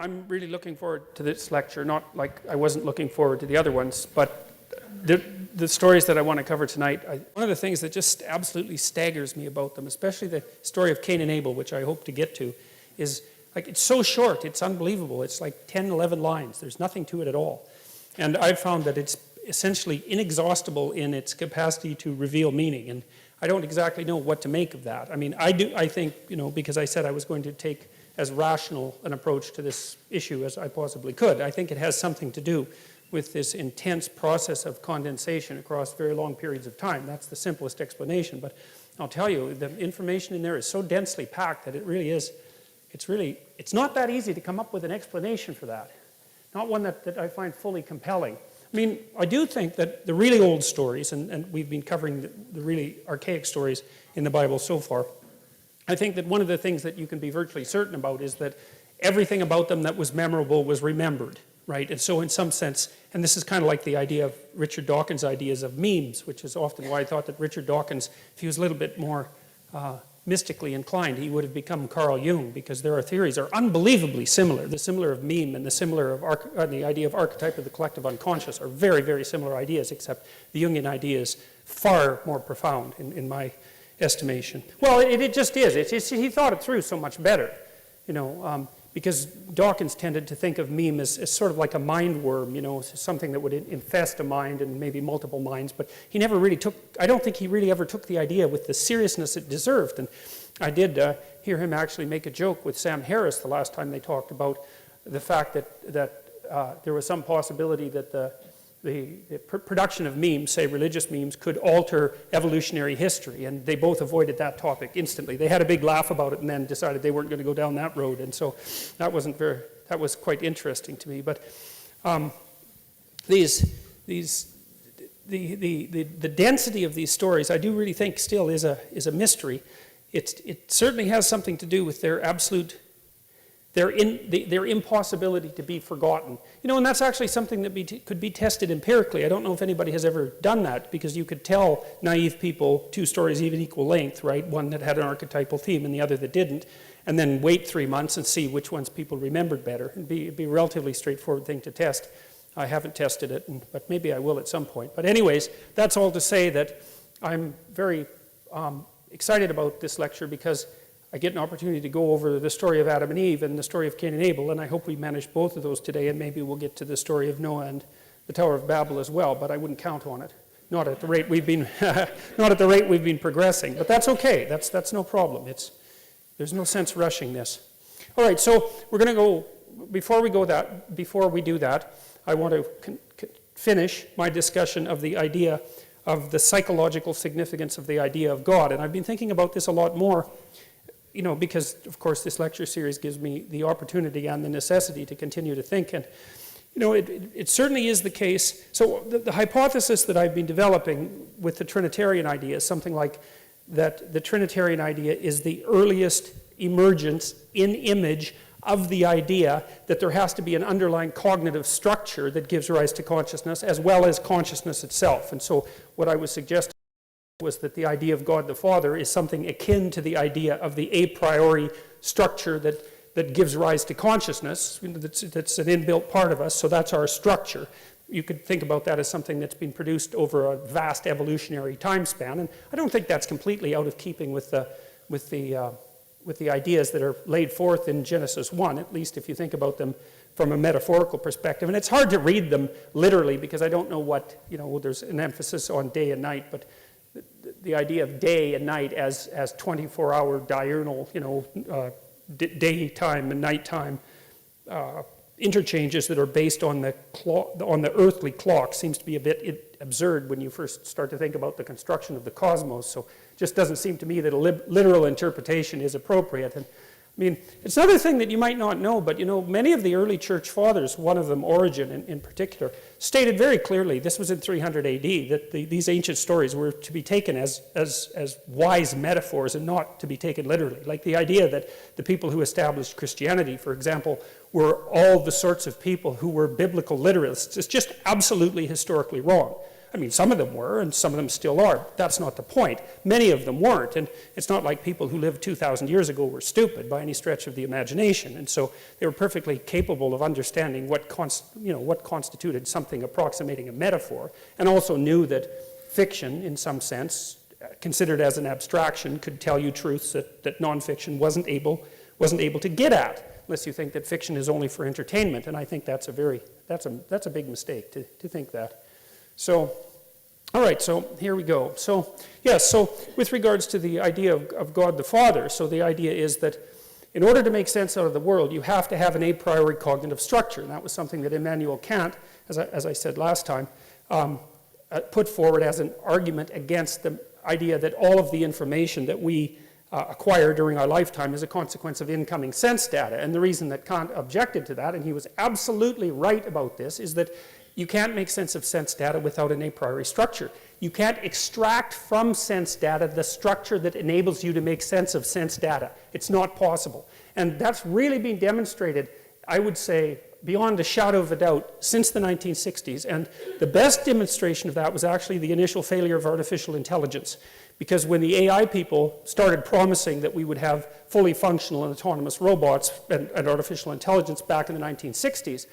I'm really looking forward to this lecture, not like I wasn't looking forward to the other ones, but the stories that I want to cover tonight, one of the things that just absolutely staggers me about them, especially the story of Cain and Abel, which I hope to get to, is like it's so short, it's unbelievable. It's like 10, 11 lines. There's nothing to it at all. And I've found that it's essentially inexhaustible in its capacity to reveal meaning. And I don't exactly know what to make of that. I mean, I think, because I said I was going to take as rational an approach to this issue as I possibly could. I think it has something to do with this intense process of condensation across very long periods of time. That's the simplest explanation. But I'll tell you, the information in there is so densely packed that it really is, it's not that easy to come up with an explanation for that. Not one that I find fully compelling. I mean, I do think that the really old stories, and we've been covering the really archaic stories in the Bible so far, I think that one of the things that you can be virtually certain about is that everything about them that was memorable was remembered, right? And so in some sense, and this is kind of like the idea of Richard Dawkins' ideas of memes, which is often why I thought that Richard Dawkins, if he was a little bit more mystically inclined, he would have become Carl Jung, because their theories are unbelievably similar. The similar of meme and the similar of the idea of archetype of the collective unconscious are very, very similar ideas, except the Jungian idea is far more profound in my estimation. Well, it just is. He thought it through so much better, because Dawkins tended to think of meme as sort of like a mind worm, something that would infest a mind and maybe multiple minds, but he never really I don't think he really ever took the idea with the seriousness it deserved. And I did hear him actually make a joke with Sam Harris the last time they talked about the fact that there was some possibility that the production of memes, say religious memes, could alter evolutionary history, and they both avoided that topic instantly. They had a big laugh about it and then decided they weren't going to go down that road, and so that was quite interesting to me. But the density of these stories, I do really think still is a mystery. It certainly has something to do with their absolute their impossibility to be forgotten. And that's actually something that could be tested empirically. I don't know if anybody has ever done that, because you could tell naive people two stories even equal length, right? One that had an archetypal theme and the other that didn't, and then wait 3 months and see which ones people remembered better. It'd be a relatively straightforward thing to test. I haven't tested it, but maybe I will at some point. But anyways, that's all to say that I'm very excited about this lecture, because I get an opportunity to go over the story of Adam and Eve and the story of Cain and Abel, and I hope we manage both of those today, and maybe we'll get to the story of Noah and the Tower of Babel as well, but I wouldn't count on it. Not at the rate we've been progressing, but that's okay. That's no problem. There's no sense rushing this. All right, so we're going to go. Before we do that, I want to finish my discussion of the idea of the psychological significance of the idea of God, and I've been thinking about this a lot more. Because, of course, this lecture series gives me the opportunity and the necessity to continue to think. And, it certainly is the case. So the hypothesis that I've been developing with the Trinitarian idea is something like that the Trinitarian idea is the earliest emergence in image of the idea that there has to be an underlying cognitive structure that gives rise to consciousness, as well as consciousness itself. And so what I was suggesting was that the idea of God the Father is something akin to the idea of the a priori structure that gives rise to consciousness. That's an inbuilt part of us, so that's our structure. You could think about that as something that's been produced over a vast evolutionary time span, and I don't think that's completely out of keeping with the ideas that are laid forth in Genesis 1, at least if you think about them from a metaphorical perspective. And it's hard to read them literally, because I don't know what, there's an emphasis on day and night, but the idea of day and night as 24-hour diurnal, daytime and nighttime interchanges that are based on the earthly clock seems to be a bit absurd when you first start to think about the construction of the cosmos. So it just doesn't seem to me that a literal interpretation is appropriate. And I mean, it's another thing that you might not know, but many of the early church fathers, one of them, Origen in particular, stated very clearly, this was in 300 AD, that these ancient stories were to be taken as wise metaphors and not to be taken literally. Like the idea that the people who established Christianity, for example, were all the sorts of people who were biblical literalists is just absolutely historically wrong. I mean, some of them were, and some of them still are. That's not the point. Many of them weren't, and it's not like people who lived 2,000 years ago were stupid by any stretch of the imagination. And so they were perfectly capable of understanding what constituted something approximating a metaphor, and also knew that fiction, in some sense, considered as an abstraction, could tell you truths that nonfiction wasn't able to get at, unless you think that fiction is only for entertainment. And I think that's a big mistake to think that. So, all right, so here we go. So, yes, so with regards to the idea of God the Father, so the idea is that in order to make sense out of the world, you have to have an a priori cognitive structure. And that was something that Immanuel Kant, as I said last time, put forward as an argument against the idea that all of the information that we acquire during our lifetime is a consequence of incoming sense data. And the reason that Kant objected to that, and he was absolutely right about this, is that you can't make sense of sense data without an a priori structure. You can't extract from sense data the structure that enables you to make sense of sense data. It's not possible. And that's really been demonstrated, I would say, beyond a shadow of a doubt, since the 1960s. And the best demonstration of that was actually the initial failure of artificial intelligence. Because when the AI people started promising that we would have fully functional and autonomous robots and artificial intelligence back in the 1960s,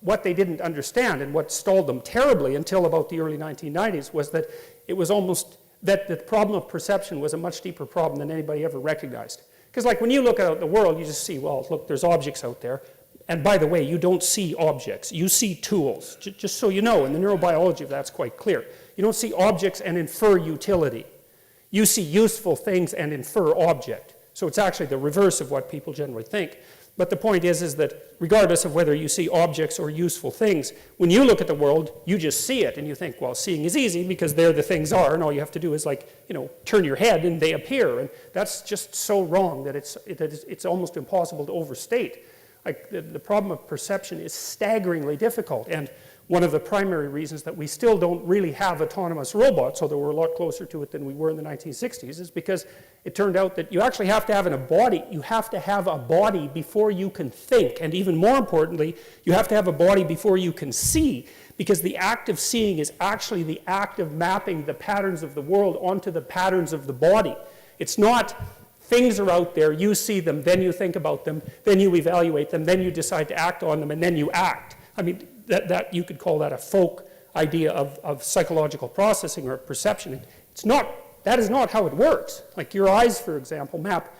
what they didn't understand and what stalled them terribly until about the early 1990s was that it was almost that the problem of perception was a much deeper problem than anybody ever recognized. Because like when you look out at the world, you just see, well, look, there's objects out there. And by the way, you don't see objects, you see tools. Just so you know, in the neurobiology of that's quite clear. You don't see objects and infer utility. You see useful things and infer object. So it's actually the reverse of what people generally think. But the point is that regardless of whether you see objects or useful things, when you look at the world, you just see it and you think, well, seeing is easy because there the things are, and all you have to do is turn your head and they appear. And that's just so wrong that it's almost impossible to overstate. Like the problem of perception is staggeringly difficult, and one of the primary reasons that we still don't really have autonomous robots, although we're a lot closer to it than we were in the 1960s, is because it turned out that you actually have to have a body. You have to have a body before you can think, and even more importantly, you have to have a body before you can see, because the act of seeing is actually the act of mapping the patterns of the world onto the patterns of the body. It's not things are out there, you see them, then you think about them, then you evaluate them, then you decide to act on them, and then you act. I mean, that you could call that a folk idea of psychological processing or perception. It's not, that is not how it works. Like your eyes, for example, map,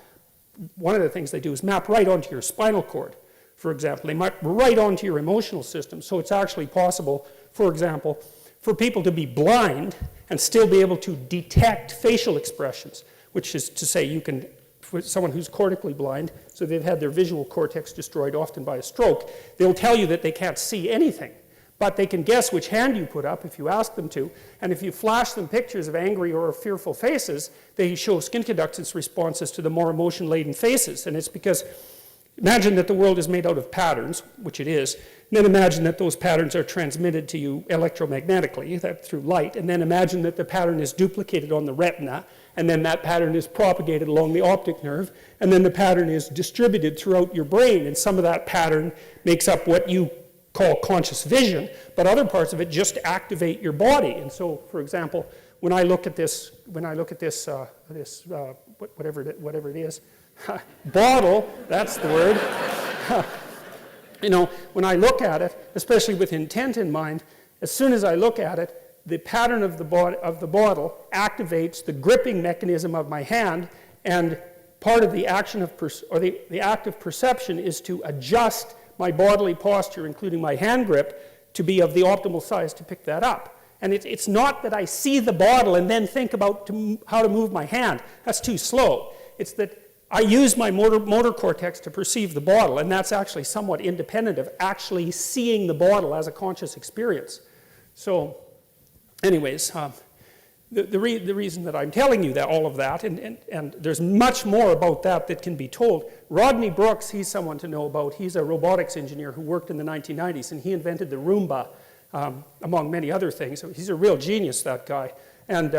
one of the things they do is map right onto your spinal cord, for example. They map right onto your emotional system. So it's actually possible, for example, for people to be blind and still be able to detect facial expressions, which is to say you can, for someone who's cortically blind, so they've had their visual cortex destroyed often by a stroke, they'll tell you that they can't see anything, but they can guess which hand you put up if you ask them to, and if you flash them pictures of angry or fearful faces, they show skin conductance responses to the more emotion-laden faces, and it's because imagine that the world is made out of patterns, which it is, and then imagine that those patterns are transmitted to you electromagnetically, through light, and then imagine that the pattern is duplicated on the retina, and then that pattern is propagated along the optic nerve, and then the pattern is distributed throughout your brain, and some of that pattern makes up what you call conscious vision, but other parts of it just activate your body. And so, for example, when I look at this, whatever it is, bottle, that's the word. When I look at it, especially with intent in mind, as soon as I look at it, the pattern of the bottle activates the gripping mechanism of my hand, and part of the action of the act of perception is to adjust my bodily posture, including my hand grip, to be of the optimal size to pick that up. And it's not that I see the bottle and then think about how to move my hand. That's too slow. It's that I use my motor cortex to perceive the bottle, and that's actually somewhat independent of actually seeing the bottle as a conscious experience. So, anyways, the reason that I'm telling you that all of that, and there's much more about that can be told. Rodney Brooks, he's someone to know about. He's a robotics engineer who worked in the 1990s, and he invented the Roomba, among many other things. So he's a real genius, that guy. And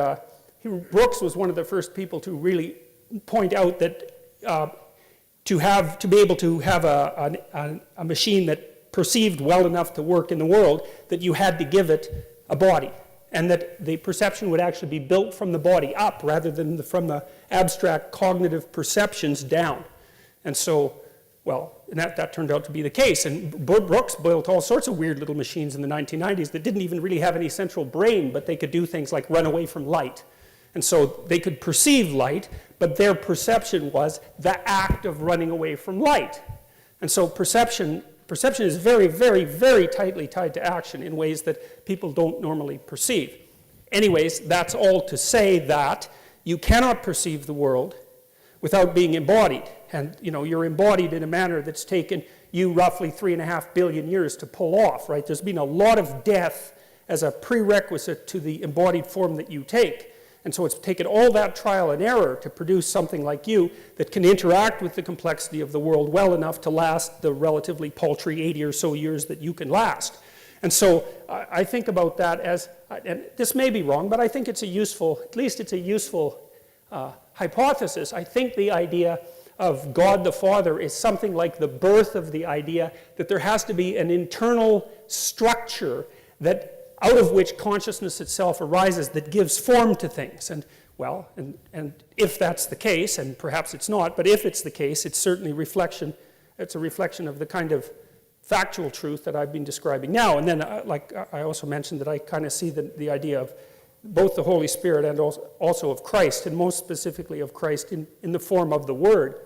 Brooks was one of the first people to really point out that to be able to have a machine that perceived well enough to work in the world, that you had to give it a body, and that the perception would actually be built from the body up rather than from the abstract cognitive perceptions down. And so, well, and that turned out to be the case. And Brooks built all sorts of weird little machines in the 1990s that didn't even really have any central brain, but they could do things like run away from light. And so they could perceive light, but their perception was the act of running away from light. And so perception is very, very, very tightly tied to action in ways that people don't normally perceive. Anyways, that's all to say that you cannot perceive the world without being embodied. And, you know, you're embodied in a manner that's taken you roughly 3.5 billion years to pull off, right? There's been a lot of death as a prerequisite to the embodied form that you take. And so it's taken all that trial and error to produce something like you that can interact with the complexity of the world well enough to last the relatively paltry 80 or so years that you can last. And so I think about that as, and this may be wrong, but I think it's a useful, at least it's a useful hypothesis. I think the idea of God the Father is something like the birth of the idea that there has to be an internal structure that out of which consciousness itself arises that gives form to things. And well, and if that's the case, and perhaps it's not, but if it's the case, it's certainly reflection. It's a reflection of the kind of factual truth that I've been describing now. And then, like I also mentioned, that I kind of see the idea of both the Holy Spirit and also of Christ, and most specifically of Christ in the form of the Word,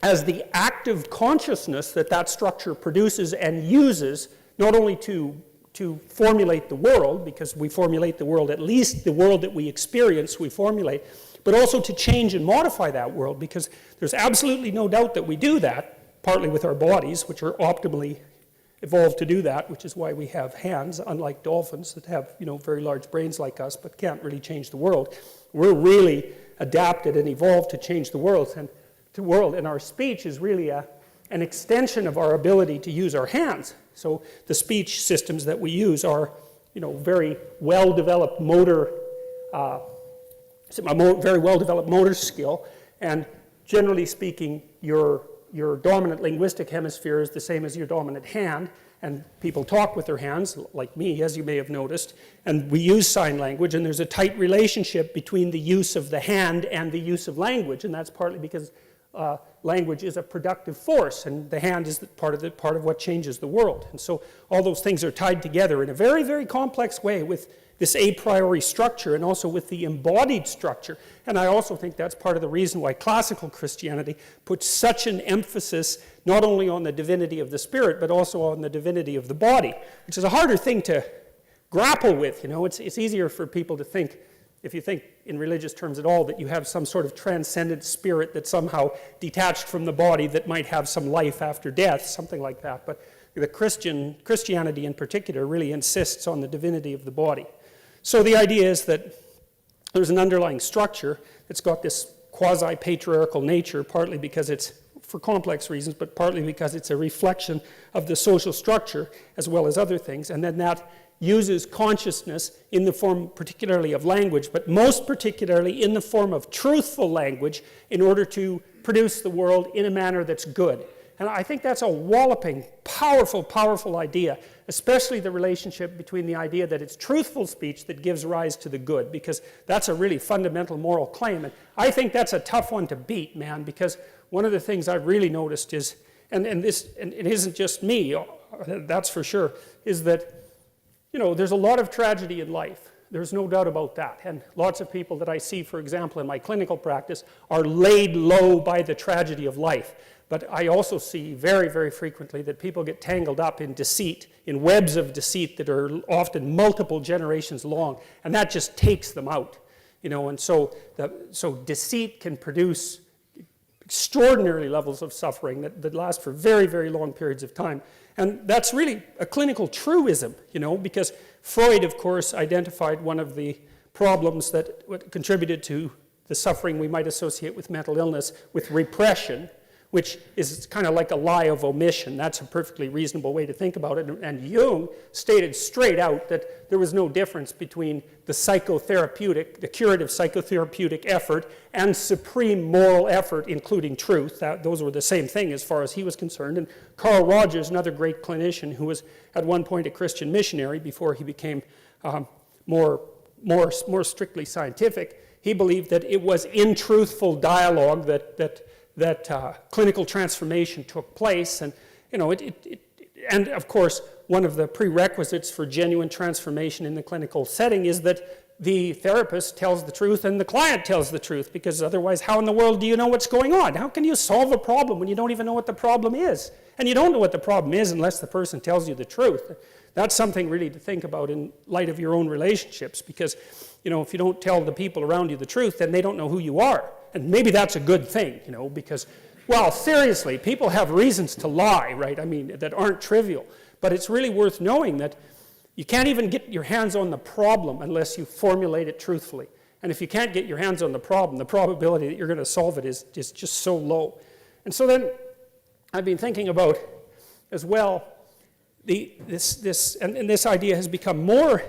as the active consciousness that structure produces and uses, not only to formulate the world, because we formulate the world, at least the world that we experience we formulate, but also to change and modify that world, because there's absolutely no doubt that we do that, partly with our bodies, which are optimally evolved to do that, which is why we have hands, unlike dolphins that have, you know, very large brains like us, but can't really change the world. We're really adapted and evolved to change the world, and our speech is really an extension of our ability to use our hands. So the speech systems that we use are, you know, very well-developed motor, very well-developed motor skill, and generally speaking, your dominant linguistic hemisphere is the same as your dominant hand, and people talk with their hands, like me, as you may have noticed, and we use sign language, and there's a tight relationship between the use of the hand and the use of language, and that's partly because language is a productive force, and the hand is part of what changes the world. And so all those things are tied together in a very, very complex way with this a priori structure and also with the embodied structure. And I also think that's part of the reason why classical Christianity puts such an emphasis not only on the divinity of the spirit, but also on the divinity of the body, which is a harder thing to grapple with. You know, it's easier for people to think, if you think in religious terms at all, that you have some sort of transcendent spirit that's somehow detached from the body that might have some life after death, something like that. But the Christianity in particular really insists on the divinity of the body. So the idea is that there's an underlying structure that's got this quasi-patriarchal nature, partly because it's for complex reasons, but partly because it's a reflection of the social structure as well as other things, and then that uses consciousness in the form particularly of language, but most particularly in the form of truthful language in order to produce the world in a manner that's good. And I think that's a walloping, powerful, powerful idea, especially the relationship between the idea that it's truthful speech that gives rise to the good, because that's a really fundamental moral claim. And I think that's a tough one to beat, man, because one of the things I've really noticed is, and it isn't just me, that's for sure, is that, you know, there's a lot of tragedy in life. There's no doubt about that. And lots of people that I see, for example, in my clinical practice are laid low by the tragedy of life. But I also see very, very frequently that people get tangled up in deceit, in webs of deceit that are often multiple generations long, and that just takes them out. You know, and so deceit can produce extraordinary levels of suffering that last for very, very long periods of time. And that's really a clinical truism, you know, because Freud, of course, identified one of the problems that contributed to the suffering we might associate with mental illness, with repression, which is kind of like a lie of omission. That's a perfectly reasonable way to think about it. And Jung stated straight out that there was no difference between the psychotherapeutic, the curative psychotherapeutic effort and supreme moral effort, including truth. Those were the same thing as far as he was concerned. And Carl Rogers, another great clinician who was at one point a Christian missionary before he became more strictly scientific, he believed that it was in truthful dialogue that clinical transformation took place, and and of course one of the prerequisites for genuine transformation in the clinical setting is that the therapist tells the truth and the client tells the truth, because otherwise how in the world do you know what's going on? How can you solve a problem when you don't even know what the problem is? And you don't know what the problem is unless the person tells you the truth. That's something really to think about in light of your own relationships, because if you don't tell the people around you the truth, then they don't know who you are. And maybe that's a good thing, because, well, seriously, people have reasons to lie, right? I mean, that aren't trivial. But it's really worth knowing that you can't even get your hands on the problem unless you formulate it truthfully. And if you can't get your hands on the problem, the probability that you're going to solve it is just so low. And so then I've been thinking about, as well, this idea has become more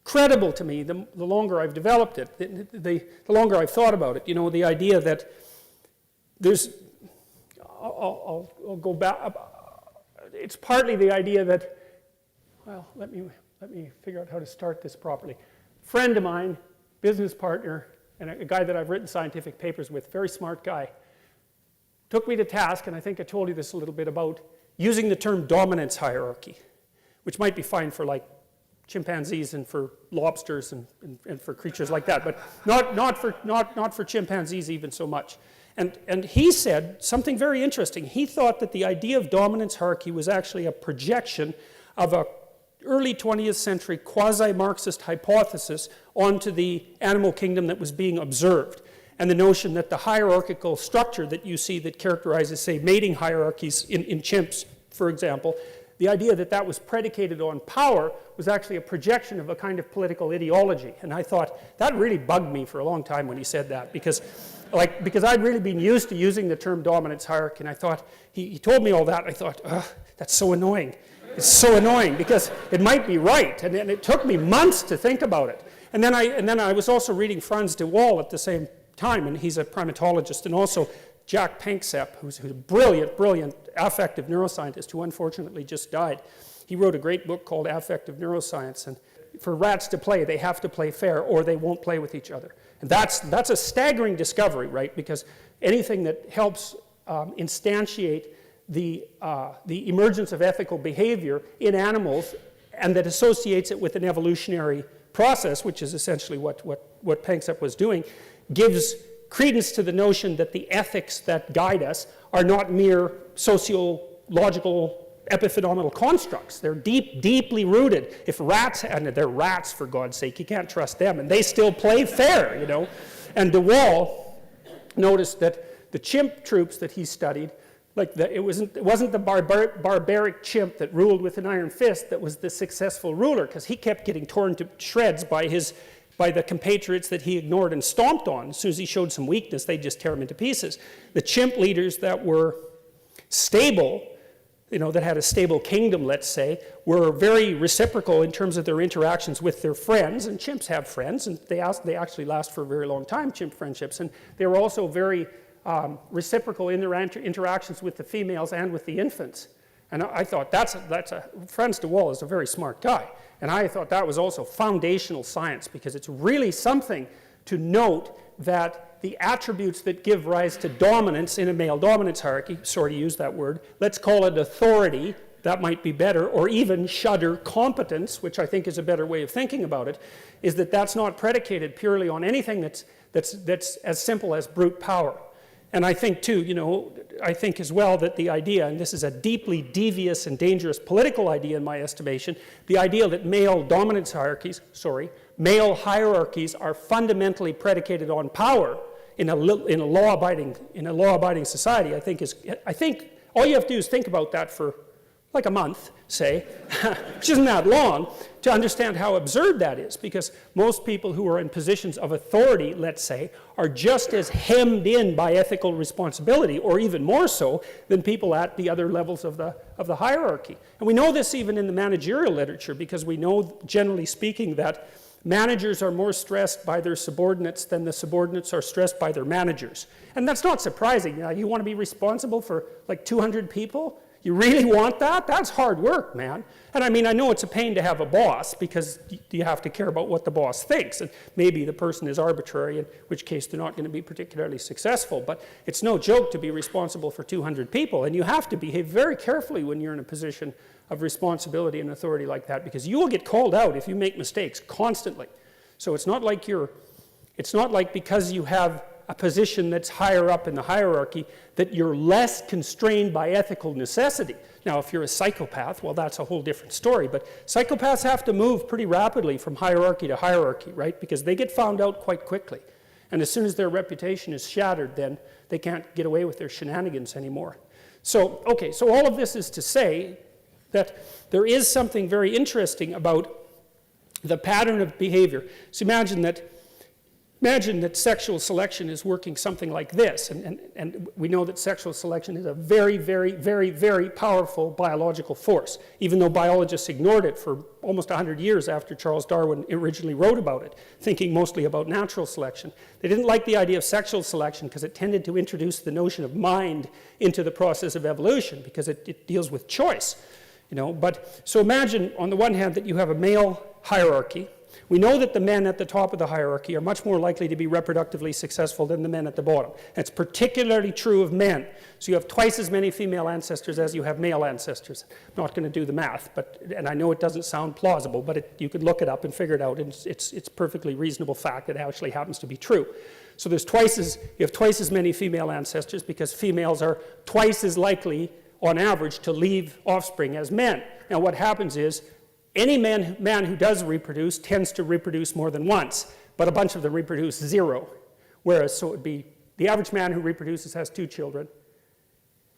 credible to me the longer I've developed it, the longer I've thought about it. The idea that there's, I'll go back. It's partly the idea that, well, let me figure out how to start this properly. Friend of mine, business partner, and a guy that I've written scientific papers with, very smart guy, took me to task, and I think I told you this a little bit, about using the term dominance hierarchy, which might be fine for like chimpanzees and for lobsters and for creatures like that, but not for chimpanzees even so much. And he said something very interesting. He thought that the idea of dominance hierarchy was actually a projection of a early 20th century quasi-Marxist hypothesis onto the animal kingdom that was being observed. And the notion that the hierarchical structure that you see that characterizes, say, mating hierarchies in chimps, for example, the idea that that was predicated on power was actually a projection of a kind of political ideology. And I thought, that really bugged me for a long time when he said that, because I'd really been used to using the term dominance hierarchy, and I thought, he told me all that, I thought, that's so annoying. It's so annoying, because it might be right, and it took me months to think about it. And then I was also reading Frans de Waal at the same time, and he's a primatologist, and also Jack Panksepp, who's a brilliant affective neuroscientist who unfortunately just died. He wrote a great book called Affective Neuroscience, and for rats to play, they have to play fair or they won't play with each other. And that's a staggering discovery, right? Because anything that helps instantiate the emergence of ethical behavior in animals and that associates it with an evolutionary process, which is essentially what Panksepp was doing, gives credence to the notion that the ethics that guide us are not mere sociological epiphenomenal constructs. They're deeply rooted. If rats, and they're rats for God's sake, you can't trust them, and they still play fair, And de Waal noticed that the chimp troops that he studied, it wasn't the barbaric chimp that ruled with an iron fist that was the successful ruler, because he kept getting torn to shreds by the compatriots that he ignored and stomped on. As soon as he showed some weakness, they'd just tear him into pieces. The chimp leaders that were stable, that had a stable kingdom, let's say, were very reciprocal in terms of their interactions with their friends, and chimps have friends, and they actually last for a very long time, chimp friendships, and they were also very reciprocal in their interactions with the females and with the infants. And I thought, Frans de Waal is a very smart guy. And I thought that was also foundational science, because it's really something to note that the attributes that give rise to dominance in a male dominance hierarchy, sorry to use that word, let's call it authority, that might be better, or even shudder competence, which I think is a better way of thinking about it, is that that's not predicated purely on anything that's as simple as brute power. And I think too, I think as well that the idea, and this is a deeply devious and dangerous political idea in my estimation, the idea that male hierarchies are fundamentally predicated on power in a law-abiding society, I think all you have to do is think about that for like a month, say, which isn't that long, to understand how absurd that is, because most people who are in positions of authority, let's say, are just as hemmed in by ethical responsibility, or even more so, than people at the other levels of the hierarchy. And we know this even in the managerial literature, because we know, generally speaking, that managers are more stressed by their subordinates than the subordinates are stressed by their managers. And that's not surprising. You want to be responsible for like 200 people? You really want that? That's hard work, man. And I mean, I know it's a pain to have a boss because you have to care about what the boss thinks. And maybe the person is arbitrary, in which case they're not going to be particularly successful. But it's no joke to be responsible for 200 people. And you have to behave very carefully when you're in a position of responsibility and authority like that, because you will get called out if you make mistakes constantly. So it's not like because you have a position that's higher up in the hierarchy that you're less constrained by ethical necessity. Now, if you're a psychopath, well, that's a whole different story, but psychopaths have to move pretty rapidly from hierarchy to hierarchy, right? Because they get found out quite quickly. And as soon as their reputation is shattered, then they can't get away with their shenanigans anymore. So, okay, so all of this is to say that there is something very interesting about the pattern of behavior. So imagine that sexual selection is working something like this, and we know that sexual selection is a very, very, very, very powerful biological force, even though biologists ignored it for almost 100 years after Charles Darwin originally wrote about it, thinking mostly about natural selection. They didn't like the idea of sexual selection because it tended to introduce the notion of mind into the process of evolution, because it deals with choice. But so imagine, on the one hand, that you have a male hierarchy. We know that the men at the top of the hierarchy are much more likely to be reproductively successful than the men at the bottom. That's particularly true of men. So you have twice as many female ancestors as you have male ancestors. I'm not going to do the math, and I know it doesn't sound plausible, but you could look it up and figure it out, and it's perfectly reasonable fact. It actually happens to be true. So you have twice as many female ancestors, because females are twice as likely, on average, to leave offspring as men. Now what happens is, any man who does reproduce tends to reproduce more than once, but a bunch of them reproduce 0. Whereas, so it would be the average man who reproduces has 2 children,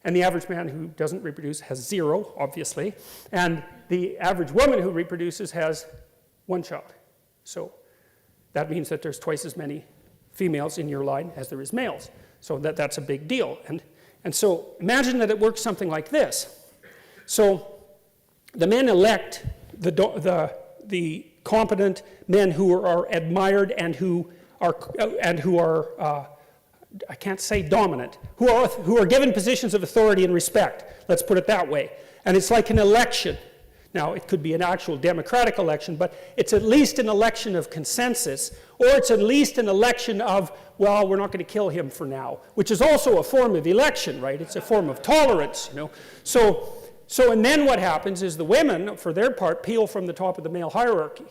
and the average man who doesn't reproduce has 0, obviously, and the average woman who reproduces has 1 child. So that means that there's twice as many females in your line as there is males. So that's a big deal. And so imagine that it works something like this. So the men elect the competent men who are admired and who are I can't say dominant, who are given positions of authority and respect. Let's put it that way. And it's like an election. Now, it could be an actual democratic election, but it's at least an election of consensus, or it's at least an election of, well, we're not going to kill him for now, which is also a form of election, right? It's a form of tolerance, So, and then what happens is the women, for their part, peel from the top of the male hierarchy.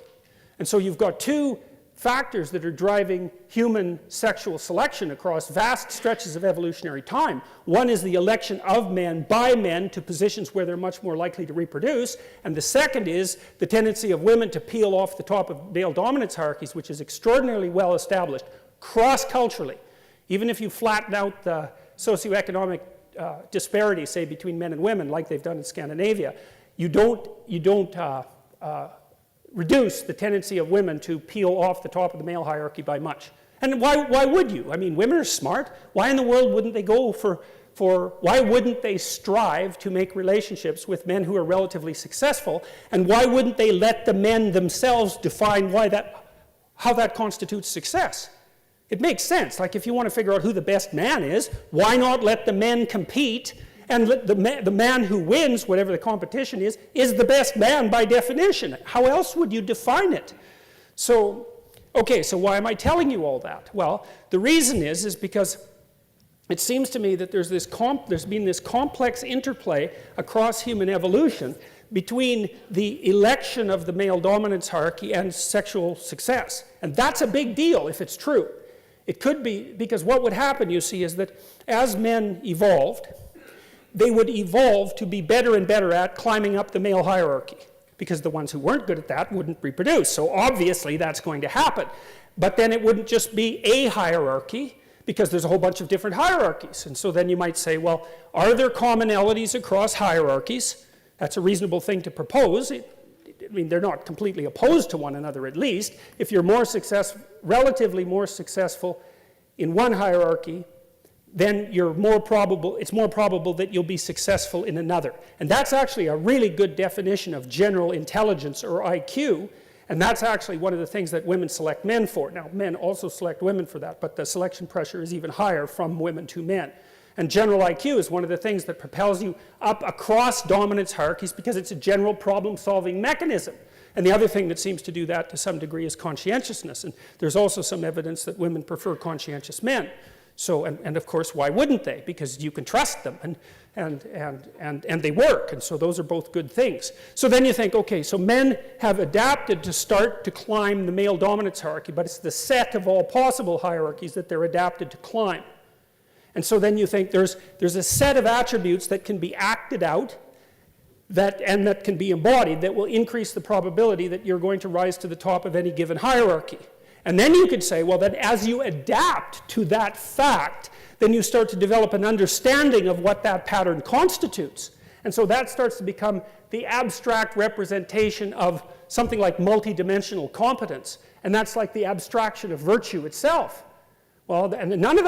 And so you've got 2 factors that are driving human sexual selection across vast stretches of evolutionary time. One is the election of men by men to positions where they're much more likely to reproduce. And the second is the tendency of women to peel off the top of male dominance hierarchies, which is extraordinarily well established cross-culturally. Even if you flatten out the socioeconomic disparity, say, between men and women, like they've done in Scandinavia, you don't reduce the tendency of women to peel off the top of the male hierarchy by much. And why would you? I mean, women are smart. Why in the world wouldn't they go why wouldn't they strive to make relationships with men who are relatively successful? And why wouldn't they let the men themselves define how that constitutes success? It makes sense. Like, if you want to figure out who the best man is, why not let the men compete, and let the man who wins, whatever the competition is the best man by definition. How else would you define it? So, okay, so why am I telling you all that? Well, the reason is because it seems to me that there's been this complex interplay across human evolution between the election of the male dominance hierarchy and sexual success. And that's a big deal if it's true. It could be, because what would happen, you see, is that as men evolved, they would evolve to be better and better at climbing up the male hierarchy, because the ones who weren't good at that wouldn't reproduce. So obviously that's going to happen. But then it wouldn't just be a hierarchy, because there's a whole bunch of different hierarchies. And so then you might say, well, are there commonalities across hierarchies? That's a reasonable thing to propose. I mean, they're not completely opposed to one another, at least. If you're relatively more successful in one hierarchy, then it's more probable that you'll be successful in another. And that's actually a really good definition of general intelligence, or IQ, and that's actually one of the things that women select men for. Now, men also select women for that, but the selection pressure is even higher from women to men. And general IQ is one of the things that propels you up across dominance hierarchies because it's a general problem-solving mechanism. And the other thing that seems to do that to some degree is conscientiousness. And there's also some evidence that women prefer conscientious men. So, and of course, why wouldn't they? Because you can trust them, and they work, and so those are both good things. So then you think, okay, so men have adapted to start to climb the male dominance hierarchy, but it's the set of all possible hierarchies that they're adapted to climb. And so then you think there's a set of attributes that can be acted out and that can be embodied that will increase the probability that you're going to rise to the top of any given hierarchy. And then you could say, well, then as you adapt to that fact, then you start to develop an understanding of what that pattern constitutes. And so that starts to become the abstract representation of something like multidimensional competence. And that's like the abstraction of virtue itself. Well, and none of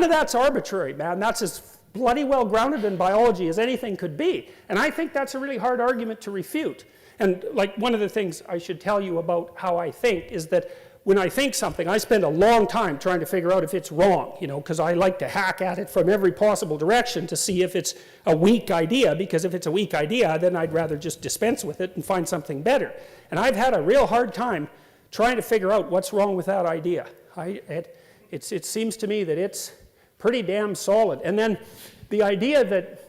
that's arbitrary, man. That's as bloody well grounded in biology as anything could be. And I think that's a really hard argument to refute. And like one of the things I should tell you about how I think is that when I think something, I spend a long time trying to figure out if it's wrong, because I like to hack at it from every possible direction to see if it's a weak idea, because if it's a weak idea, then I'd rather just dispense with it and find something better. And I've had a real hard time trying to figure out what's wrong with that idea. It seems to me that it's pretty damn solid. And then the idea that,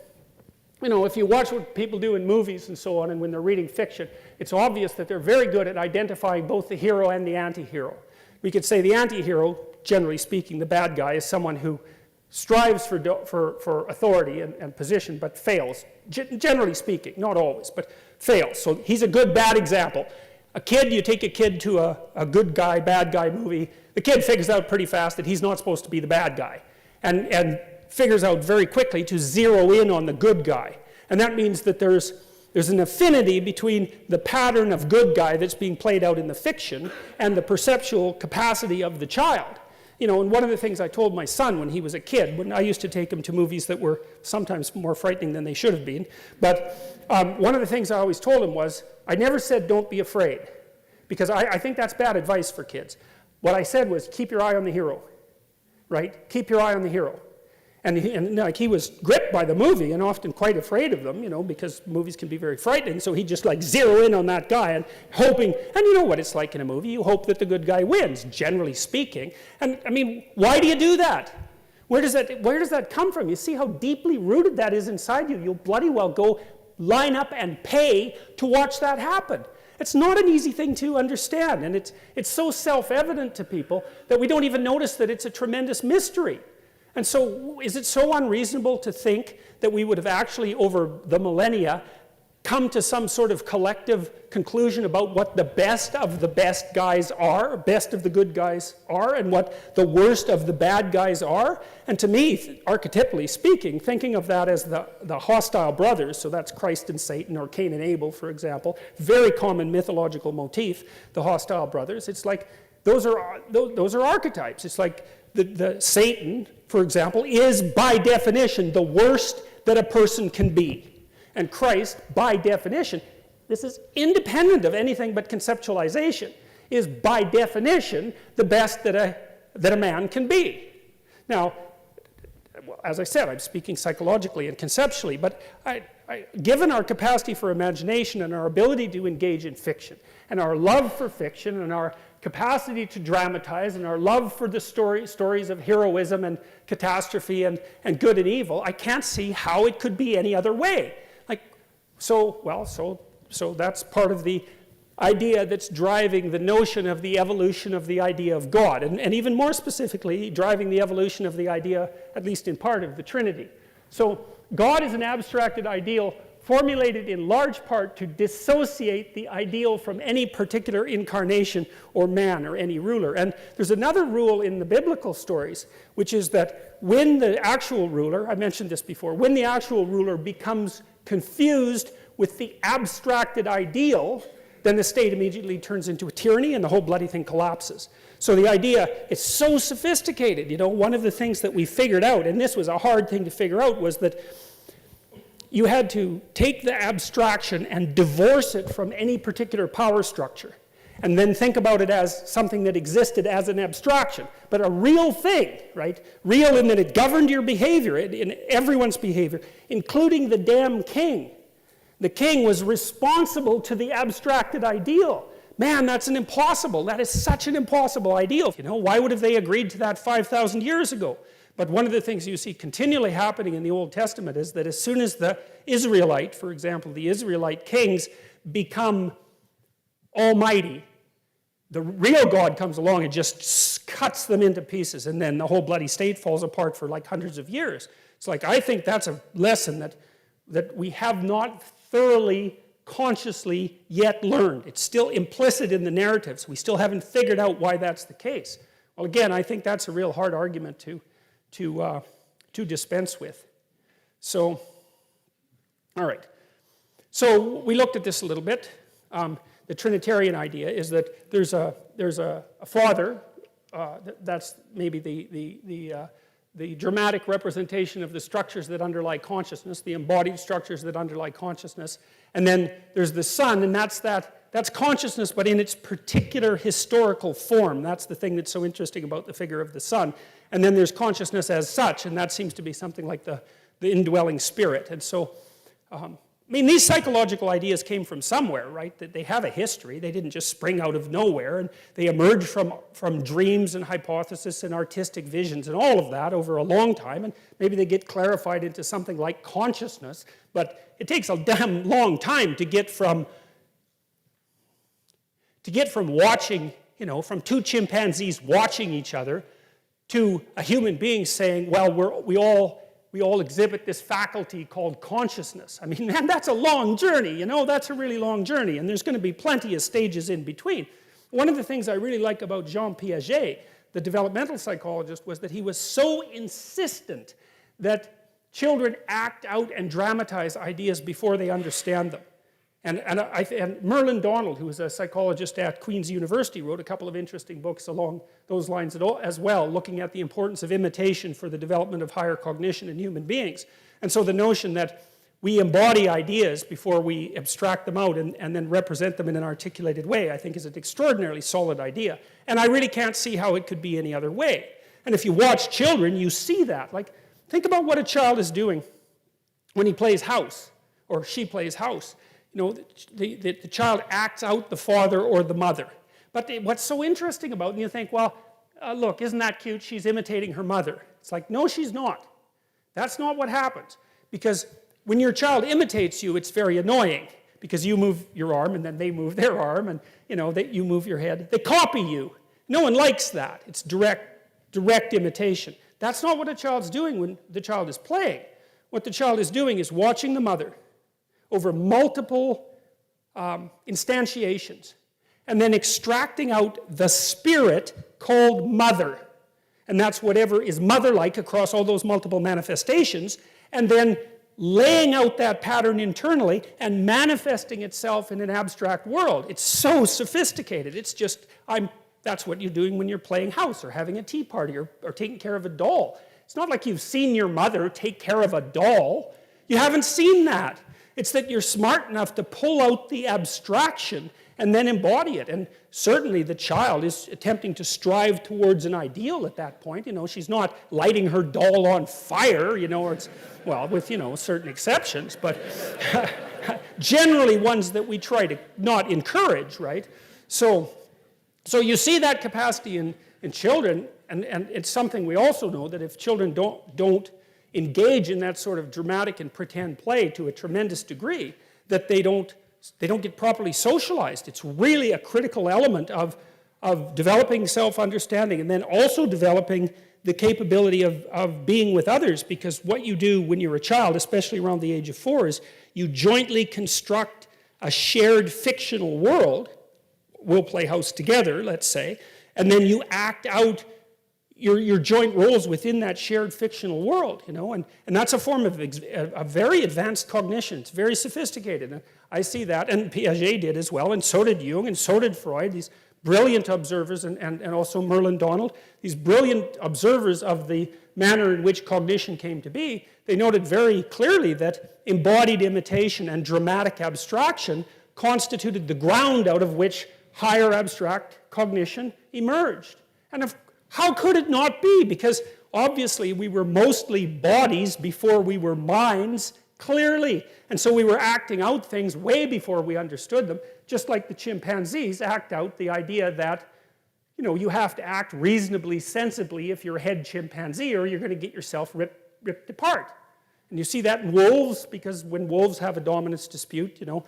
if you watch what people do in movies and so on, and when they're reading fiction, it's obvious that they're very good at identifying both the hero and the anti-hero. We could say the anti-hero, generally speaking, the bad guy, is someone who strives for authority and position, but fails. Generally speaking, not always, but fails. So he's a good, bad example. You take a kid to a good guy, bad guy movie, the kid figures out pretty fast that he's not supposed to be the bad guy, and figures out very quickly to zero in on the good guy. And that means that there's an affinity between the pattern of good guy that's being played out in the fiction and the perceptual capacity of the child. And one of the things I told my son when he was a kid, when I used to take him to movies that were sometimes more frightening than they should have been, but one of the things I always told him was, I never said don't be afraid, because I think that's bad advice for kids. What I said was keep your eye on the hero, right? Keep your eye on the hero. And he was gripped by the movie and often quite afraid of them, because movies can be very frightening. So he'd just like zero in on that guy and hoping, and you know what it's like in a movie, you hope that the good guy wins, generally speaking. And I mean, why do you do that? Where does that come from? You see how deeply rooted that is inside you. You'll bloody well go line up and pay to watch that happen. It's not an easy thing to understand, and it's so self-evident to people that we don't even notice that it's a tremendous mystery. And so is it so unreasonable to think that we would have actually, over the millennia, come to some sort of collective conclusion about what the best of the best guys are, best of the good guys are, and what the worst of the bad guys are? And to me, archetypally speaking, thinking of that as the hostile brothers, so that's Christ and Satan, or Cain and Abel, for example, very common mythological motif, the hostile brothers. It's like those are archetypes. It's like the Satan, for example, is by definition the worst that a person can be. And Christ, by definition, this is independent of anything but conceptualization, is by definition the best that a man can be. Now, as I said, I'm speaking psychologically and conceptually, but given our capacity for imagination and our ability to engage in fiction, and our love for fiction, and our capacity to dramatize, and our love for the stories of heroism and catastrophe and good and evil, I can't see how it could be any other way. So that's part of the idea that's driving the notion of the evolution of the idea of God, and even more specifically, driving the evolution of the idea, at least in part, of the Trinity. So God is an abstracted ideal formulated in large part to dissociate the ideal from any particular incarnation or man or any ruler. And there's another rule in the biblical stories, which is that when the actual ruler, I mentioned this before, when the actual ruler becomes confused with the abstracted ideal, then the state immediately turns into a tyranny and the whole bloody thing collapses. So the idea is so sophisticated. You know, one of the things that we figured out, and this was a hard thing to figure out, was that you had to take the abstraction and divorce it from any particular power structure, and then think about it as something that existed as an abstraction, but a real thing, right? Real in that it governed your behavior, in everyone's behavior, including the damn king. The king was responsible to the abstracted ideal. Man, that's an impossible. That is such an impossible ideal. You know, why would have they agreed to that 5,000 years ago? But one of the things you see continually happening in the Old Testament is that as soon as the Israelite, for example, the Israelite kings become almighty, the real God comes along and just cuts them into pieces, and then the whole bloody state falls apart for like hundreds of years. It's like, I think that's a lesson that we have not thoroughly, consciously yet learned. It's still implicit in the narratives. We still haven't figured out why that's the case. Well, again, I think that's a real hard argument to dispense with. So, all right. So we looked at this a little bit. The Trinitarian idea is that there's a father. That's maybe the dramatic representation of the structures that underlie consciousness, the embodied structures that underlie consciousness. And then there's the Son, and that's consciousness, but in its particular historical form. That's the thing that's so interesting about the figure of the Son. And then there's consciousness as such, and that seems to be something like the indwelling spirit. And so, I mean, these psychological ideas came from somewhere, right? That they have a history. They didn't just spring out of nowhere, and they emerged from dreams and hypotheses and artistic visions and all of that over a long time, and maybe they get clarified into something like consciousness, but it takes a damn long time to get from watching, you know, from two chimpanzees watching each other to a human being saying, well, we all exhibit this faculty called consciousness. I mean, man, that's a long journey, you know, that's a really long journey, and there's going to be plenty of stages in between. One of the things I really like about Jean Piaget, the developmental psychologist, was that he was so insistent that children act out and dramatize ideas before they understand them. And Merlin Donald, who was a psychologist at Queen's University, wrote a couple of interesting books along those lines as well, looking at the importance of imitation for the development of higher cognition in human beings. And so the notion that we embody ideas before we abstract them out and then represent them in an articulated way, I think is an extraordinarily solid idea. And I really can't see how it could be any other way. And if you watch children, you see that. Like, think about what a child is doing when he plays house, or she plays house. You know, the child acts out the father or the mother. But what's so interesting about it, and you think, well, look, isn't that cute? She's imitating her mother. It's like, no, she's not. That's not what happens. Because when your child imitates you, it's very annoying. Because you move your arm, and then they move their arm, and you know, you move your head. They copy you. No one likes that. It's direct imitation. That's not what a child's doing when the child is playing. What the child is doing is watching the mother over multiple instantiations, and then extracting out the spirit called mother. And that's whatever is mother-like across all those multiple manifestations, and then laying out that pattern internally and manifesting itself in an abstract world. It's so sophisticated. It's just, that's what you're doing when you're playing house or having a tea party or taking care of a doll. It's not like you've seen your mother take care of a doll. You haven't seen that. It's that you're smart enough to pull out the abstraction and then embody it. And certainly the child is attempting to strive towards an ideal at that point. You know, she's not lighting her doll on fire, you know, or it's, well, with, you know, certain exceptions, but generally ones that we try to not encourage, right? So you see that capacity in children, and it's something we also know that if children don't engage in that sort of dramatic and pretend play to a tremendous degree, that they don't get properly socialized. It's really a critical element of developing self-understanding and then also developing the capability of being with others, because what you do when you're a child, especially around the age of 4, is you jointly construct a shared fictional world. We'll play house together, let's say, and then you act out your joint roles within that shared fictional world, you know, and that's a form of a very advanced cognition. It's very sophisticated. And I see that, and Piaget did as well, and so did Jung, and so did Freud, these brilliant observers, and also Merlin Donald, these brilliant observers of the manner in which cognition came to be. They noted very clearly that embodied imitation and dramatic abstraction constituted the ground out of which higher abstract cognition emerged. And how could it not be? Because obviously we were mostly bodies before we were minds, clearly. And so we were acting out things way before we understood them, just like the chimpanzees act out the idea that, you know, you have to act reasonably sensibly if you're a head chimpanzee, or you're going to get yourself ripped apart. And you see that in wolves, because when wolves have a dominance dispute, you know,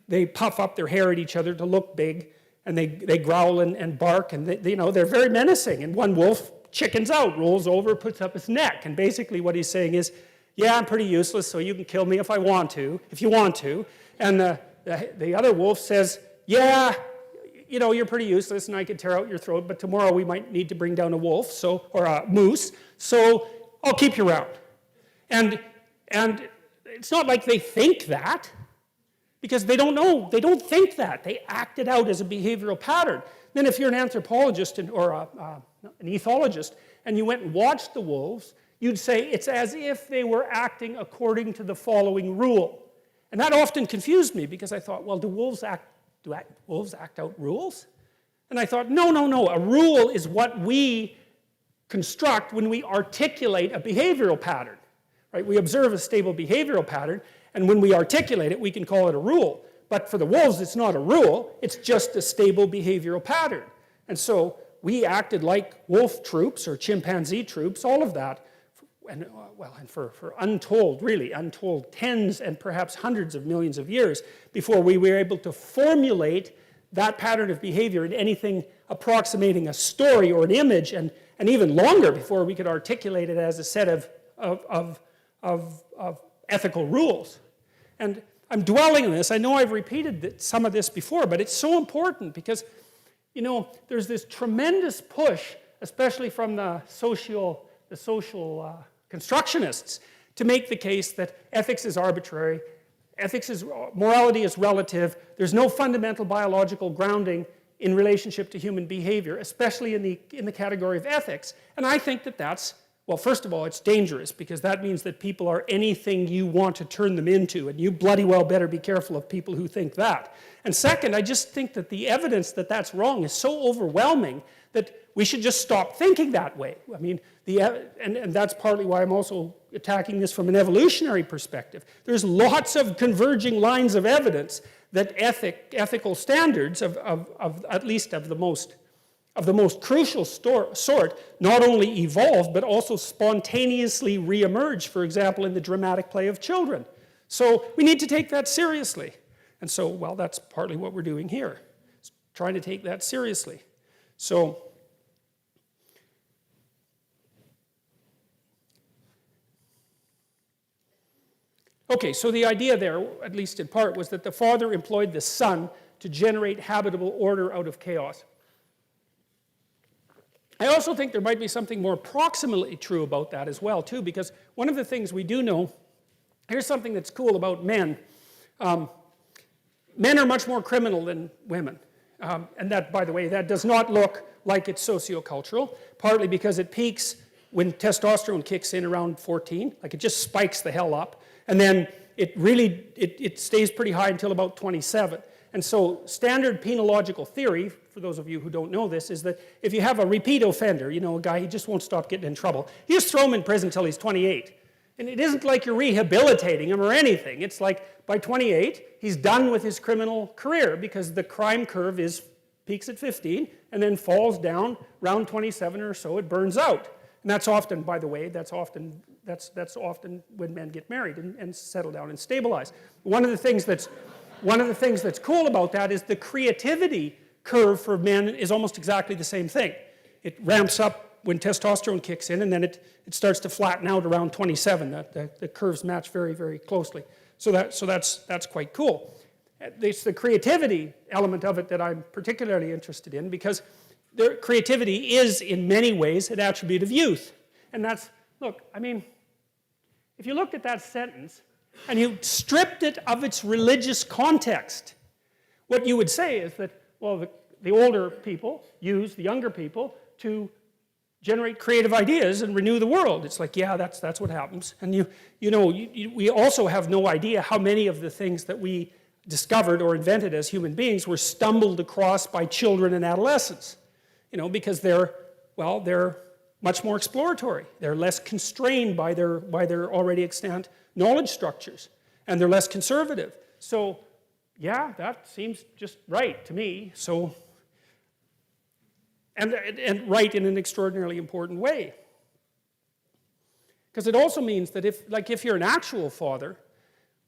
they puff up their hair at each other to look big, and they growl and bark, and you know, they're very menacing. And one wolf chickens out, rolls over, puts up his neck, and basically what he's saying is, yeah, I'm pretty useless, so you can kill me if you want to. And the other wolf says, yeah, you know, you're pretty useless, and I could tear out your throat, but tomorrow we might need to bring down a wolf, or a moose, so I'll keep you around. And it's not like they think that, because they don't know. They don't think that. They act it out as a behavioral pattern. Then if you're an anthropologist or an ethologist, and you went and watched the wolves, you'd say it's as if they were acting according to the following rule. And that often confused me, because I thought, well, do wolves act out rules? And I thought, no. A rule is what we construct when we articulate a behavioral pattern. Right? We observe a stable behavioral pattern, and when we articulate it, we can call it a rule. But for the wolves, it's not a rule, it's just a stable behavioral pattern. And so we acted like wolf troops or chimpanzee troops, all of that, and for untold tens and perhaps hundreds of millions of years before we were able to formulate that pattern of behavior in anything approximating a story or an image, and even longer before we could articulate it as a set of ethical rules. And I'm dwelling on this. I know I've repeated some of this before, but it's so important because, you know, there's this tremendous push, especially from the social constructionists, to make the case that ethics is arbitrary, morality is relative, there's no fundamental biological grounding in relationship to human behavior, especially in the category of ethics. And I think that that's, well, first of all, it's dangerous, because that means that people are anything you want to turn them into, and you bloody well better be careful of people who think that. And second, I just think that the evidence that that's wrong is so overwhelming that we should just stop thinking that way. I mean, and that's partly why I'm also attacking this from an evolutionary perspective. There's lots of converging lines of evidence that ethical standards at least of the most crucial sort not only evolve, but also spontaneously reemerge, for example, in the dramatic play of children. So we need to take that seriously. And so, well, that's partly what we're doing here, trying to take that seriously. So, okay, so the idea there, at least in part, was that the Father employed the Son to generate habitable order out of chaos. I also think there might be something more proximally true about that as well, too, because one of the things we do know, here's something that's cool about men. Men are much more criminal than women. And that, by the way, that does not look like it's sociocultural, partly because it peaks when testosterone kicks in around 14, like it just spikes the hell up, and then it stays pretty high until about 27. And so standard penological theory, for those of you who don't know this, is that if you have a repeat offender, you know, a guy, he just won't stop getting in trouble, you just throw him in prison until he's 28. And it isn't like you're rehabilitating him or anything. It's like by 28, he's done with his criminal career, because the crime curve peaks at 15 and then falls down around 27 or so, it burns out. And that's often, by the way, that's often when men get married and settle down and stabilize. One of the things that's cool about that is the creativity curve for men is almost exactly the same thing. It ramps up when testosterone kicks in, and then it starts to flatten out around 27. The curves match very, very closely. So that's quite cool. It's the creativity element of it that I'm particularly interested in, because their creativity is, in many ways, an attribute of youth. And that's, look, I mean, if you looked at that sentence and you stripped it of its religious context, what you would say is that, well, the older people use the younger people to generate creative ideas and renew the world. It's like, yeah, that's what happens. And we also have no idea how many of the things that we discovered or invented as human beings were stumbled across by children and adolescents. Because they're much more exploratory. They're less constrained by their already extant knowledge structures, and they're less conservative. So, yeah, that seems just right to me. So, and right in an extraordinarily important way. Because it also means that if you're an actual father,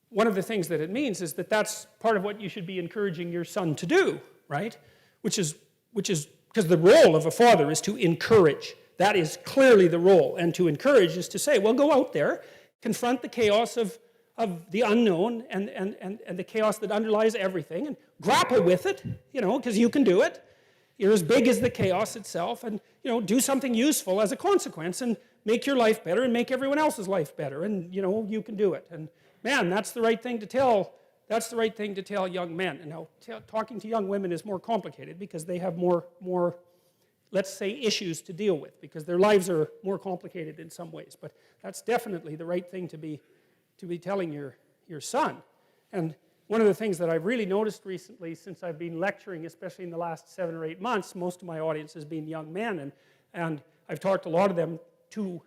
one of the things that it means is that that's part of what you should be encouraging your son to do, right? Which is because the role of a father is to encourage. That is clearly the role. And to encourage is to say, well, go out there, confront the chaos of the unknown and the chaos that underlies everything, and grapple with it, because you can do it. You're as big as the chaos itself, and do something useful as a consequence, and make your life better and make everyone else's life better, and you can do it. And man, that's the right thing to tell. That's the right thing to tell young men. And now, talking to young women is more complicated because they have more, let's say, issues to deal with, because their lives are more complicated in some ways. But that's definitely the right thing to be telling your son. And one of the things that I've really noticed recently, since I've been lecturing, especially in the last 7 or 8 months, most of my audience has been young men, and I've talked a lot to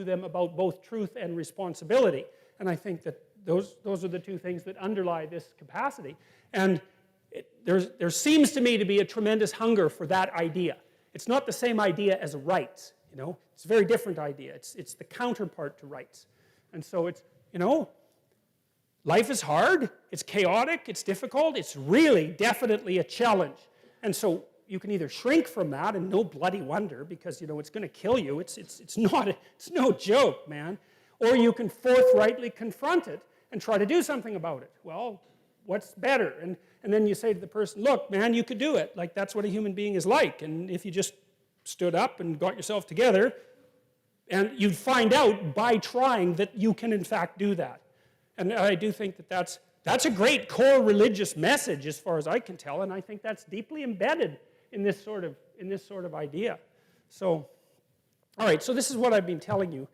them about both truth and responsibility. And I think that those are the two things that underlie this capacity. And there seems to me to be a tremendous hunger for that idea. It's not the same idea as rights, It's a very different idea. It's the counterpart to rights. And so it's, life is hard, it's chaotic, it's difficult, it's really definitely a challenge. And so you can either shrink from that, and no bloody wonder, because it's going to kill you. It's no joke, man. Or you can forthrightly confront it and try to do something about it. Well, what's better? And then you say to the person, look, man, you could do it. Like, that's what a human being is like. And if you just stood up and got yourself together, and you'd find out by trying that you can in fact do that. And I do think that that's a great core religious message as far as I can tell, and I think that's deeply embedded in this sort of idea. So, all right, so this is what I've been telling you.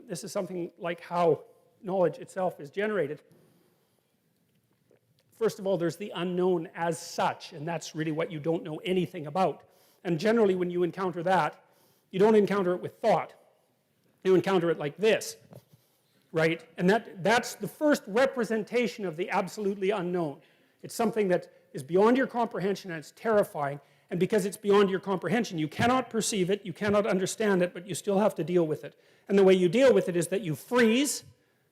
This is something like how knowledge itself is generated. First of all, there's the unknown as such, and that's really what you don't know anything about. And generally, when you encounter that, you don't encounter it with thought. You encounter it like this, right? And that's the first representation of the absolutely unknown. It's something that is beyond your comprehension, and it's terrifying. And because it's beyond your comprehension, you cannot perceive it, you cannot understand it, but you still have to deal with it. And the way you deal with it is that you freeze.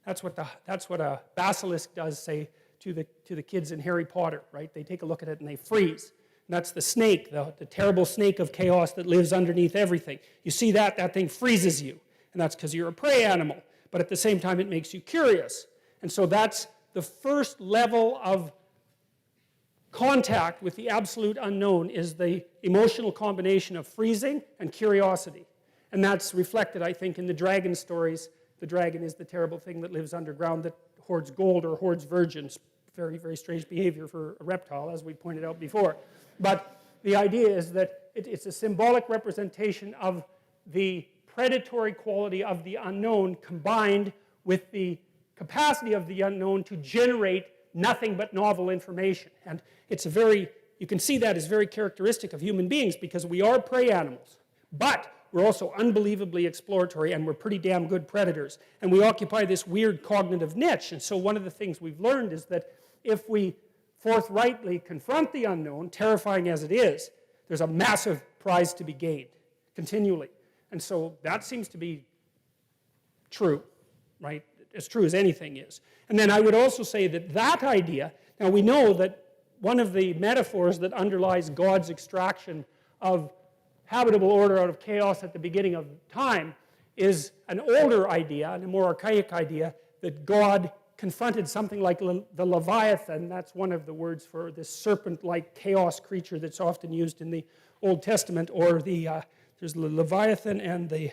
That's what a basilisk does, say, to the kids in Harry Potter, right? They take a look at it and they freeze. And that's the snake, the terrible snake of chaos that lives underneath everything. You see that thing freezes you. And that's because you're a prey animal. But at the same time, it makes you curious. And so that's the first level of contact with the absolute unknown, is the emotional combination of freezing and curiosity. And that's reflected, I think, in the dragon stories. The dragon is the terrible thing that lives underground that hoards gold or hoards virgins. Very, very strange behavior for a reptile, as we pointed out before. But the idea is that it's a symbolic representation of the predatory quality of the unknown combined with the capacity of the unknown to generate nothing but novel information. And you can see that as very characteristic of human beings, because we are prey animals. But we're also unbelievably exploratory, and we're pretty damn good predators. And we occupy this weird cognitive niche. And so one of the things we've learned is that if we forthrightly confront the unknown, terrifying as it is, there's a massive prize to be gained continually. And so that seems to be true, right? As true as anything is. And then I would also say that idea, now we know that one of the metaphors that underlies God's extraction of habitable order out of chaos at the beginning of time is an older idea, and a more archaic idea, that God confronted something like the Leviathan. That's one of the words for this serpent-like chaos creature that's often used in the Old Testament, or there's the Leviathan and the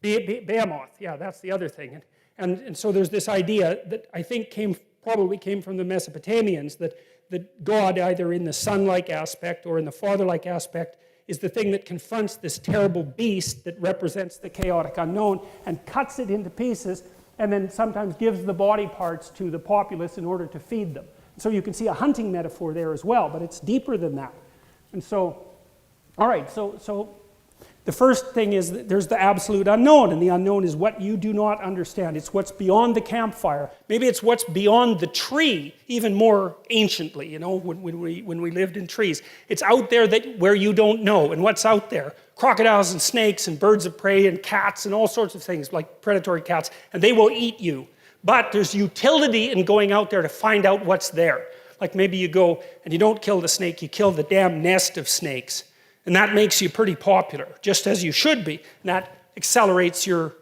Behemoth. Yeah, that's the other thing. And so there's this idea that I think probably came from the Mesopotamians, that God, either in the son-like aspect or in the father-like aspect, is the thing that confronts this terrible beast that represents the chaotic unknown and cuts it into pieces, and then sometimes gives the body parts to the populace in order to feed them. So you can see a hunting metaphor there as well, but it's deeper than that. And so, all right, so the first thing is that there's the absolute unknown, and the unknown is what you do not understand. It's what's beyond the campfire. Maybe it's what's beyond the tree, even more anciently, you know, when we lived in trees. It's out there where you don't know. And what's out there? Crocodiles and snakes and birds of prey and cats and all sorts of things, like predatory cats, and they will eat you. But there's utility in going out there to find out what's there. Like maybe you go and you don't kill the snake, you kill the damn nest of snakes. And that makes you pretty popular, just as you should be. And that accelerates your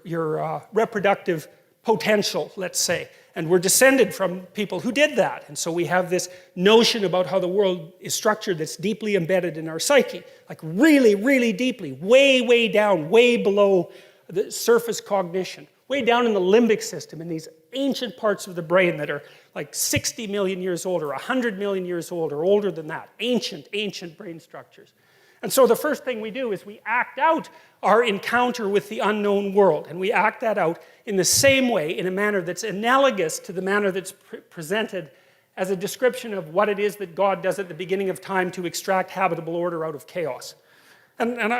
reproductive potential, let's say. And we're descended from people who did that. And so we have this notion about how the world is structured that's deeply embedded in our psyche. Like really, really deeply, way, way down, way below the surface cognition. Way down in the limbic system, in these ancient parts of the brain that are like 60 million years old or 100 million years old or older than that. Ancient, ancient brain structures. And so the first thing we do is we act out our encounter with the unknown world. And we act that out in the same way, in a manner that's analogous to the manner that's presented as a description of what it is that God does at the beginning of time to extract habitable order out of chaos. And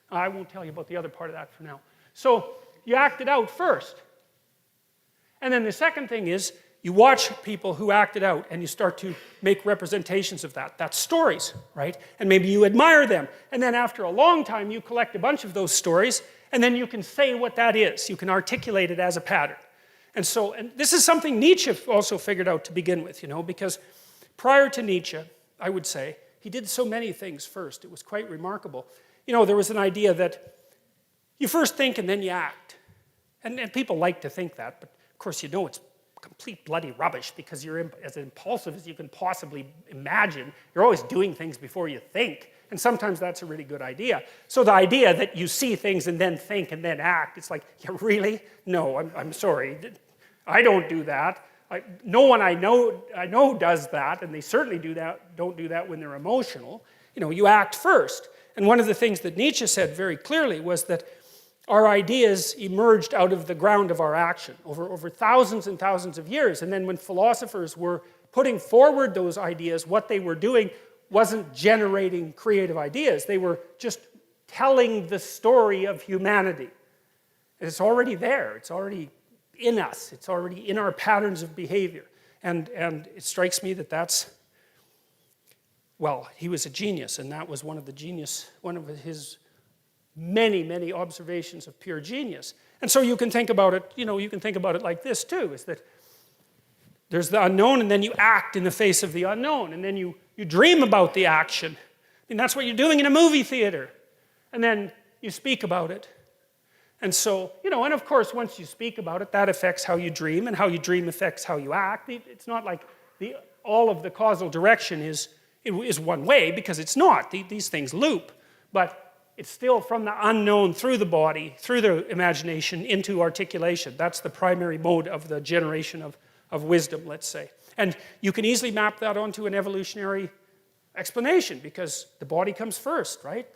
I won't tell you about the other part of that for now. So you act it out first. And then the second thing is, you watch people who act it out and you start to make representations of that. That's stories, right? And maybe you admire them. And then after a long time, you collect a bunch of those stories, and then you can say what that is. You can articulate it as a pattern. And this is something Nietzsche also figured out to begin with, you know, because prior to Nietzsche, I would say, he did so many things first. It was quite remarkable. You know, there was an idea that you first think and then you act. And people like to think that, but of course you know it's complete bloody rubbish, because you're as impulsive as you can possibly imagine. You're always doing things before you think, and sometimes that's a really good idea. So the idea that you see things and then think and then act, it's like, yeah, really? No, I'm sorry. I don't do that. No one I know does that, and they certainly don't do that when they're emotional. You know, you act first. And one of the things that Nietzsche said very clearly was that our ideas emerged out of the ground of our action over thousands and thousands of years. And then when philosophers were putting forward those ideas, what they were doing wasn't generating creative ideas. They were just telling the story of humanity. It's already there. It's already in us. It's already in our patterns of behavior. And it strikes me that that's, well, he was a genius, and that was one of his many, many observations of pure genius. And so you can think about it, you know, you can think about it like this too, is that there's the unknown, and then you act in the face of the unknown, and then you dream about the action. I mean, that's what you're doing in a movie theater. And then you speak about it. And so, you know, and of course, once you speak about it, that affects how you dream, and how you dream affects how you act. It's not like all of the causal direction is one way, because it's not. These things loop. But it's still from the unknown through the body, through the imagination, into articulation. That's the primary mode of the generation of wisdom, let's say. And you can easily map that onto an evolutionary explanation, because the body comes first, right?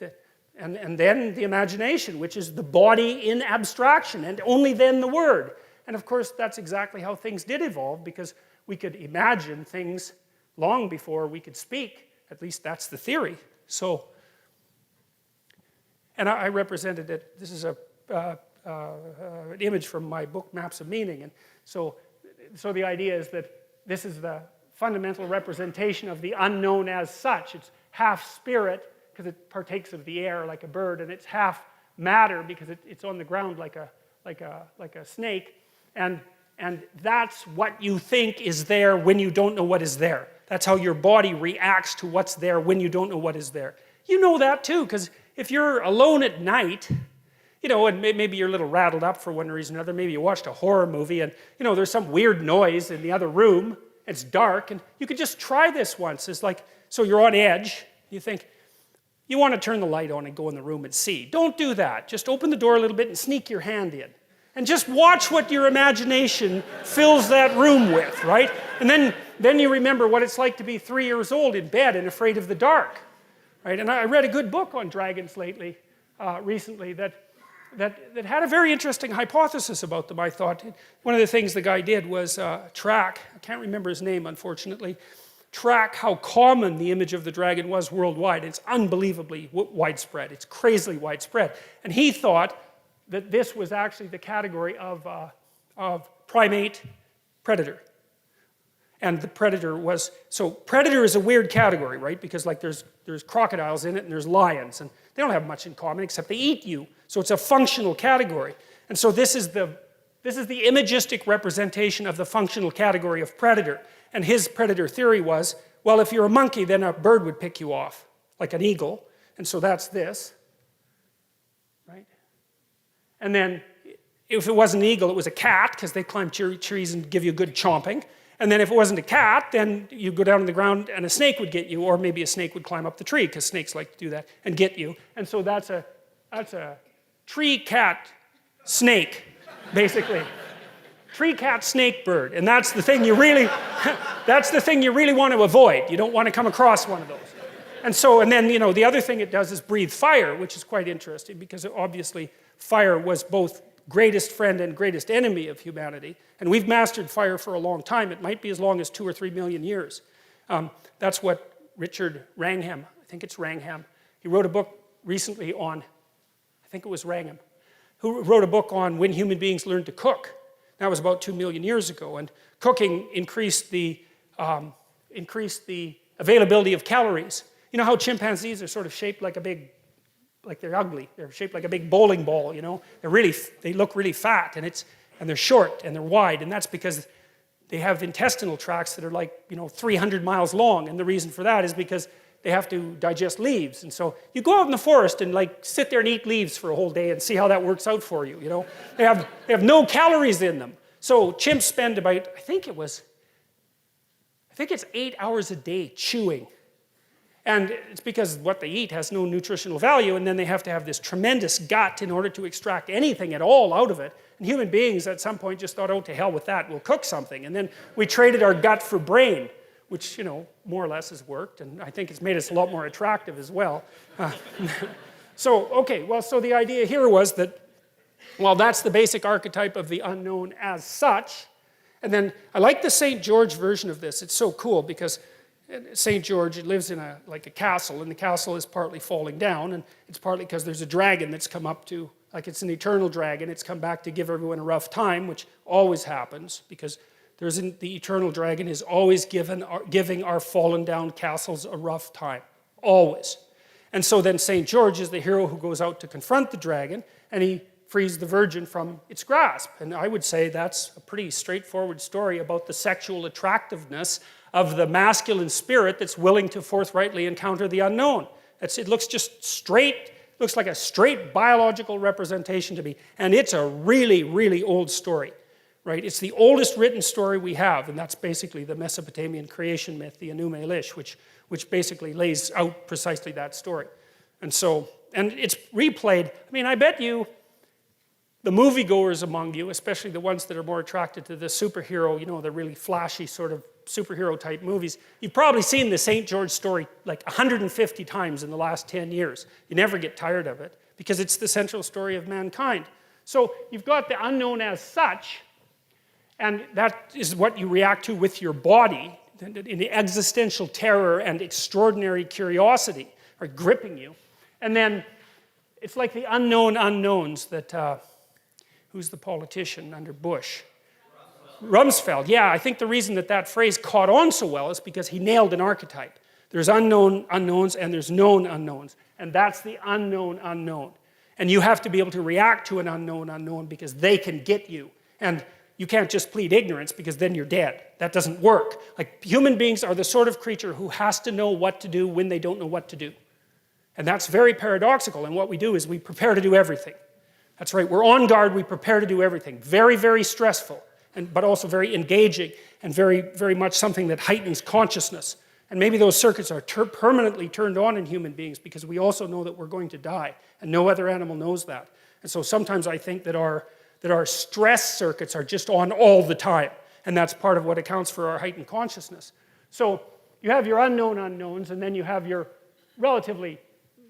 And then the imagination, which is the body in abstraction, and only then the word. And of course, that's exactly how things did evolve, because we could imagine things long before we could speak. At least that's the theory. So, and I represented it. This is an image from my book, Maps of Meaning. And so the idea is that this is the fundamental representation of the unknown as such. It's half spirit, because it partakes of the air like a bird, and it's half matter, because it's on the ground like a snake. And that's what you think is there when you don't know what is there. That's how your body reacts to what's there when you don't know what is there. You know that too, because if you're alone at night, you know, and maybe you're a little rattled up for one reason or another. Maybe you watched a horror movie and, you know, there's some weird noise in the other room. It's dark, and you could just try this once. It's like, so you're on edge. You think, you want to turn the light on and go in the room and see. Don't do that. Just open the door a little bit and sneak your hand in. And just watch what your imagination fills that room with, right? And then you remember what it's like to be 3 years old in bed and afraid of the dark, right? And I read a good book on dragons recently that had a very interesting hypothesis about them, I thought. One of the things the guy did was track, I can't remember his name, unfortunately, track how common the image of the dragon was worldwide. It's unbelievably widespread. It's crazily widespread. And he thought that this was actually the category of primate predator. And the predator was, so predator is a weird category, right? Because like there's crocodiles in it and there's lions, and they don't have much in common except they eat you. So it's a functional category. And so this is the imagistic representation of the functional category of predator. And his predator theory was, well, if you're a monkey, then a bird would pick you off, like an eagle. And so that's this, right? And then if it wasn't an eagle, it was a cat, because they climb trees and give you good chomping. And then if it wasn't a cat, then you go down on the ground and a snake would get you, or maybe a snake would climb up the tree, because snakes like to do that, and get you. And so that's a tree, cat, snake, basically. Tree, cat, snake, bird. And that's the thing you really, want to avoid. You don't want to come across one of those. And then, you know, the other thing it does is breathe fire, which is quite interesting, because obviously fire was both greatest friend and greatest enemy of humanity. And we've mastered fire for a long time. It might be as long as 2 or 3 million years. That's what Richard Wrangham, I think it's Wrangham, he wrote a book recently on, I think it was Wrangham, who wrote a book on when human beings learned to cook. That was about 2 million years ago. And cooking increased the availability of calories. You know how chimpanzees are sort of shaped like a big, like they're ugly. They're shaped like a big bowling ball, you know. They look really fat, and they're short and they're wide, and that's because they have intestinal tracts that are like, you know, 300 miles long. And the reason for that is because they have to digest leaves. And so you go out in the forest and like sit there and eat leaves for a whole day and see how that works out for you, you know. They have no calories in them. So chimps spend about, I think it's 8 hours a day chewing. And it's because what they eat has no nutritional value, and then they have to have this tremendous gut in order to extract anything at all out of it. And human beings at some point just thought, oh, to hell with that, we'll cook something. And then we traded our gut for brain, which, you know, more or less has worked, and I think it's made us a lot more attractive as well. So the idea here was that, well, that's the basic archetype of the unknown as such. And then I like the St. George version of this. It's so cool because St. George lives in a castle, and the castle is partly falling down, and it's partly because there's a dragon that's come up to, like it's an eternal dragon, it's come back to give everyone a rough time, which always happens, because the eternal dragon is always giving our fallen down castles a rough time, always. And so then St. George is the hero who goes out to confront the dragon, and he frees the virgin from its grasp. And I would say that's a pretty straightforward story about the sexual attractiveness of the masculine spirit that's willing to forthrightly encounter the unknown. It looks just straight, looks like a straight biological representation to me. And it's a really, really old story, right? It's the oldest written story we have, and that's basically the Mesopotamian creation myth, the Enuma Elish, which basically lays out precisely that story. And it's replayed. I mean, I bet you the moviegoers among you, especially the ones that are more attracted to the superhero, you know, the really flashy sort of superhero type movies, you've probably seen the St. George story like 150 times in the last 10 years. You never get tired of it because it's the central story of mankind. So you've got the unknown as such, and that is what you react to with your body in the existential terror and extraordinary curiosity are gripping you. And then it's like the unknown unknowns that, who's the politician under Bush? Rumsfeld. Yeah, I think the reason that phrase caught on so well is because he nailed an archetype. There's unknown unknowns and there's known unknowns. And that's the unknown unknown. And you have to be able to react to an unknown unknown because they can get you. And you can't just plead ignorance because then you're dead. That doesn't work. Like, human beings are the sort of creature who has to know what to do when they don't know what to do. And that's very paradoxical. And what we do is we prepare to do everything. That's right. We're on guard. We prepare to do everything. Very, very stressful, but also very engaging and very, very much something that heightens consciousness. And maybe those circuits are permanently turned on in human beings because we also know that we're going to die, and no other animal knows that. And so sometimes I think that our stress circuits are just on all the time, and that's part of what accounts for our heightened consciousness. So you have your unknown unknowns, and then you have your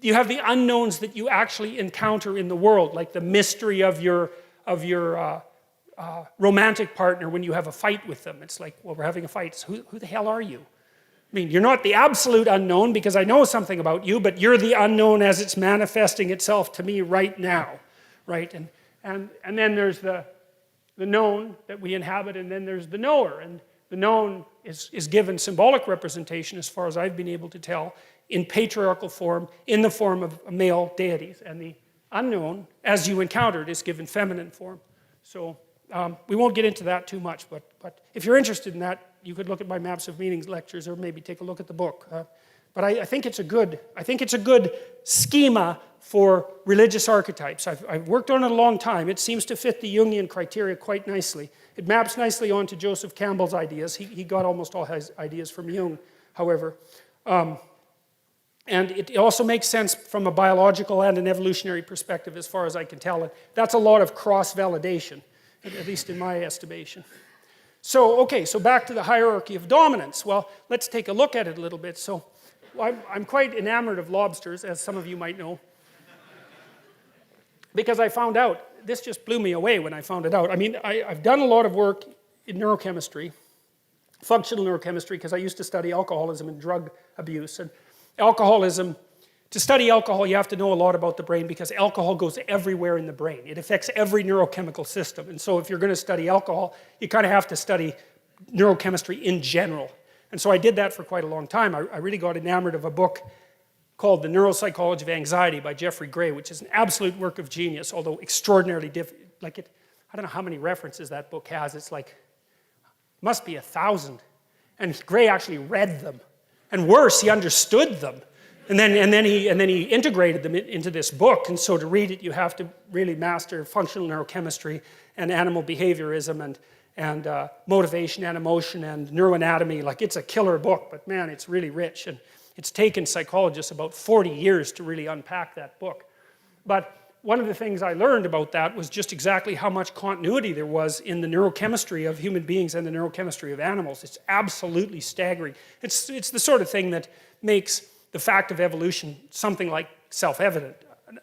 you have the unknowns that you actually encounter in the world, like the mystery of your romantic partner when you have a fight with them. It's like, well, we're having a fight. So who the hell are you? I mean, you're not the absolute unknown because I know something about you, but you're the unknown as it's manifesting itself to me right now, right? And then there's the known that we inhabit, and then there's the knower. And the known is given symbolic representation, as far as I've been able to tell, in patriarchal form, in the form of male deities. And the unknown, as you encountered, is given feminine form. So we won't get into that too much, but if you're interested in that, you could look at my Maps of Meanings lectures, or maybe take a look at the book. But I think it's a good schema for religious archetypes. I've worked on it a long time. It seems to fit the Jungian criteria quite nicely. It maps nicely onto Joseph Campbell's ideas. He got almost all his ideas from Jung, however. And it also makes sense from a biological and an evolutionary perspective, as far as I can tell. And that's a lot of cross-validation, at least in my estimation. So, okay, so back to the hierarchy of dominance. Well, let's take a look at it a little bit. So, I'm quite enamored of lobsters, as some of you might know, because I found out, this just blew me away when I found it out. I mean, I've done a lot of work in neurochemistry, functional neurochemistry, because I used to study alcoholism and drug abuse. And alcoholism, to study alcohol, you have to know a lot about the brain, because alcohol goes everywhere in the brain. It affects every neurochemical system. And so if you're going to study alcohol, you kind of have to study neurochemistry in general. And so I did that for quite a long time. I really got enamored of a book called The Neuropsychology of Anxiety by Jeffrey Gray, which is an absolute work of genius, although extraordinarily difficult. I don't know how many references that book has. It's like, must be 1,000. And Gray actually read them. And worse, he understood them. And then he integrated them into this book. And so to read it, you have to really master functional neurochemistry and animal behaviorism and motivation and emotion and neuroanatomy. Like, it's a killer book, but man, it's really rich. And it's taken psychologists about 40 years to really unpack that book. But one of the things I learned about that was just exactly how much continuity there was in the neurochemistry of human beings and the neurochemistry of animals. It's absolutely staggering. It's the sort of thing that makes the fact of evolution something like self-evident.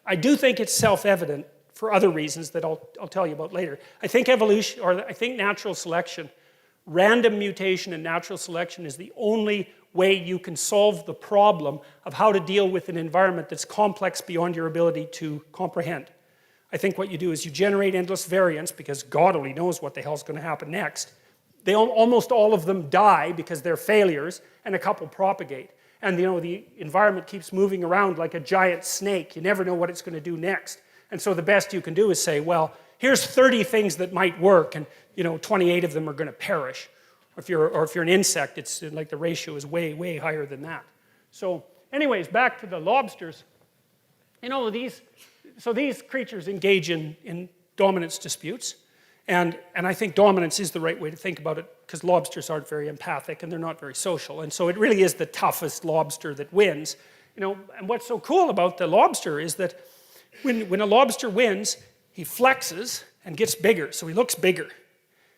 I do think it's self-evident for other reasons that I'll tell you about later. I think evolution, or I think natural selection, random mutation and natural selection is the only way you can solve the problem of how to deal with an environment that's complex beyond your ability to comprehend. I think what you do is you generate endless variants, because God only knows what the hell's going to happen next. Almost all of them die because they're failures, and a couple propagate. And the environment keeps moving around like a giant snake. You never know what it's going to do next. And so the best you can do is say, well, here's 30 things that might work, and 28 of them are going to perish. Or if you're an insect, it's like the ratio is way, way higher than that. So anyways, back to the lobsters. These creatures engage in dominance disputes. And I think dominance is the right way to think about it, because lobsters aren't very empathic and they're not very social. And so it really is the toughest lobster that wins. And what's so cool about the lobster is that when a lobster wins, he flexes and gets bigger. So he looks bigger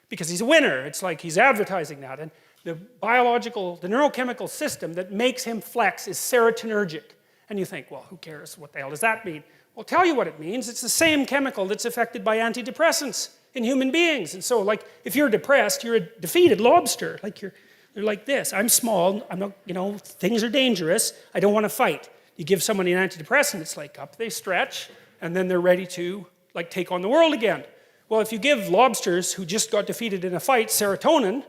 because he's a winner. It's like he's advertising that. And the neurochemical system that makes him flex is serotonergic. And you think, well, who cares? What the hell does that mean? Well, I'll tell you what it means. It's the same chemical that's affected by antidepressants in human beings. And so, like, if you're depressed, you're a defeated lobster. Like, you're like this. I'm small. I'm not, things are dangerous. I don't want to fight. You give someone an antidepressant, it's like up they stretch, and then they're ready to, like, take on the world again. Well, if you give lobsters who just got defeated in a fight serotonin,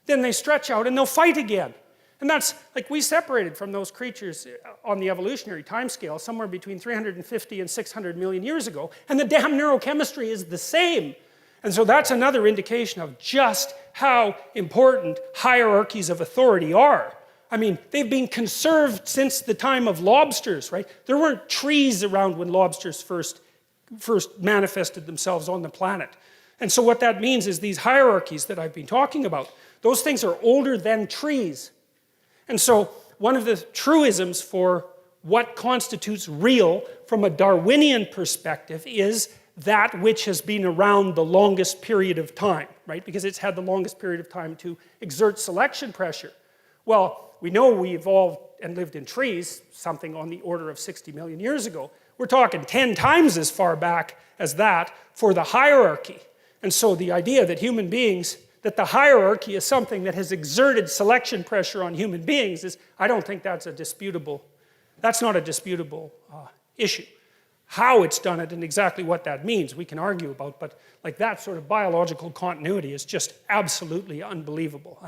then they stretch out and they'll fight again. And that's, like, we separated from those creatures on the evolutionary timescale somewhere between 350 and 600 million years ago, and the damn neurochemistry is the same. And so that's another indication of just how important hierarchies of authority are. I mean, they've been conserved since the time of lobsters, right? There weren't trees around when lobsters first first manifested themselves on the planet. And so what that means is these hierarchies that I've been talking about, those things are older than trees. And so one of the truisms for what constitutes real from a Darwinian perspective is that which has been around the longest period of time, right? Because it's had the longest period of time to exert selection pressure. Well, we know we evolved and lived in trees, something on the order of 60 million years ago. We're talking 10 times as far back as that for the hierarchy. And so the idea that human beings, that the hierarchy is something that has exerted selection pressure on human beings is, I don't think that's that's not a disputable issue. How it's done it and exactly what that means, we can argue about, but like that sort of biological continuity is just absolutely unbelievable.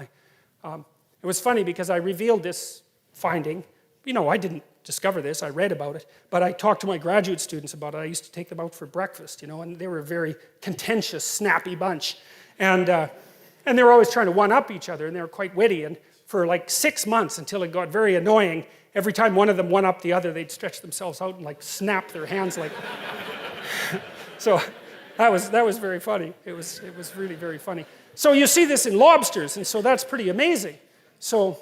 It was funny because I revealed this finding. You know, I didn't discover this, I read about it, but I talked to my graduate students about it. I used to take them out for breakfast, you know, and they were a very contentious, snappy bunch. And they were always trying to one-up each other, and they were quite witty. And for like 6 months, until it got very annoying, every time one of them one-upped the other, they'd stretch themselves out and like snap their hands like... So that was very funny. It was really very funny. So you see this in lobsters, and so that's pretty amazing. So,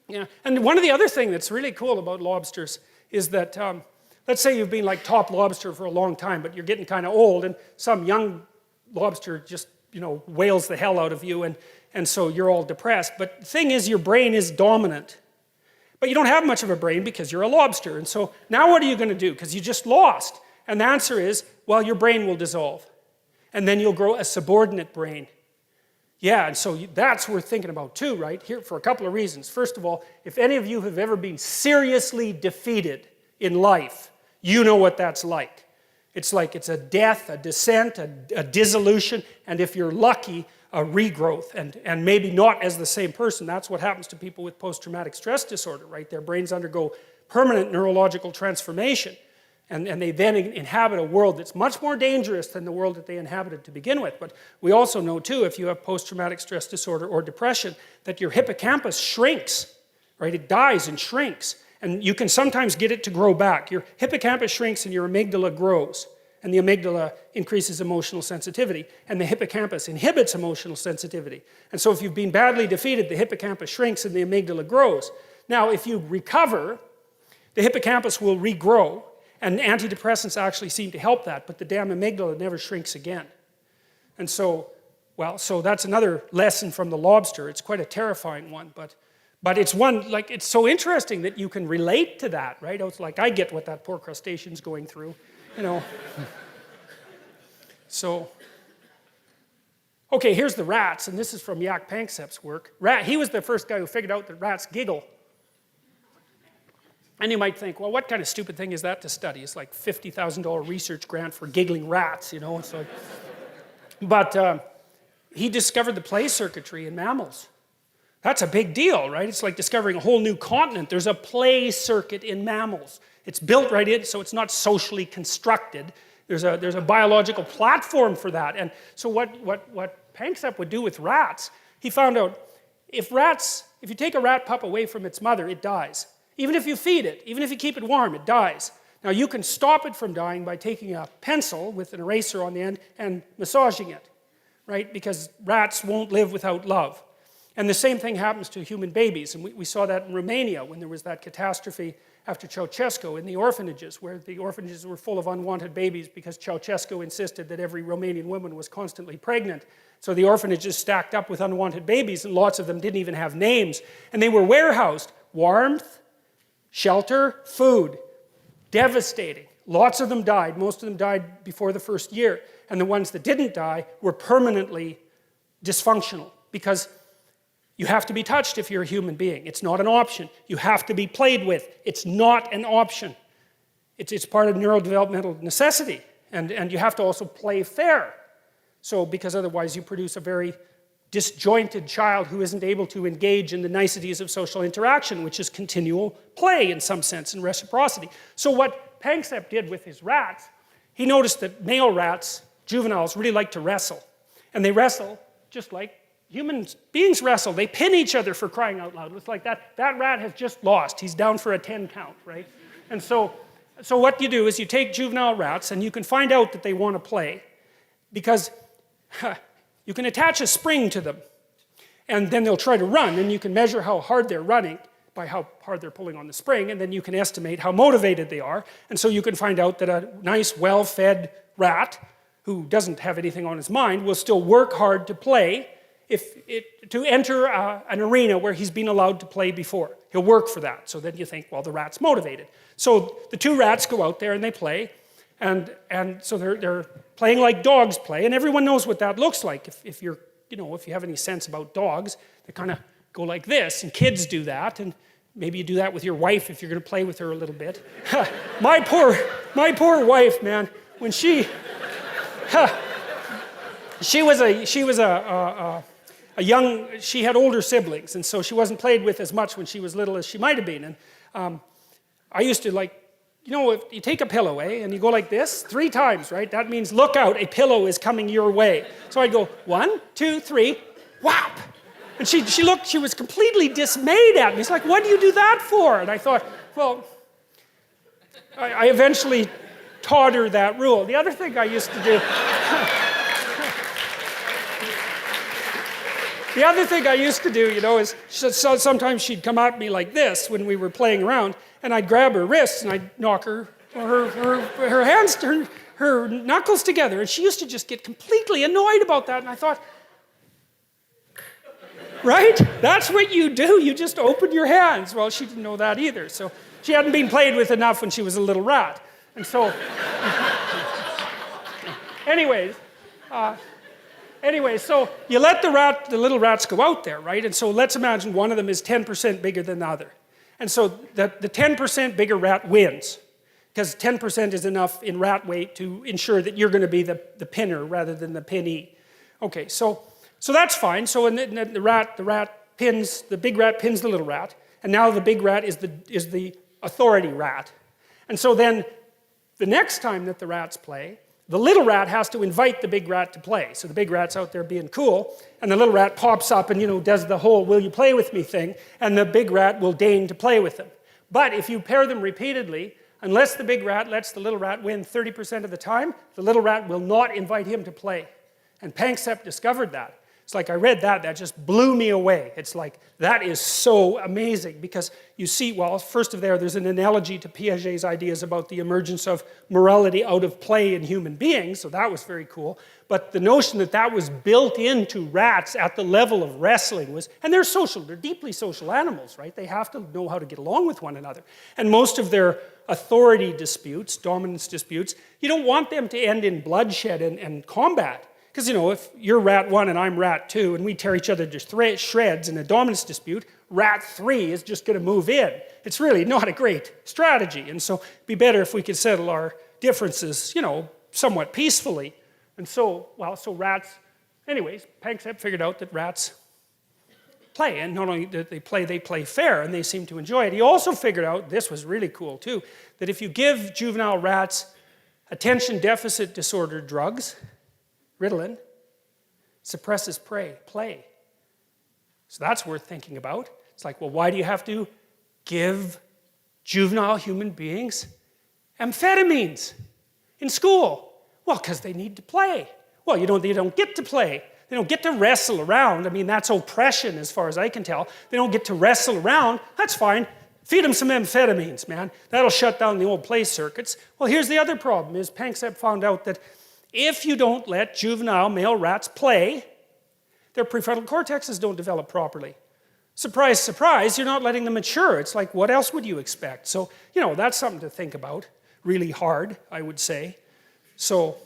yeah. And one of the other things that's really cool about lobsters is that, let's say you've been like top lobster for a long time, but you're getting kind of old, and some young lobster just, you know, wails the hell out of you, and so you're all depressed. But the thing is, your brain is dominant. But you don't have much of a brain because you're a lobster. And so now what are you going to do? Because you just lost. And the answer is, well, your brain will dissolve. And then you'll grow a subordinate brain. Yeah, and so that's worth thinking about too, right? Here for a couple of reasons. First of all, if any of you have ever been seriously defeated in life, you know what that's like. It's like it's a death, a descent, a dissolution, and if you're lucky, a regrowth, and maybe not as the same person. That's what happens to people with post-traumatic stress disorder, right? Their brains undergo permanent neurological transformation, and they then inhabit a world that's much more dangerous than the world that they inhabited to begin with. But we also know, too, if you have post-traumatic stress disorder or depression, that your hippocampus shrinks, right? It dies and shrinks, and you can sometimes get it to grow back. Your hippocampus shrinks and your amygdala grows. And the amygdala increases emotional sensitivity, and the hippocampus inhibits emotional sensitivity. And so if you've been badly defeated, the hippocampus shrinks and the amygdala grows. Now, if you recover, the hippocampus will regrow, and antidepressants actually seem to help that, but the damn amygdala never shrinks again. And so, well, so that's another lesson from the lobster. It's quite a terrifying one, but it's one, like, it's so interesting that you can relate to that, right? It's like, I get what that poor crustacean's going through. You know, so, okay, here's the rats, and this is from Jaak Panksepp's work. He was the first guy who figured out that rats giggle. And you might think, well, what kind of stupid thing is that to study? It's like $50,000 research grant for giggling rats, you know. It's like, but he discovered the play circuitry in mammals. That's a big deal, right? It's like discovering a whole new continent. There's a play circuit in mammals. It's built right in, so it's not socially constructed. There's a biological platform for that. And so what Panksepp would do with rats, he found out if you take a rat pup away from its mother, it dies. Even if you feed it, even if you keep it warm, it dies. Now you can stop it from dying by taking a pencil with an eraser on the end and massaging it, right? Because rats won't live without love. And the same thing happens to human babies. And we saw that in Romania when there was that catastrophe after Ceausescu in the orphanages, where the orphanages were full of unwanted babies because Ceausescu insisted that every Romanian woman was constantly pregnant. So the orphanages stacked up with unwanted babies, and lots of them didn't even have names. And they were warehoused. Warmth, shelter, food. Devastating. Lots of them died. Most of them died before the first year. And the ones that didn't die were permanently dysfunctional because you have to be touched if you're a human being. It's not an option. You have to be played with. It's not an option. It's part of neurodevelopmental necessity. And you have to also play fair. So, because otherwise you produce a very disjointed child who isn't able to engage in the niceties of social interaction, which is continual play in some sense and reciprocity. So what Panksepp did with his rats, he noticed that male rats, juveniles, really like to wrestle. And they wrestle just like human beings wrestle. They pin each other, for crying out loud. It's like that rat has just lost. He's down for a 10 count, right? And so So what you do is you take juvenile rats and you can find out that they want to play because you can attach a spring to them and then they'll try to run and you can measure how hard they're running by how hard they're pulling on the spring, and then you can estimate how motivated they are, and so you can find out that a nice, well-fed rat who doesn't have anything on his mind will still work hard to play to enter an arena where he's been allowed to play before. He'll work for that. So then you think, well, the rat's motivated. So the two rats go out there and they play, and so they're playing like dogs play, and everyone knows what that looks like. If you have any sense about dogs, they kind of go like this, and kids do that, and maybe you do that with your wife if you're going to play with her a little bit. My poor wife, man, when she had older siblings, and so she wasn't played with as much when she was little as she might have been. And I used to if you take a pillow, and you go like this 3 times, right? That means look out, a pillow is coming your way. So I'd go 1, 2, 3, whap! And she was completely dismayed at me. It's like, what do you do that for? And I thought, well, I eventually taught her that rule. The other thing I used to do... The other thing I used to do, is sometimes she'd come at me like this when we were playing around, and I'd grab her wrists and I'd knock her hands, her knuckles together, and she used to just get completely annoyed about that, and I thought, right? That's what you do. You just open your hands. Well, she didn't know that either, so she hadn't been played with enough when she was a little rat, and so... Anyway, so you let the little rats go out there, right? And so let's imagine one of them is 10% bigger than the other. And so the 10% bigger rat wins, because 10% is enough in rat weight to ensure that you're going to be the pinner rather than the pinnee. Okay, so that's fine. So the big rat pins the little rat, and now the big rat is the authority rat. And so then the next time that the rats play, the little rat has to invite the big rat to play. So the big rat's out there being cool, and the little rat pops up and, does the whole will you play with me thing, and the big rat will deign to play with them. But if you pair them repeatedly, unless the big rat lets the little rat win 30% of the time, the little rat will not invite him to play. And Panksepp discovered that. It's like I read that just blew me away. It's like, that is so amazing because you see, well, first of there's an analogy to Piaget's ideas about the emergence of morality out of play in human beings, so that was very cool. But the notion that was built into rats at the level of wrestling was, and they're deeply social animals, right? They have to know how to get along with one another. And most of their authority disputes, dominance disputes, you don't want them to end in bloodshed and combat. Because, if you're rat 1 and I'm rat 2 and we tear each other to shreds in a dominance dispute, rat 3 is just going to move in. It's really not a great strategy. And so it'd be better if we could settle our differences, somewhat peacefully. And so rats, anyways, Panksepp figured out that rats play. And not only that they play fair, and they seem to enjoy it. He also figured out, this was really cool too, that if you give juvenile rats attention deficit disorder drugs, Ritalin, suppresses play. So that's worth thinking about. It's like, well, why do you have to give juvenile human beings amphetamines in school? Well, because they need to play. Well, they don't get to play. They don't get to wrestle around. I mean, that's oppression as far as I can tell. They don't get to wrestle around. That's fine. Feed them some amphetamines, man. That'll shut down the old play circuits. Well, here's the other problem, is Panksepp found out that if you don't let juvenile male rats play, their prefrontal cortexes don't develop properly. Surprise, surprise, you're not letting them mature. It's like, what else would you expect? So, that's something to think about. Really hard, I would say. So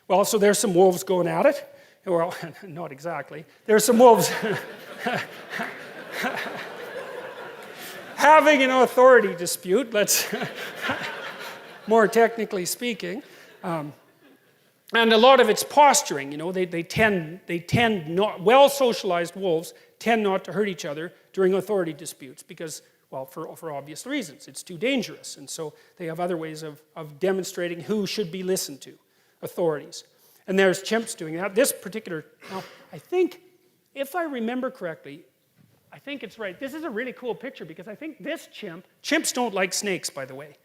there's some wolves going at it. Well, not exactly. There's some wolves having an authority dispute, let's more technically speaking. And a lot of it's posturing, they tend not, well-socialized wolves tend not to hurt each other during authority disputes because, well, for obvious reasons. It's too dangerous. And so they have other ways of demonstrating who should be listened to, authorities. And there's chimps doing that. This particular, now, I think, if I remember correctly, I think it's right. This is a really cool picture because I think this chimps don't like snakes, by the way.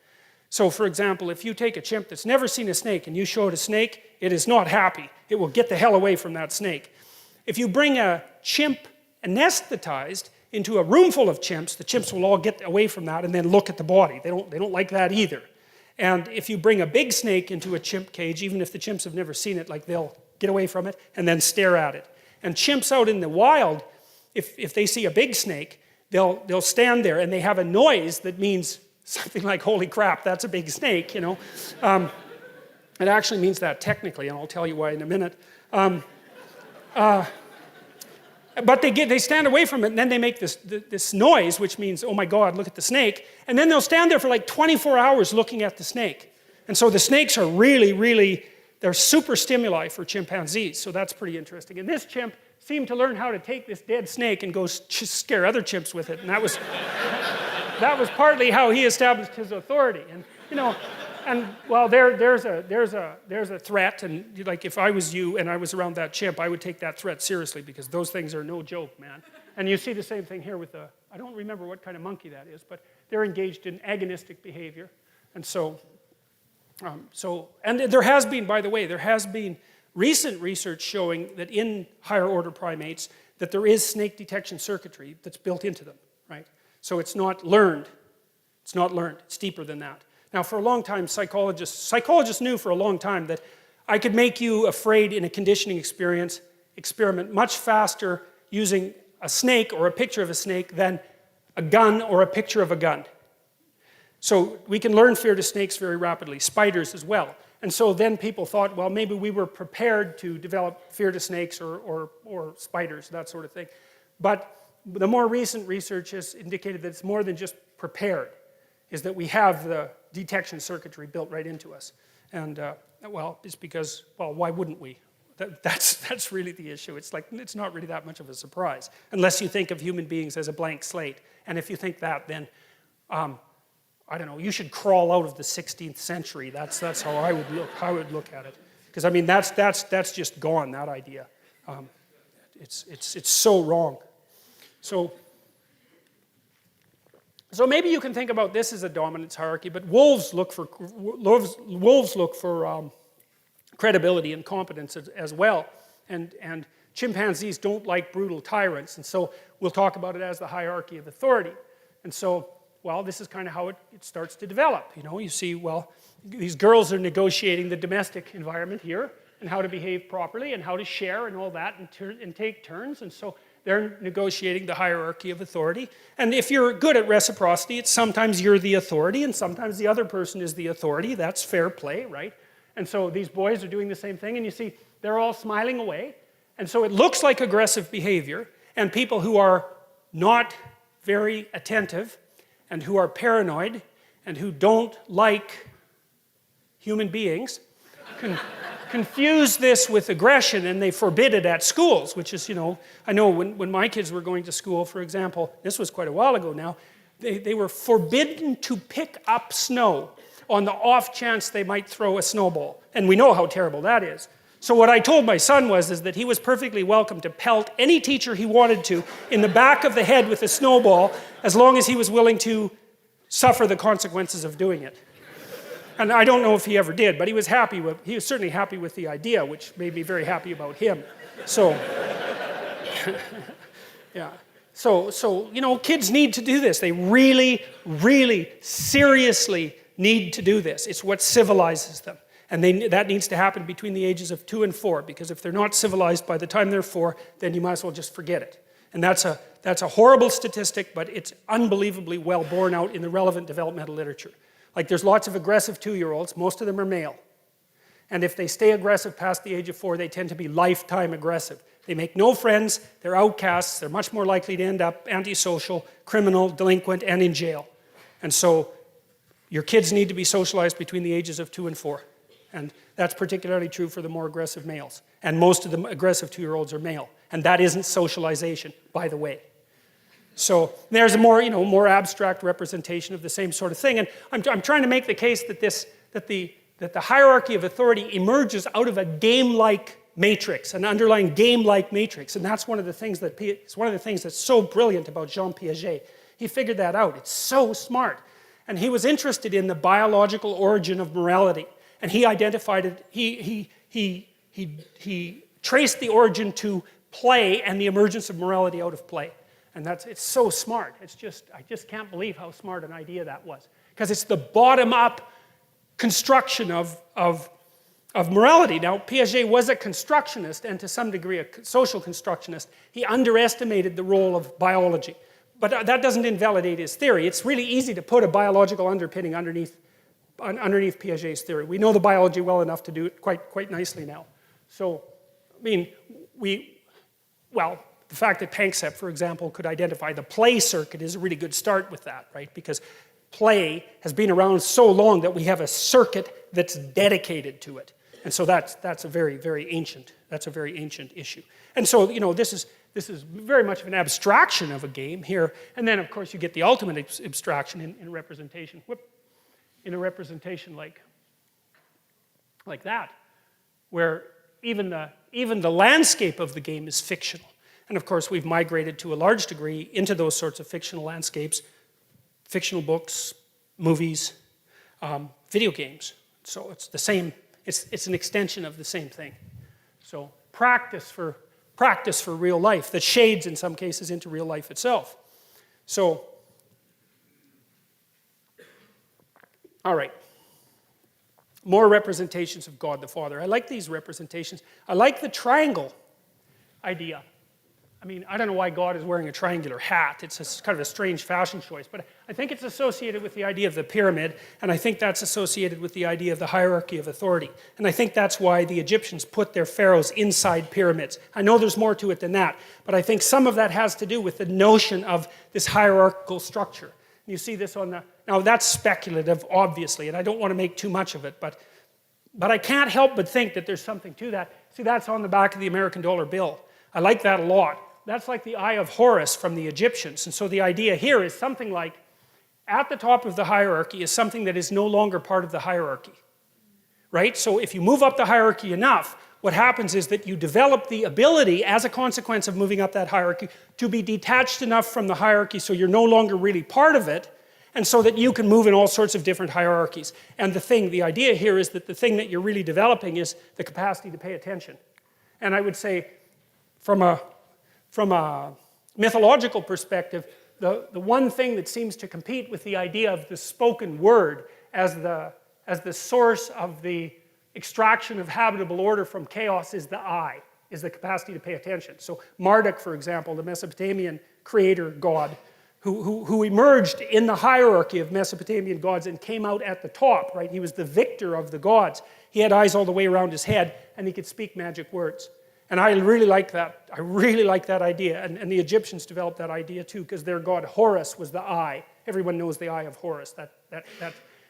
So for example, if you take a chimp that's never seen a snake and you show it a snake, it is not happy. It will get the hell away from that snake. If you bring a chimp anesthetized into a room full of chimps, the chimps will all get away from that and then look at the body. They don't like that either. And if you bring a big snake into a chimp cage, even if the chimps have never seen it, like they'll get away from it and then stare at it. And chimps out in the wild, if they see a big snake, they'll stand there and they have a noise that means something like, holy crap, that's a big snake, you know. It actually means that technically, and I'll tell you why in a minute. But they stand away from it, and then they make this noise, which means, oh my God, look at the snake. And then they'll stand there for like 24 hours looking at the snake. And so the snakes are really, they're super stimuli for chimpanzees, so that's pretty interesting. And this chimp seemed to learn how to take this dead snake and go scare other chimps with it, and that was partly how he established his authority. And you know, and well, there's a threat, and like if I was you and I was around that chimp, I would take that threat seriously because those things are no joke, man. And you see the same thing here with I don't remember what kind of monkey that is, but they're engaged in agonistic behavior, and and there has been, by the way, recent research showing that in higher order primates that there is snake detection circuitry that's built into them, right? So it's not learned. It's deeper than that. Now, for a long time, psychologists knew for a long time that I could make you afraid in a conditioning experiment much faster using a snake or a picture of a snake than a gun or a picture of a gun. So we can learn fear to snakes very rapidly, spiders as well. And so then people thought, well, maybe we were prepared to develop fear to snakes or spiders, that sort of thing. But the more recent research has indicated that it's more than just prepared, is that we have the detection circuitry built right into us. And, well, it's because, well, why wouldn't we? That's really the issue. It's like, it's not really that much of a surprise, unless you think of human beings as a blank slate. And if you think that, then, I don't know, you should crawl out of the 16th century. That's how I would look at it. Because, I mean, that's just gone, that idea. It's so wrong. So maybe you can think about this as a dominance hierarchy, but wolves look for credibility and competence as well, and chimpanzees don't like brutal tyrants, and so we'll talk about it as the hierarchy of authority. And so, well, this is kind of how it starts to develop. You know, you see, well, these girls are negotiating the domestic environment here, and how to behave properly, and how to share, and all that, and take turns, and so they're negotiating the hierarchy of authority. And if you're good at reciprocity, it's sometimes you're the authority and sometimes the other person is the authority. That's fair play, right? And so these boys are doing the same thing, and you see they're all smiling away. And so it looks like aggressive behavior, and people who are not very attentive and who are paranoid and who don't like human beings can confuse this with aggression, and they forbid it at schools, which is, you know, I know when my kids were going to school, for example, this was quite a while ago now, they were forbidden to pick up snow on the off chance they might throw a snowball. And we know how terrible that is. So what I told my son is that he was perfectly welcome to pelt any teacher he wanted to in the back of the head with a snowball, as long as he was willing to suffer the consequences of doing it. And I don't know if he ever did, but he was certainly happy with the idea, which made me very happy about him. So, yeah. So, you know, kids need to do this. They really, really seriously need to do this. It's what civilizes them. And that needs to happen between the ages of 2 and 4, because if they're not civilized by the time they're 4, then you might as well just forget it. And that's a horrible statistic, but it's unbelievably well borne out in the relevant developmental literature. Like, there's lots of aggressive 2-year-olds, most of them are male. And if they stay aggressive past the age of 4, they tend to be lifetime aggressive. They make no friends, they're outcasts, they're much more likely to end up antisocial, criminal, delinquent, and in jail. And so, your kids need to be socialized between the ages of 2 and 4. And that's particularly true for the more aggressive males. And most of the aggressive 2-year-olds are male. And that isn't socialization, by the way. So there's a more abstract representation of the same sort of thing. And I'm trying to make the case that the hierarchy of authority emerges out of a game-like matrix, an underlying game-like matrix. And that's one of the things that's so brilliant about Jean Piaget. He figured that out. It's so smart. And he was interested in the biological origin of morality. And he identified it, he traced the origin to play and the emergence of morality out of play. And it's so smart. I just can't believe how smart an idea that was. Because it's the bottom-up construction of morality. Now, Piaget was a constructionist and to some degree a social constructionist. He underestimated the role of biology. But that doesn't invalidate his theory. It's really easy to put a biological underpinning underneath Piaget's theory. We know the biology well enough to do it quite nicely now. So, I mean, the fact that Panksepp, for example, could identify the play circuit is a really good start with that, right? Because play has been around so long that we have a circuit that's dedicated to it. And so that's a very, very ancient issue. And so, you know, this is very much of an abstraction of a game here. And then, of course, you get the ultimate abstraction in representation. In a representation like that, where even the landscape of the game is fictional. And of course, we've migrated to a large degree into those sorts of fictional landscapes, fictional books, movies, video games. So it's the same. It's an extension of the same thing. So practice for real life that shades in some cases into real life itself. So, all right. More representations of God the Father. I like these representations. I like the triangle idea. I mean, I don't know why God is wearing a triangular hat. It's kind of a strange fashion choice. But I think it's associated with the idea of the pyramid, and I think that's associated with the idea of the hierarchy of authority. And I think that's why the Egyptians put their pharaohs inside pyramids. I know there's more to it than that, but I think some of that has to do with the notion of this hierarchical structure. You see this on the... Now, that's speculative, obviously, and I don't want to make too much of it, but I can't help but think that there's something to that. See, that's on the back of the American dollar bill. I like that a lot. That's like the Eye of Horus from the Egyptians. And so the idea here is something like, at the top of the hierarchy is something that is no longer part of the hierarchy. Right? So if you move up the hierarchy enough, what happens is that you develop the ability, as a consequence of moving up that hierarchy, to be detached enough from the hierarchy so you're no longer really part of it, and so that you can move in all sorts of different hierarchies. And the idea here is that the thing that you're really developing is the capacity to pay attention. And I would say, from a mythological perspective, the one thing that seems to compete with the idea of the spoken word as the source of the extraction of habitable order from chaos is the eye, is the capacity to pay attention. So Marduk, for example, the Mesopotamian creator god, who emerged in the hierarchy of Mesopotamian gods and came out at the top, right? He was the victor of the gods. He had eyes all the way around his head, and he could speak magic words. And I really like that. I really like that idea. And the Egyptians developed that idea too, because their god Horus was the eye. Everyone knows the Eye of Horus.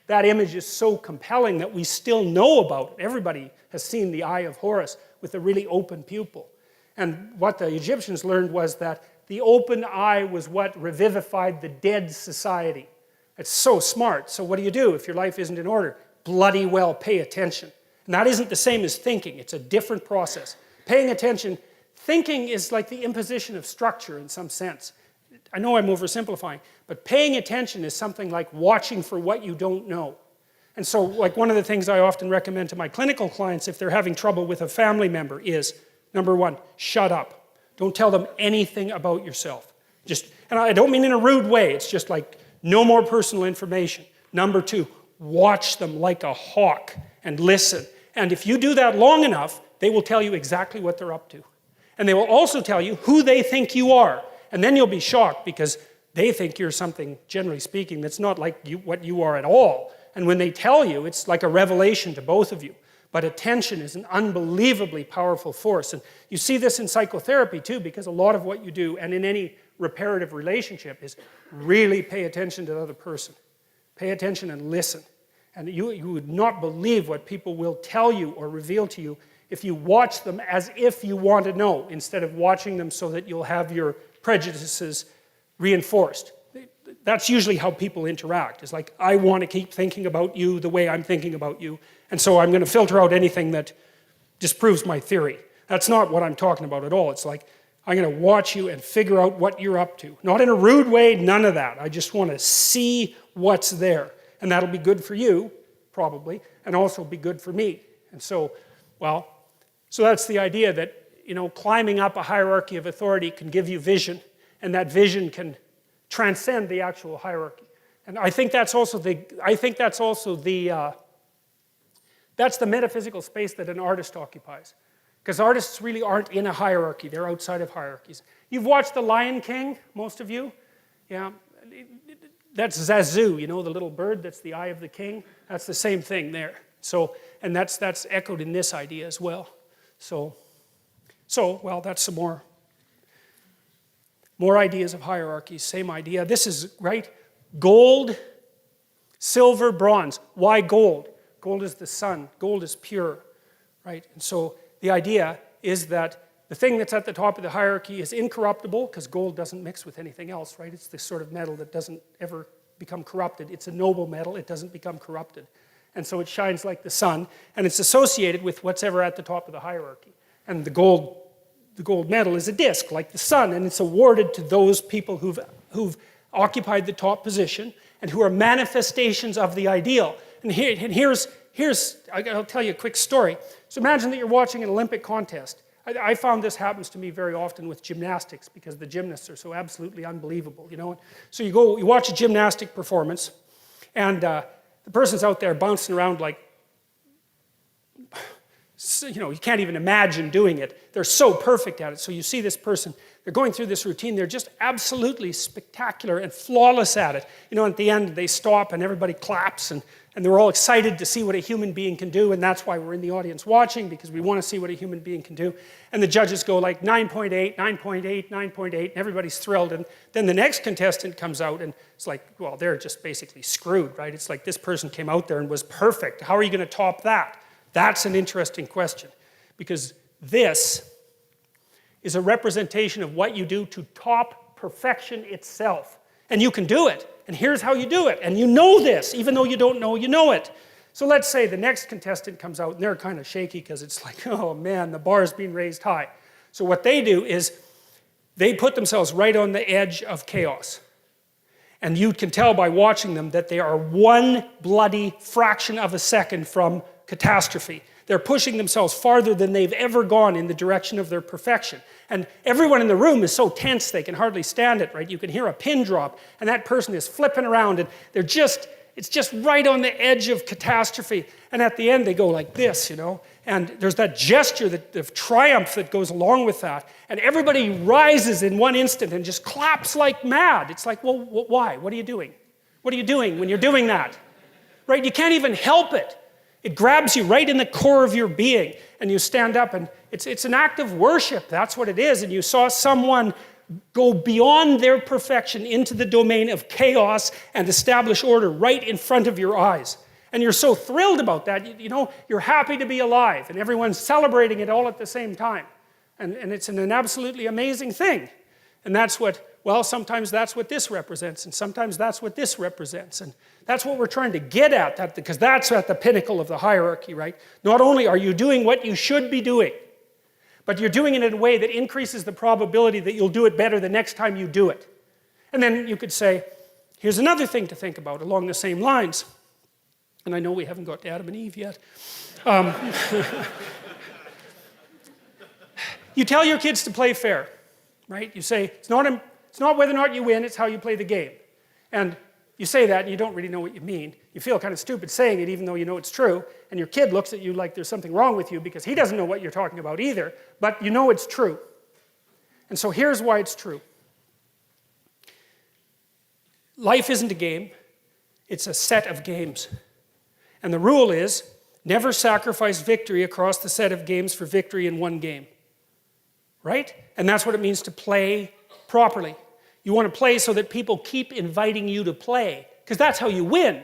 That image is so compelling that we still know about it. Everybody has seen the Eye of Horus with a really open pupil. And what the Egyptians learned was that the open eye was what revivified the dead society. It's so smart. So what do you do if your life isn't in order? Bloody well pay attention. And that isn't the same as thinking. It's a different process. Paying attention, thinking is like the imposition of structure in some sense. I know I'm oversimplifying, but paying attention is something like watching for what you don't know. And so, like, one of the things I often recommend to my clinical clients if they're having trouble with a family member is, number one, shut up. Don't tell them anything about yourself. And I don't mean in a rude way, it's just like, no more personal information. Number two, watch them like a hawk and listen. And if you do that long enough, they will tell you exactly what they're up to. And they will also tell you who they think you are. And then you'll be shocked because they think you're something, generally speaking, that's not like what you are at all. And when they tell you, it's like a revelation to both of you. But attention is an unbelievably powerful force. And you see this in psychotherapy too, because a lot of what you do, and in any reparative relationship, is really pay attention to the other person. Pay attention and listen. And you would not believe what people will tell you or reveal to you if you watch them as if you want to know, instead of watching them so that you'll have your prejudices reinforced. That's usually how people interact. It's like, I want to keep thinking about you the way I'm thinking about you, and so I'm going to filter out anything that disproves my theory. That's not what I'm talking about at all. It's like, I'm going to watch you and figure out what you're up to. Not in a rude way, none of that. I just want to see what's there. And that'll be good for you, probably, and also be good for me. And so, well, so that's the idea that, climbing up a hierarchy of authority can give you vision, and that vision can transcend the actual hierarchy. And I think that's also that's the metaphysical space that an artist occupies. Because artists really aren't in a hierarchy, they're outside of hierarchies. You've watched The Lion King, most of you? Yeah. That's Zazu, the little bird that's the eye of the king. That's the same thing there. So, and that's echoed in this idea as well. So well, that's some more ideas of hierarchies, same idea. This is, right, gold, silver, bronze. Why gold? Gold is the sun. Gold is pure, right? And so the idea is that the thing that's at the top of the hierarchy is incorruptible, because gold doesn't mix with anything else, right? It's this sort of metal that doesn't ever become corrupted. It's a noble metal. It doesn't become corrupted. And so it shines like the sun, and it's associated with what's ever at the top of the hierarchy. And the gold medal is a disc, like the sun, and it's awarded to those people who've occupied the top position and who are manifestations of the ideal. And here's I'll tell you a quick story. So imagine that you're watching an Olympic contest. I found this happens to me very often with gymnastics, because the gymnasts are so absolutely unbelievable, So you watch a gymnastic performance, and the person's out there bouncing around like, you can't even imagine doing it. They're so perfect at it. So you see this person, they're going through this routine, they're just absolutely spectacular and flawless at it. At the end they stop and everybody claps, and they're all excited to see what a human being can do, and that's why we're in the audience watching, because we want to see what a human being can do. And the judges go like 9.8, 9.8, 9.8, and everybody's thrilled. And then the next contestant comes out, and it's like, well, they're just basically screwed, right? It's like this person came out there and was perfect. How are you going to top that? That's an interesting question, because this is a representation of what you do to top perfection itself. And you can do it. And here's how you do it. And you know this, even though you don't know, you know it. So let's say the next contestant comes out, and they're kind of shaky, because it's like, oh man, the bar's being raised high. So what they do is they put themselves right on the edge of chaos. And you can tell by watching them that they are one bloody fraction of a second from catastrophe. They're pushing themselves farther than they've ever gone in the direction of their perfection. And everyone in the room is so tense they can hardly stand it, right? You can hear a pin drop, and that person is flipping around, and it's just right on the edge of catastrophe. And at the end they go like this, and there's that gesture of triumph that goes along with that. And everybody rises in one instant and just claps like mad. It's like, well, why? What are you doing? What are you doing when you're doing that? Right? You can't even help it. It grabs you right in the core of your being, and you stand up, and it's an act of worship. That's what it is. And you saw someone go beyond their perfection into the domain of chaos and establish order right in front of your eyes. And you're so thrilled about that, you're happy to be alive, and everyone's celebrating it all at the same time. And it's an absolutely amazing thing. And that's sometimes that's what this represents, and sometimes that's what this represents. And that's what we're trying to get at, because that's at the pinnacle of the hierarchy, right? Not only are you doing what you should be doing, but you're doing it in a way that increases the probability that you'll do it better the next time you do it. And then you could say, here's another thing to think about along the same lines. And I know we haven't got to Adam and Eve yet. You tell your kids to play fair, right? You say, it's not whether or not you win, it's how you play the game. And you say that and you don't really know what you mean. You feel kind of stupid saying it even though you know it's true. And your kid looks at you like there's something wrong with you because he doesn't know what you're talking about either. But you know it's true. And so here's why it's true. Life isn't a game. It's a set of games. And the rule is, never sacrifice victory across the set of games for victory in one game. Right? And that's what it means to play properly. You want to play so that people keep inviting you to play, because that's how you win,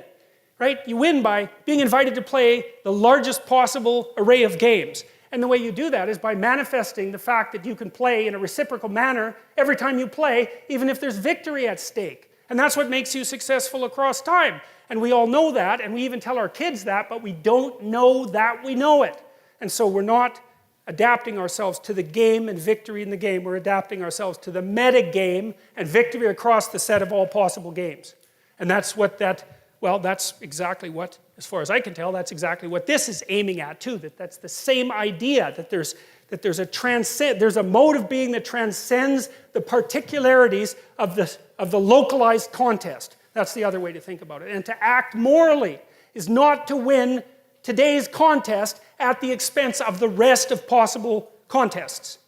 right? You win by being invited to play the largest possible array of games. And the way you do that is by manifesting the fact that you can play in a reciprocal manner every time you play, even if there's victory at stake. And that's what makes you successful across time. And we all know that, and we even tell our kids that, but we don't know that we know it. And so we're not adapting ourselves to the game and victory in the game. We're adapting ourselves to the meta game and victory across the set of all possible games. And that's exactly what, as far as I can tell, that's exactly what this is aiming at too, that's the same idea, that there's a mode of being that transcends the particularities of the localized contest. That's the other way to think about it. And to act morally is not to win today's contest at the expense of the rest of possible contests.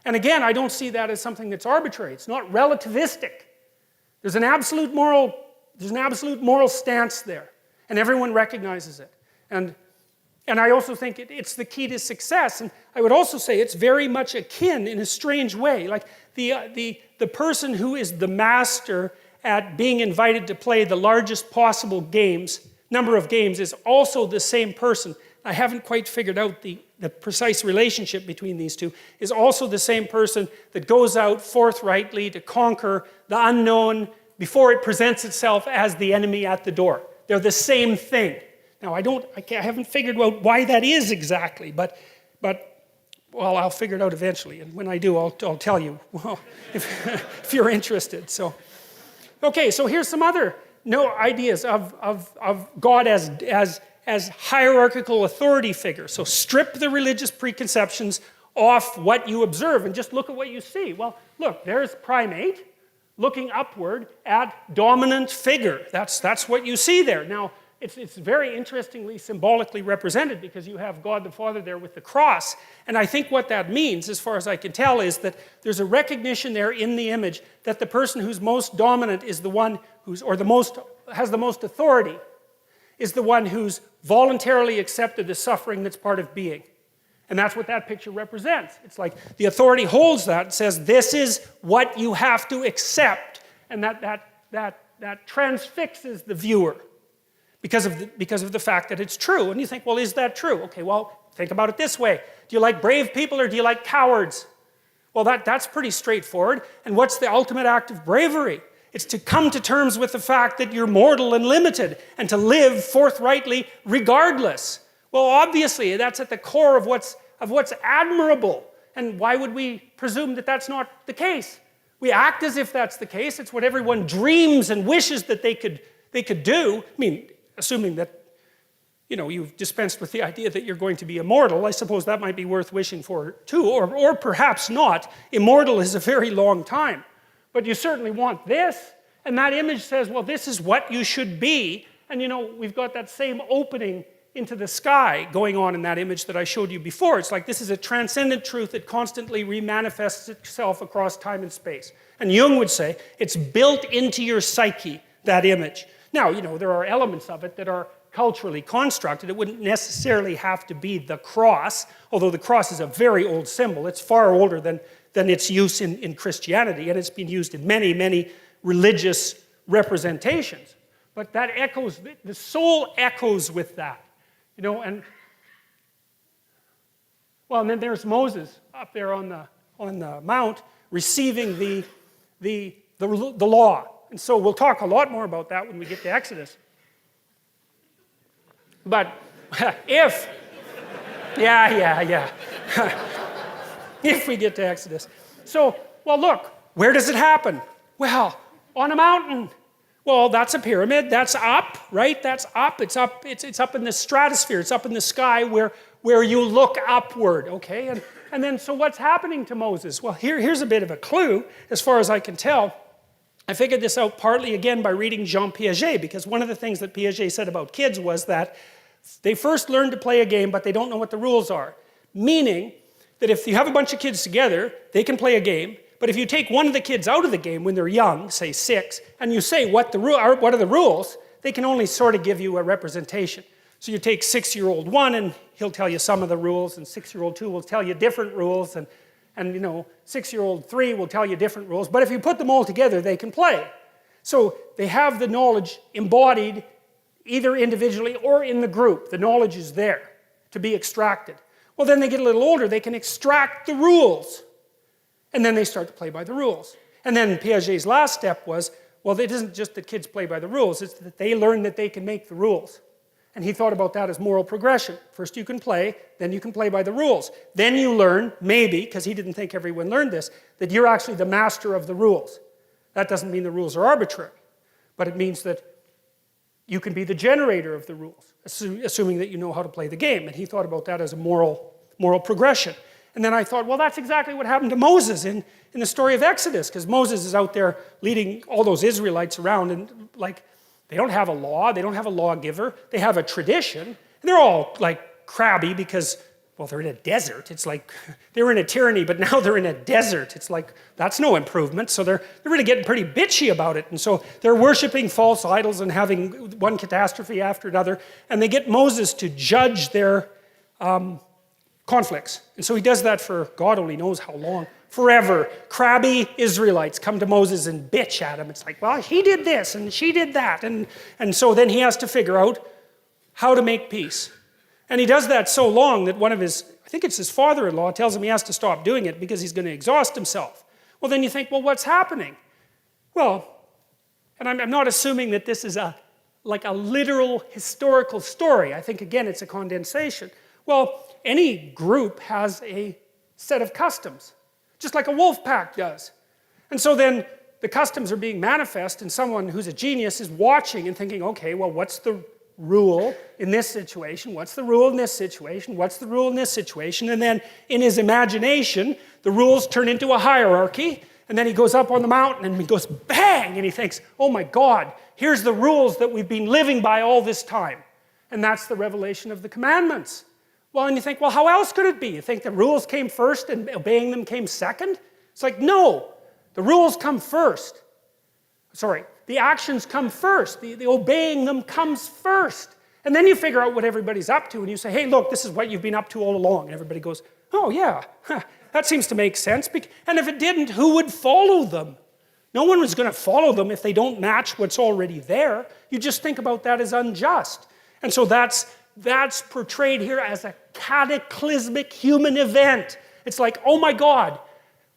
And again, I don't see that as something that's arbitrary. It's not relativistic. There's an absolute moral stance there, and everyone recognizes it. And I also think it's the key to success. And I would also say it's very much akin in a strange way. Like the person who is the master at being invited to play the largest possible number of games is also the same person. I haven't quite figured out the precise relationship between these two, is also the same person that goes out forthrightly to conquer the unknown before it presents itself as the enemy at the door. They're the same thing. Now, I haven't figured out why that is exactly, but I'll figure it out eventually, and when I do, I'll tell you, well, if you're interested. So, okay, so here's some other ideas of God as hierarchical authority figure. So strip the religious preconceptions off what you observe and just look at what you see. Well, look, there's primate looking upward at dominant figure. That's what you see there. Now, it's very interestingly symbolically represented because you have God the Father there with the cross. And I think what that means, as far as I can tell, is that there's a recognition there in the image that the person who's most dominant is the one has the most authority, is the one who's voluntarily accepted the suffering that's part of being. And that's what that picture represents. It's like the authority holds that and says, this is what you have to accept. And that transfixes the viewer because of the fact that it's true. And you think, well, is that true? Okay, well, think about it this way. Do you like brave people or do you like cowards? Well, that's pretty straightforward. And what's the ultimate act of bravery? It's to come to terms with the fact that you're mortal and limited and to live forthrightly regardless. Well, obviously, that's at the core of what's admirable. And why would we presume that that's not the case? We act as if that's the case. It's what everyone dreams and wishes that they could do. I mean, assuming that, you've dispensed with the idea that you're going to be immortal, I suppose that might be worth wishing for too, or perhaps not. Immortal is a very long time. But you certainly want this, and that image says, well, this is what you should be. And we've got that same opening into the sky going on in that image that I showed you before. It's like this is a transcendent truth that constantly remanifests itself across time and space. And Jung would say, it's built into your psyche, that image. Now, there are elements of it that are culturally constructed. It wouldn't necessarily have to be the cross, although the cross is a very old symbol. It's far older than its use in Christianity, and it's been used in many, many religious representations. But that echoes, the soul echoes with that. And then there's Moses up there on the mount receiving the law. And so we'll talk a lot more about that when we get to Exodus. But if we get to Exodus. So, well, look, where does it happen? Well, on a mountain. Well, that's a pyramid. That's up, right? That's up. It's up. It's up in the stratosphere. It's up in the sky where you look upward, okay? And then, so what's happening to Moses? Well, here's a bit of a clue, as far as I can tell. I figured this out partly, again, by reading Jean Piaget, because one of the things that Piaget said about kids was that they first learn to play a game, but they don't know what the rules are. Meaning that if you have a bunch of kids together, they can play a game, but if you take one of the kids out of the game when they're young, say 6, and you say what are the rules, they can only sort of give you a representation. So you take 6-year-old 1 and he'll tell you some of the rules, and 6-year-old 2 will tell you different rules, and 6-year-old 3 will tell you different rules. But if you put them all together, they can play. So they have the knowledge embodied either individually or in the group. The knowledge is there to be extracted. Well, then they get a little older, they can extract the rules. And then they start to play by the rules. And then Piaget's last step was, well, it isn't just that kids play by the rules, it's that they learn that they can make the rules. And he thought about that as moral progression. First you can play, then you can play by the rules. Then you learn, maybe, because he didn't think everyone learned this, that you're actually the master of the rules. That doesn't mean the rules are arbitrary. but it means that you can be the generator of the rules, assuming that you know how to play the game. And he thought about that as a moral progression. And then I thought, well, that's exactly what happened to Moses in the story of Exodus, because Moses is out there leading all those Israelites around, and like, they don't have a law, they don't have a lawgiver, they have a tradition, and they're all like crabby because, well, they're in a desert. It's like, they were in a tyranny, but now they're in a desert. It's like, that's no improvement. So they're really getting pretty bitchy about it. And so they're worshiping false idols and having one catastrophe after another. And they get Moses to judge their conflicts. And so he does that for God only knows how long. Forever. Crabby Israelites come to Moses and bitch at him. It's like, well, he did this and she did that. And so then he has to figure out how to make peace. And he does that so long that one of his, I think it's his father-in-law, tells him he has to stop doing it because he's going to exhaust himself. Well, then you think, well, what's happening? Well, and I'm not assuming that this is like a literal historical story. I think, again, it's a condensation. Well, any group has a set of customs, just like a wolf pack does. And so then the customs are being manifest, and someone who's a genius is watching and thinking, okay, well, what's the rule in this situation? What's the rule in this situation? What's the rule in this situation? And then in his imagination, the rules turn into a hierarchy, and then he goes up on the mountain and he goes bang, and he thinks, oh my God, here's the rules that we've been living by all this time. And that's the revelation of the commandments. Well, and you think, well, how else could it be? You think the rules came first and obeying them came second? It's like, no, the rules come first. Sorry, the actions come first. The obeying them comes first. And then you figure out what everybody's up to, and you say, hey, look, this is what you've been up to all along. And everybody goes, oh, yeah, that seems to make sense. And if it didn't, who would follow them? No one was going to follow them if they don't match what's already there. You just think about that as unjust. And so that's portrayed here as a cataclysmic human event. It's like, oh my God,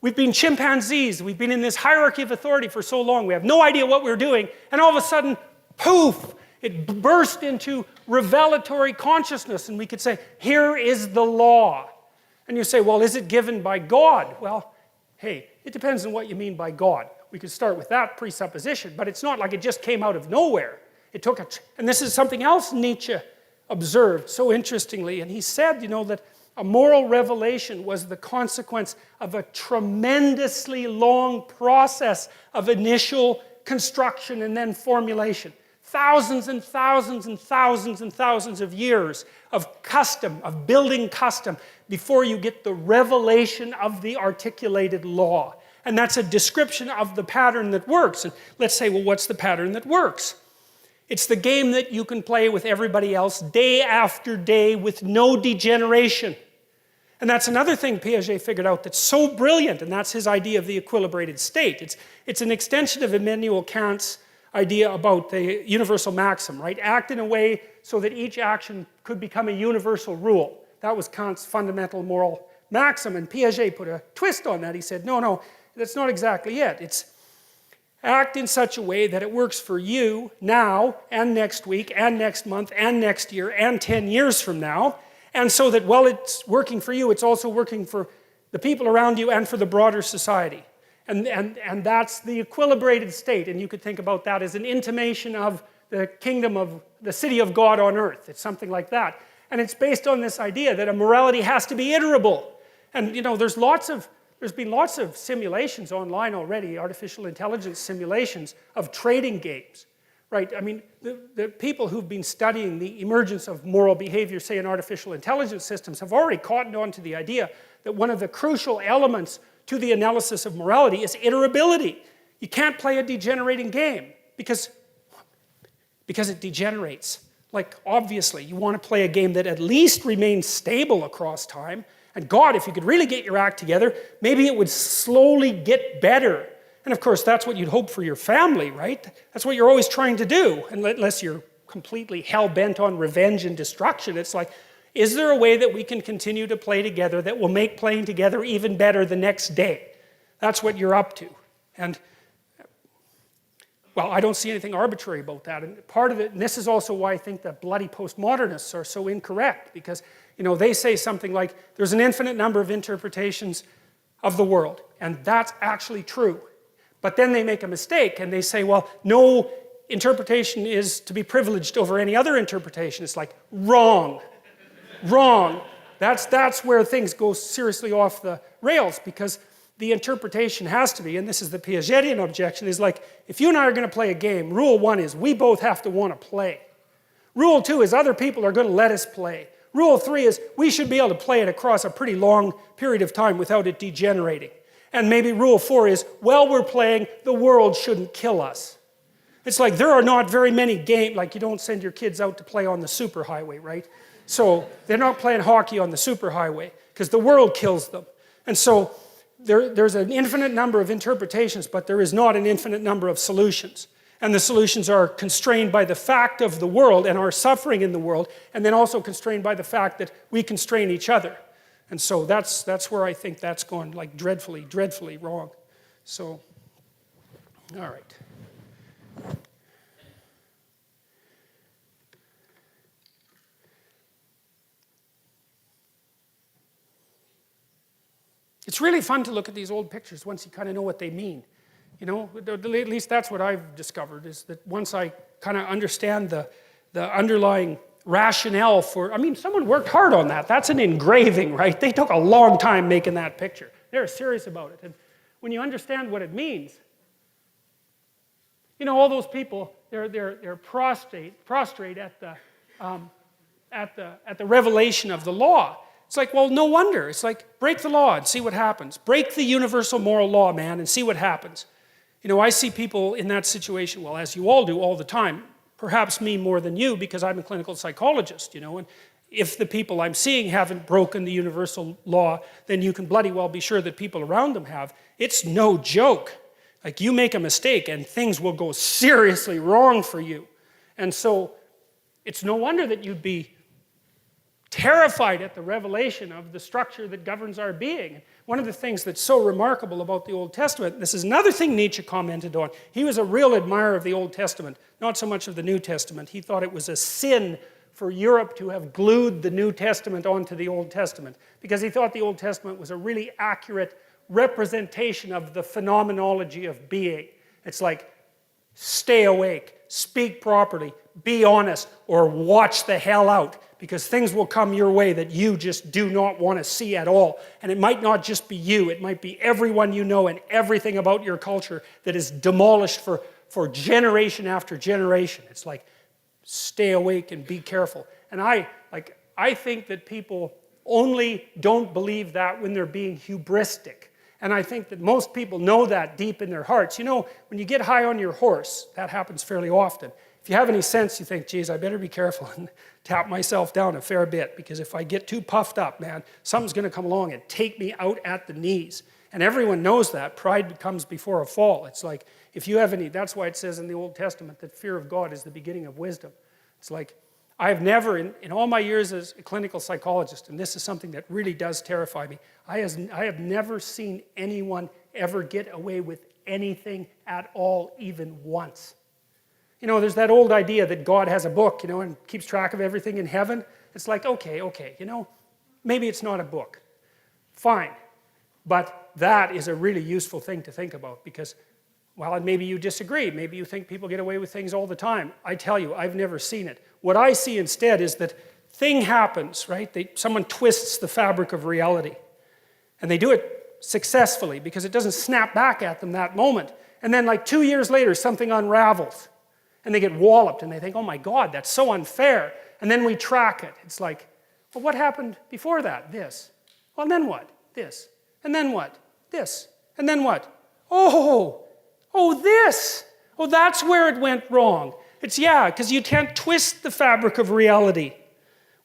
we've been chimpanzees. We've been in this hierarchy of authority for so long. We have no idea what we're doing. And all of a sudden, poof, it burst into revelatory consciousness. And we could say, here is the law. And you say, well, is it given by God? Well, hey, it depends on what you mean by God. We could start with that presupposition, but it's not like it just came out of nowhere. It took and this is something else Nietzsche observed so interestingly. And he said, you know, that a moral revelation was the consequence of a tremendously long process of initial construction and then formulation. Thousands and thousands and thousands and thousands of years of custom, of building custom, before you get the revelation of the articulated law. And that's a description of the pattern that works. And let's say, well, what's the pattern that works? It's the game that you can play with everybody else day after day with no degeneration. And that's another thing Piaget figured out that's so brilliant, and that's his idea of the equilibrated state. It's an extension of Immanuel Kant's idea about the universal maxim, right? Act in a way so that each action could become a universal rule. That was Kant's fundamental moral maxim, and Piaget put a twist on that. He said, no, that's not exactly it. It's act in such a way that it works for you now and next week and next month and next year and 10 years from now. And so that while it's working for you, it's also working for the people around you and for the broader society. And that's the equilibrated state. And you could think about that as an intimation of the kingdom of the city of God on earth. It's something like that. And it's based on this idea that a morality has to be iterable. And you know, there's been lots of simulations online already, artificial intelligence simulations of trading games, right? I mean, the people who've been studying the emergence of moral behavior, say in artificial intelligence systems, have already cottoned on to the idea that one of the crucial elements to the analysis of morality is iterability. You can't play a degenerating game because it degenerates. Like, obviously, you want to play a game that at least remains stable across time. And God, if you could really get your act together, maybe it would slowly get better. And of course, that's what you'd hope for your family, right? That's what you're always trying to do, unless you're completely hell-bent on revenge and destruction. It's like, is there a way that we can continue to play together that will make playing together even better the next day? That's what you're up to. And, well, I don't see anything arbitrary about that. And part of it, and this is also why I think that bloody postmodernists are so incorrect, because you know, they say something like, there's an infinite number of interpretations of the world, and that's actually true. But then they make a mistake, and they say, well, no interpretation is to be privileged over any other interpretation. It's like, wrong, wrong. That's where things go seriously off the rails, because the interpretation has to be, and this is the Piagetian objection, is like, if you and I are going to play a game, rule 1 is we both have to want to play. Rule 2 is other people are going to let us play. Rule 3 is we should be able to play it across a pretty long period of time without it degenerating. And maybe rule 4 is, while we're playing, the world shouldn't kill us. It's like there are not very many games, like you don't send your kids out to play on the superhighway, right? So they're not playing hockey on the superhighway because the world kills them. And so there's an infinite number of interpretations, but there is not an infinite number of solutions. And the solutions are constrained by the fact of the world and our suffering in the world, and then also constrained by the fact that we constrain each other. And so that's where I think that's gone like dreadfully, dreadfully wrong. So, all right. It's really fun to look at these old pictures once you kind of know what they mean. You know, at least that's what I've discovered, is that once I kind of understand the underlying rationale for, I mean, someone worked hard on that. That's an engraving, right? They took a long time making that picture. They were serious about it. And when you understand what it means, you know, all those people, they're prostrate at the revelation of the law. It's like, well, no wonder. It's like, break the law and see what happens. Break the universal moral law, man, and see what happens. You know, I see people in that situation, well, as you all do all the time, perhaps me more than you because I'm a clinical psychologist, you know, and if the people I'm seeing haven't broken the universal law, then you can bloody well be sure that people around them have. It's no joke. Like, you make a mistake and things will go seriously wrong for you. And so it's no wonder that you'd be terrified at the revelation of the structure that governs our being. One of the things that's so remarkable about the Old Testament, this is another thing Nietzsche commented on. He was a real admirer of the Old Testament, not so much of the New Testament. He thought it was a sin for Europe to have glued the New Testament onto the Old Testament, because he thought the Old Testament was a really accurate representation of the phenomenology of being. It's like, stay awake, speak properly, be honest, or watch the hell out, because things will come your way that you just do not want to see at all. And it might not just be you, it might be everyone you know and everything about your culture that is demolished for generation after generation. It's like, stay awake and be careful. And I think that people only don't believe that when they're being hubristic. And I think that most people know that deep in their hearts. You know, when you get high on your horse, that happens fairly often. If you have any sense, you think, geez, I better be careful and tap myself down a fair bit, because if I get too puffed up, man, something's going to come along and take me out at the knees. And everyone knows that. Pride comes before a fall. It's like, if you have any, that's why it says in the Old Testament that fear of God is the beginning of wisdom. It's like, I've never, in all my years as a clinical psychologist, and this is something that really does terrify me, I have never seen anyone ever get away with anything at all, even once. You know, there's that old idea that God has a book, you know, and keeps track of everything in heaven. It's like, okay, you know, maybe it's not a book. Fine. But that is a really useful thing to think about, because, well, and maybe you disagree. Maybe you think people get away with things all the time. I tell you, I've never seen it. What I see instead is that thing happens, right? Someone twists the fabric of reality. And they do it successfully because it doesn't snap back at them that moment. And then like 2 years later, something unravels. And they get walloped and they think, oh my God, that's so unfair. And then we track it. It's like, well, what happened before that? This. Well, and then what? This. And then what? This. And then what? Oh, this. Oh, that's where it went wrong. It's, yeah, because you can't twist the fabric of reality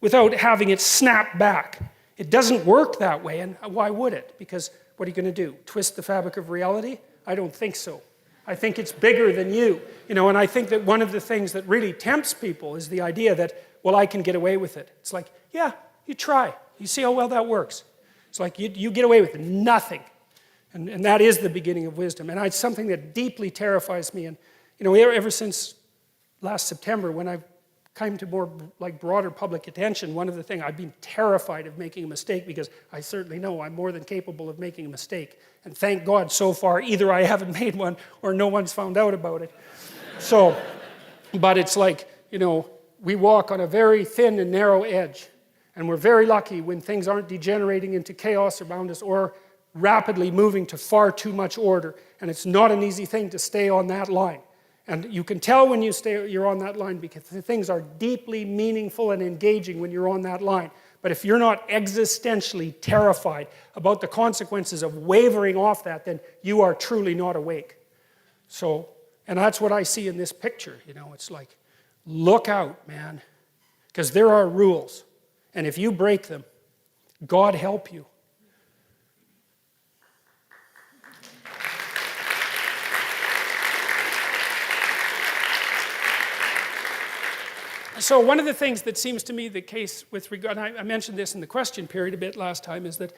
without having it snap back. It doesn't work that way, and why would it? Because what are you going to do? Twist the fabric of reality? I don't think so. I think it's bigger than you. You know, and I think that one of the things that really tempts people is the idea that, well, I can get away with it. It's like, yeah, you try. You see how well that works. It's like you get away with nothing. And that is the beginning of wisdom. And it's something that deeply terrifies me. And, you know, ever since last September, when I came to more like broader public attention, one of the things, I've been terrified of making a mistake, because I certainly know I'm more than capable of making a mistake. And thank God so far, either I haven't made one or no one's found out about it. So, But it's like, we walk on a very thin and narrow edge. And we're very lucky when things aren't degenerating into chaos around us or rapidly moving to far too much order. And it's not an easy thing to stay on that line. And you can tell when you're on that line because things are deeply meaningful and engaging when you're on that line. But if you're not existentially terrified about the consequences of wavering off that, then you are truly not awake. So, and that's what I see in this picture. It's like, look out, man. Because there are rules. And if you break them, God help you. So one of the things that seems to me the case with regard, and I mentioned this in the question period a bit last time, is that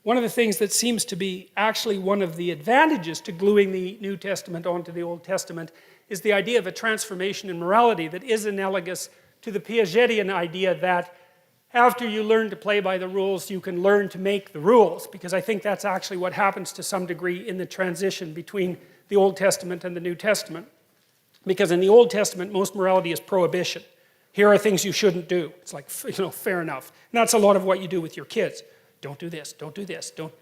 one of the things that seems to be actually one of the advantages to gluing the New Testament onto the Old Testament is the idea of a transformation in morality that is analogous to the Piagetian idea that after you learn to play by the rules, you can learn to make the rules, because I think that's actually what happens to some degree in the transition between the Old Testament and the New Testament. Because in the Old Testament, most morality is prohibition. Here are things you shouldn't do. It's like, fair enough. And that's a lot of what you do with your kids. Don't do this, don't do this, don't.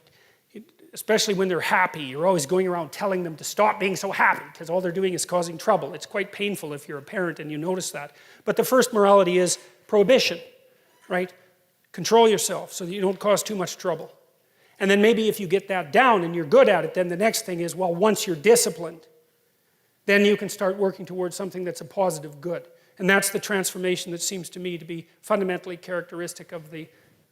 Especially when they're happy, you're always going around telling them to stop being so happy because all they're doing is causing trouble. It's quite painful if you're a parent and you notice that. But the first morality is prohibition, right? Control yourself so that you don't cause too much trouble. And then maybe if you get that down and you're good at it, then the next thing is, well, once you're disciplined, then you can start working towards something that's a positive good. And that's the transformation that seems to me to be fundamentally characteristic of the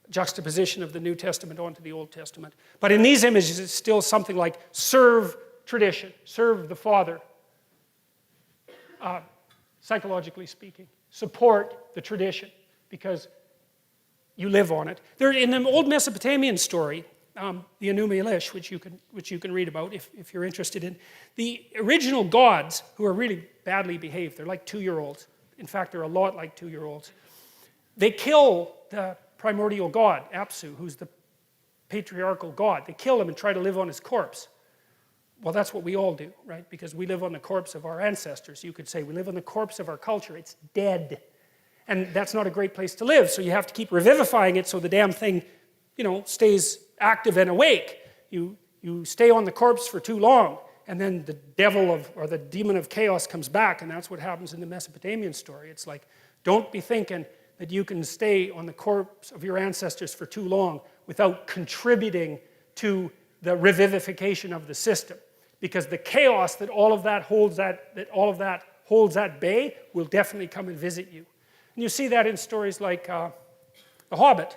juxtaposition of the New Testament onto the Old Testament. But in these images, it's still something like serve tradition, serve the Father, psychologically speaking. Support the tradition, because you live on it. There, in the old Mesopotamian story, the Enuma Elish, which you can read about if you're interested in, the original gods, who are really badly behaved, they're like 2-year-olds. In fact, they're a lot like 2-year-olds. They kill the primordial god, Apsu, who's the patriarchal god. They kill him and try to live on his corpse. Well, that's what we all do, right? Because we live on the corpse of our ancestors. You could say we live on the corpse of our culture. It's dead. And that's not a great place to live, so you have to keep revivifying it so the damn thing, stays active and awake. You stay on the corpse for too long, and then the devil or the demon of chaos comes back, and that's what happens in the Mesopotamian story. It's like, don't be thinking that you can stay on the corpse of your ancestors for too long without contributing to the revivification of the system. Because the chaos that all of that holds at bay will definitely come and visit you. And you see that in stories like The Hobbit.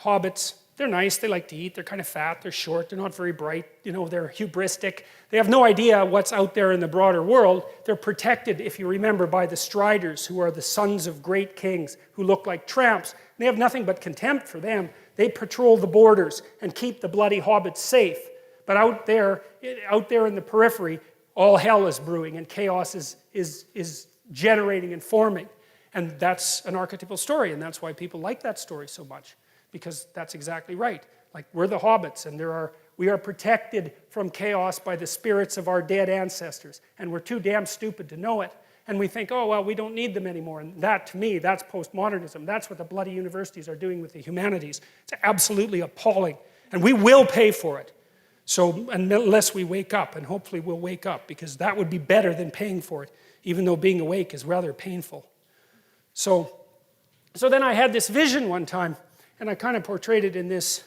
Hobbits, they're nice, they like to eat, they're kind of fat, they're short, they're not very bright, they're hubristic. They have no idea what's out there in the broader world. They're protected, if you remember, by the Striders, who are the sons of great kings, who look like tramps. They have nothing but contempt for them. They patrol the borders and keep the bloody hobbits safe. But out there in the periphery, all hell is brewing and chaos is generating and forming. And that's an archetypal story, and that's why people like that story so much. Because that's exactly right. Like, we're the hobbits, and we are protected from chaos by the spirits of our dead ancestors. And we're too damn stupid to know it. And we think, oh, well, we don't need them anymore. And that, to me, that's postmodernism. That's what the bloody universities are doing with the humanities. It's absolutely appalling. And we will pay for it. So, unless we wake up, and hopefully we'll wake up, because that would be better than paying for it, even though being awake is rather painful. So then I had this vision one time, and I kind of portrayed it in this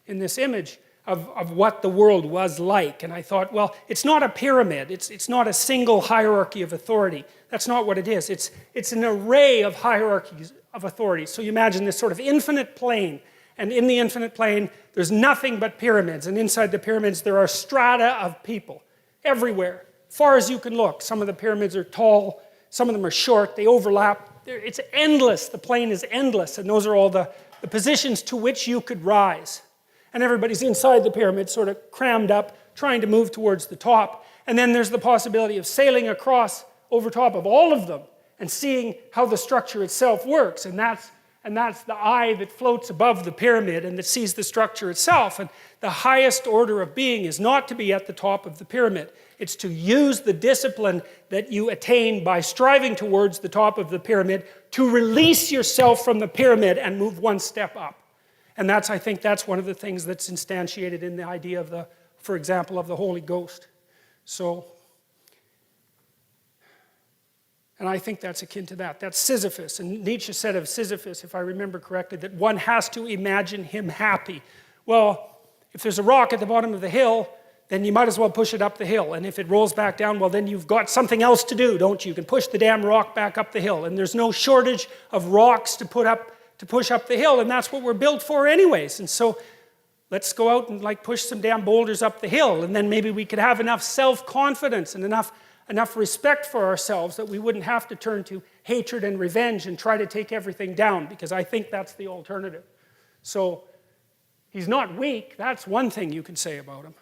image of what the world was like. And I thought, well, it's not a pyramid. It's not a single hierarchy of authority. That's not what it is. It's an array of hierarchies of authority. So you imagine this sort of infinite plane. And in the infinite plane, there's nothing but pyramids. And inside the pyramids, there are strata of people everywhere, far as you can look. Some of the pyramids are tall. Some of them are short. They overlap. It's endless. The plane is endless. And those are all the positions to which you could rise. And everybody's inside the pyramid, sort of crammed up, trying to move towards the top. And then there's the possibility of sailing across over top of all of them and seeing how the structure itself works. And that's the eye that floats above the pyramid and that sees the structure itself. And the highest order of being is not to be at the top of the pyramid. It's to use the discipline that you attain by striving towards the top of the pyramid to release yourself from the pyramid and move one step up. And I think that's one of the things that's instantiated in the idea of for example, of the Holy Ghost. So, and I think that's akin to that. That's Sisyphus. And Nietzsche said of Sisyphus, if I remember correctly, that one has to imagine him happy. Well, if there's a rock at the bottom of the hill, then you might as well push it up the hill. And if it rolls back down, well, then you've got something else to do, don't you? You can push the damn rock back up the hill. And there's no shortage of rocks to push up the hill. And that's what we're built for anyways. And so let's go out and push some damn boulders up the hill. And then maybe we could have enough self-confidence and enough respect for ourselves that we wouldn't have to turn to hatred and revenge and try to take everything down, because I think that's the alternative. So he's not weak. That's one thing you can say about him.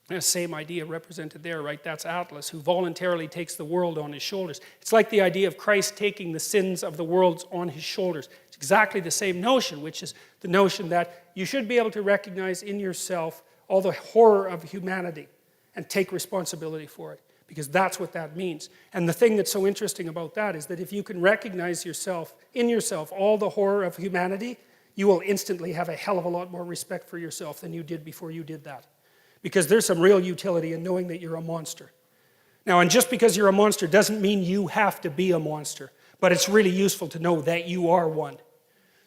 The same idea represented there, right? That's Atlas, who voluntarily takes the world on his shoulders. It's like the idea of Christ taking the sins of the world on his shoulders. It's exactly the same notion, which is the notion that you should be able to recognize in yourself all the horror of humanity and take responsibility for it, because that's what that means. And the thing that's so interesting about that is that if you can recognize in yourself all the horror of humanity, you will instantly have a hell of a lot more respect for yourself than you did before you did that. Because there's some real utility in knowing that you're a monster. Now, and just because you're a monster doesn't mean you have to be a monster, but it's really useful to know that you are one.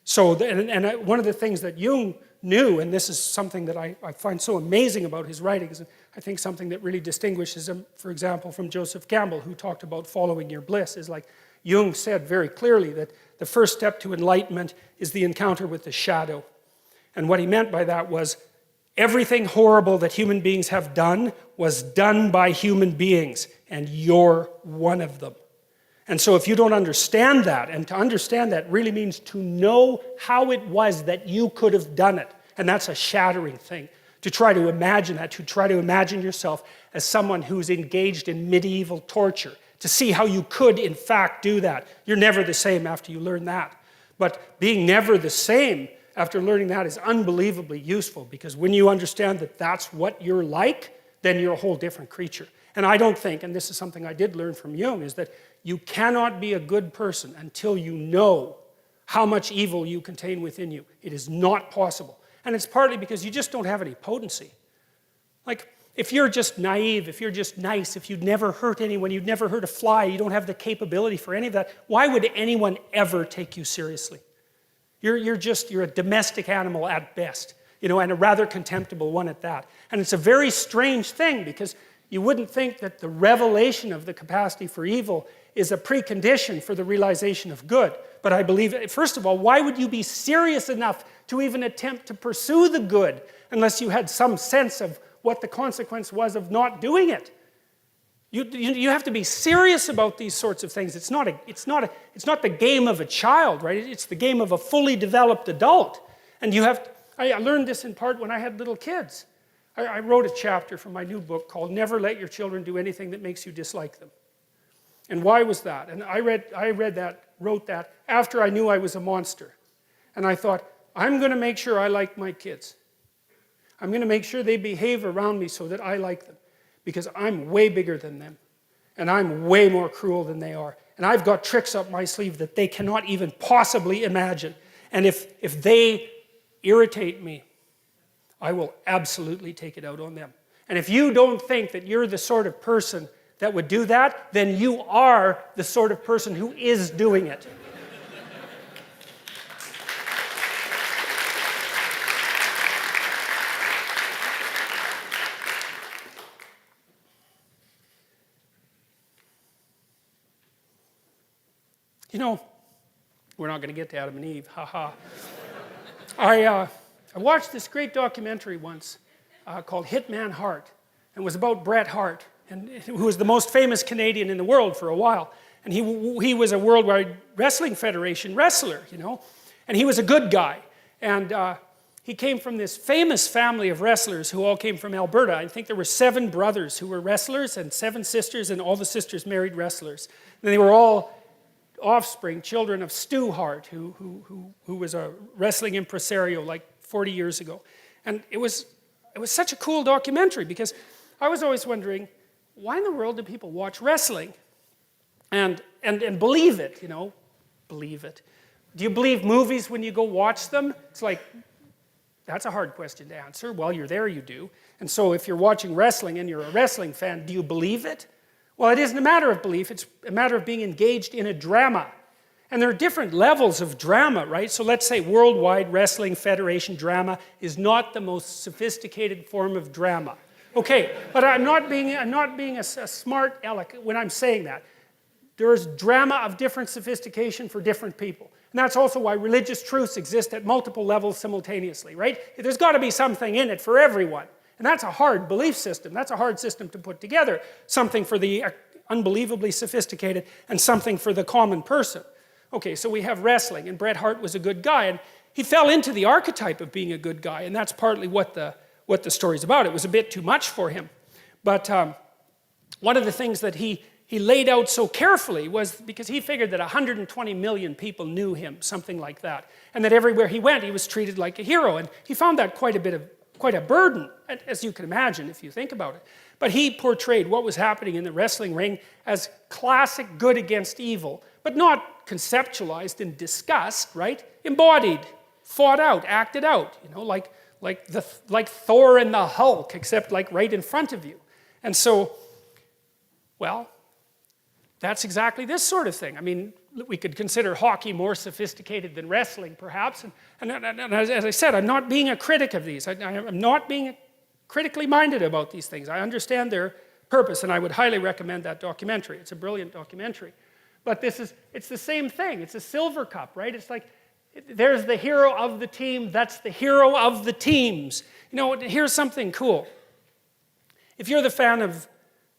So, one of the things that Jung knew, and this is something that I find so amazing about his writings, and I think something that really distinguishes him, for example, from Joseph Campbell, who talked about following your bliss, is like Jung said very clearly that the first step to enlightenment is the encounter with the shadow. And what he meant by that was, everything horrible that human beings have done was done by human beings, and you're one of them. And so if you don't understand that, and to understand that really means to know how it was that you could have done it, and that's a shattering thing. To try to imagine that, to try to imagine yourself as someone who's engaged in medieval torture, to see how you could in fact do that. You're never the same after you learn that. But being never the same after learning that is unbelievably useful, because when you understand that that's what you're like, then you're a whole different creature. And I don't think, and this is something I did learn from Jung, is that you cannot be a good person until you know how much evil you contain within you. It is not possible. And it's partly because you just don't have any potency. Like, if you're just naive, if you're just nice, if you'd never hurt anyone, you'd never hurt a fly, you don't have the capability for any of that, why would anyone ever take you seriously? You're a domestic animal at best, and a rather contemptible one at that. And it's a very strange thing, because you wouldn't think that the revelation of the capacity for evil is a precondition for the realization of good. But I believe, first of all, why would you be serious enough to even attempt to pursue the good unless you had some sense of what the consequence was of not doing it? You have to be serious about these sorts of things. It's not the game of a child, right? It's the game of a fully developed adult. And I learned this in part when I had little kids. I wrote a chapter from my new book called Never Let Your Children Do Anything That Makes You Dislike Them. And why was that? And I wrote that after I knew I was a monster. And I thought, I'm going to make sure I like my kids. I'm going to make sure they behave around me so that I like them. Because I'm way bigger than them. And I'm way more cruel than they are. And I've got tricks up my sleeve that they cannot even possibly imagine. And if they irritate me, I will absolutely take it out on them. And if you don't think that you're the sort of person that would do that, then you are the sort of person who is doing it. We're not going to get to Adam and Eve, haha. I watched this great documentary once called Hitman Hart, and it was about Bret Hart, who was the most famous Canadian in the world for a while. And he was a Worldwide Wrestling Federation wrestler, and he was a good guy. And he came from this famous family of wrestlers who all came from Alberta. I think there were 7 brothers who were wrestlers and 7 sisters, and all the sisters married wrestlers. And they were all children of Stu Hart, who was a wrestling impresario like 40 years ago. And it was it was such a cool documentary because I was always wondering, why in the world do people watch wrestling and believe it, believe it. Do you believe movies when you go watch them? It's like, that's a hard question to answer. Well, you're there, you do. And so if you're watching wrestling and you're a wrestling fan, do you believe it? Well, it isn't a matter of belief, it's a matter of being engaged in a drama. And there are different levels of drama, right? So let's say Worldwide Wrestling Federation drama is not the most sophisticated form of drama. Okay, but I'm not being a smart aleck when I'm saying that. There's drama of different sophistication for different people. And that's also why religious truths exist at multiple levels simultaneously, right? There's got to be something in it for everyone. And that's a hard belief system. That's a hard system to put together. Something for the unbelievably sophisticated and something for the common person. Okay, so we have wrestling, and Bret Hart was a good guy, and he fell into the archetype of being a good guy, and that's partly what the story's about. It was a bit too much for him. But one of the things that he laid out so carefully was because he figured that 120 million people knew him, something like that. And that everywhere he went, he was treated like a hero. And he found that quite a burden, as you can imagine if you think about it. But he portrayed what was happening in the wrestling ring as classic good against evil, but not conceptualized and discussed, right? Embodied, fought out, acted out, like Thor and the Hulk, except like right in front of you. And so, well, that's exactly this sort of thing. I mean, we could consider hockey more sophisticated than wrestling, perhaps. And as I said, I'm not being a critic of these. I'm not being critically minded about these things. I understand their purpose, and I would highly recommend that documentary. It's a brilliant documentary. But it's the same thing. It's a silver cup, right? It's like, there's the hero of the team. That's the hero of the teams. Here's something cool. If you're the fan of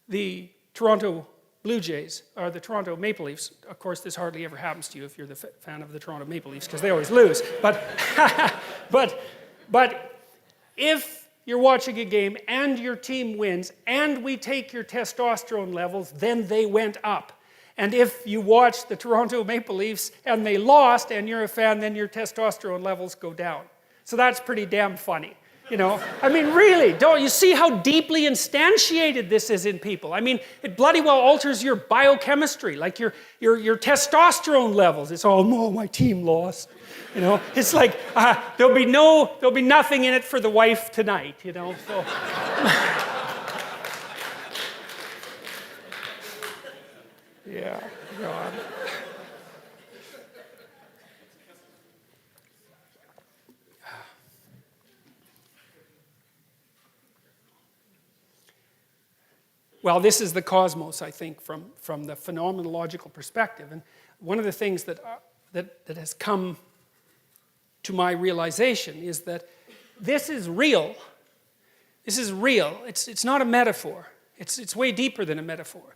the Toronto Blue Jays, or the Toronto Maple Leafs, of course this hardly ever happens to you if you're the fan of the Toronto Maple Leafs, because they always lose. But if you're watching a game and your team wins, and we take your testosterone levels, then they went up. And if you watch the Toronto Maple Leafs and they lost and you're a fan, then your testosterone levels go down. So that's pretty damn funny. I mean, really, don't you see how deeply instantiated this is in people? I mean, it bloody well alters your biochemistry, like your testosterone levels. It's all, no, my team lost. It's like there'll be nothing in it for the wife tonight. So. Yeah, God. Well, this is the cosmos, I think, from the phenomenological perspective. And one of the things that has come to my realization is that this is real. This is real. It's not a metaphor. It's way deeper than a metaphor.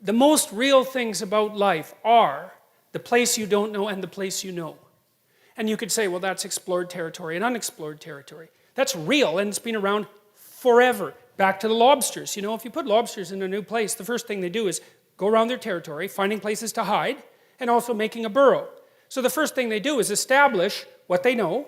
The most real things about life are the place you don't know and the place you know. And you could say, well, that's explored territory and unexplored territory. That's real, and it's been around forever. Back to the lobsters. If you put lobsters in a new place, the first thing they do is go around their territory, finding places to hide, and also making a burrow. So the first thing they do is establish what they know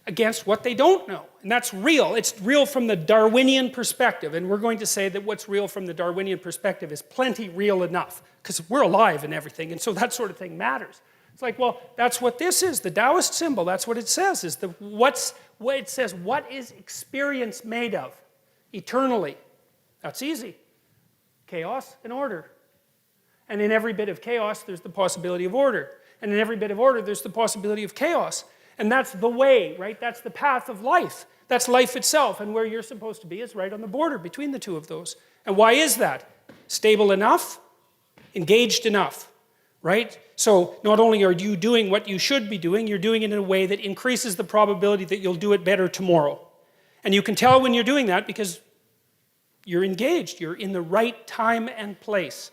against what they don't know. And that's real. It's real from the Darwinian perspective. And we're going to say that what's real from the Darwinian perspective is plenty real enough, because we're alive and everything, and so that sort of thing matters. It's like, well, that's what this is. The Taoist symbol, that's what it says. It says, what is experience made of? Eternally. That's easy. Chaos and order. And in every bit of chaos, there's the possibility of order. And in every bit of order, there's the possibility of chaos. And that's the way, right? That's the path of life. That's life itself. And where you're supposed to be is right on the border between the two of those. And why is that? Stable enough, engaged enough, right? So not only are you doing what you should be doing, you're doing it in a way that increases the probability that you'll do it better tomorrow. And you can tell when you're doing that because you're engaged. You're in the right time and place.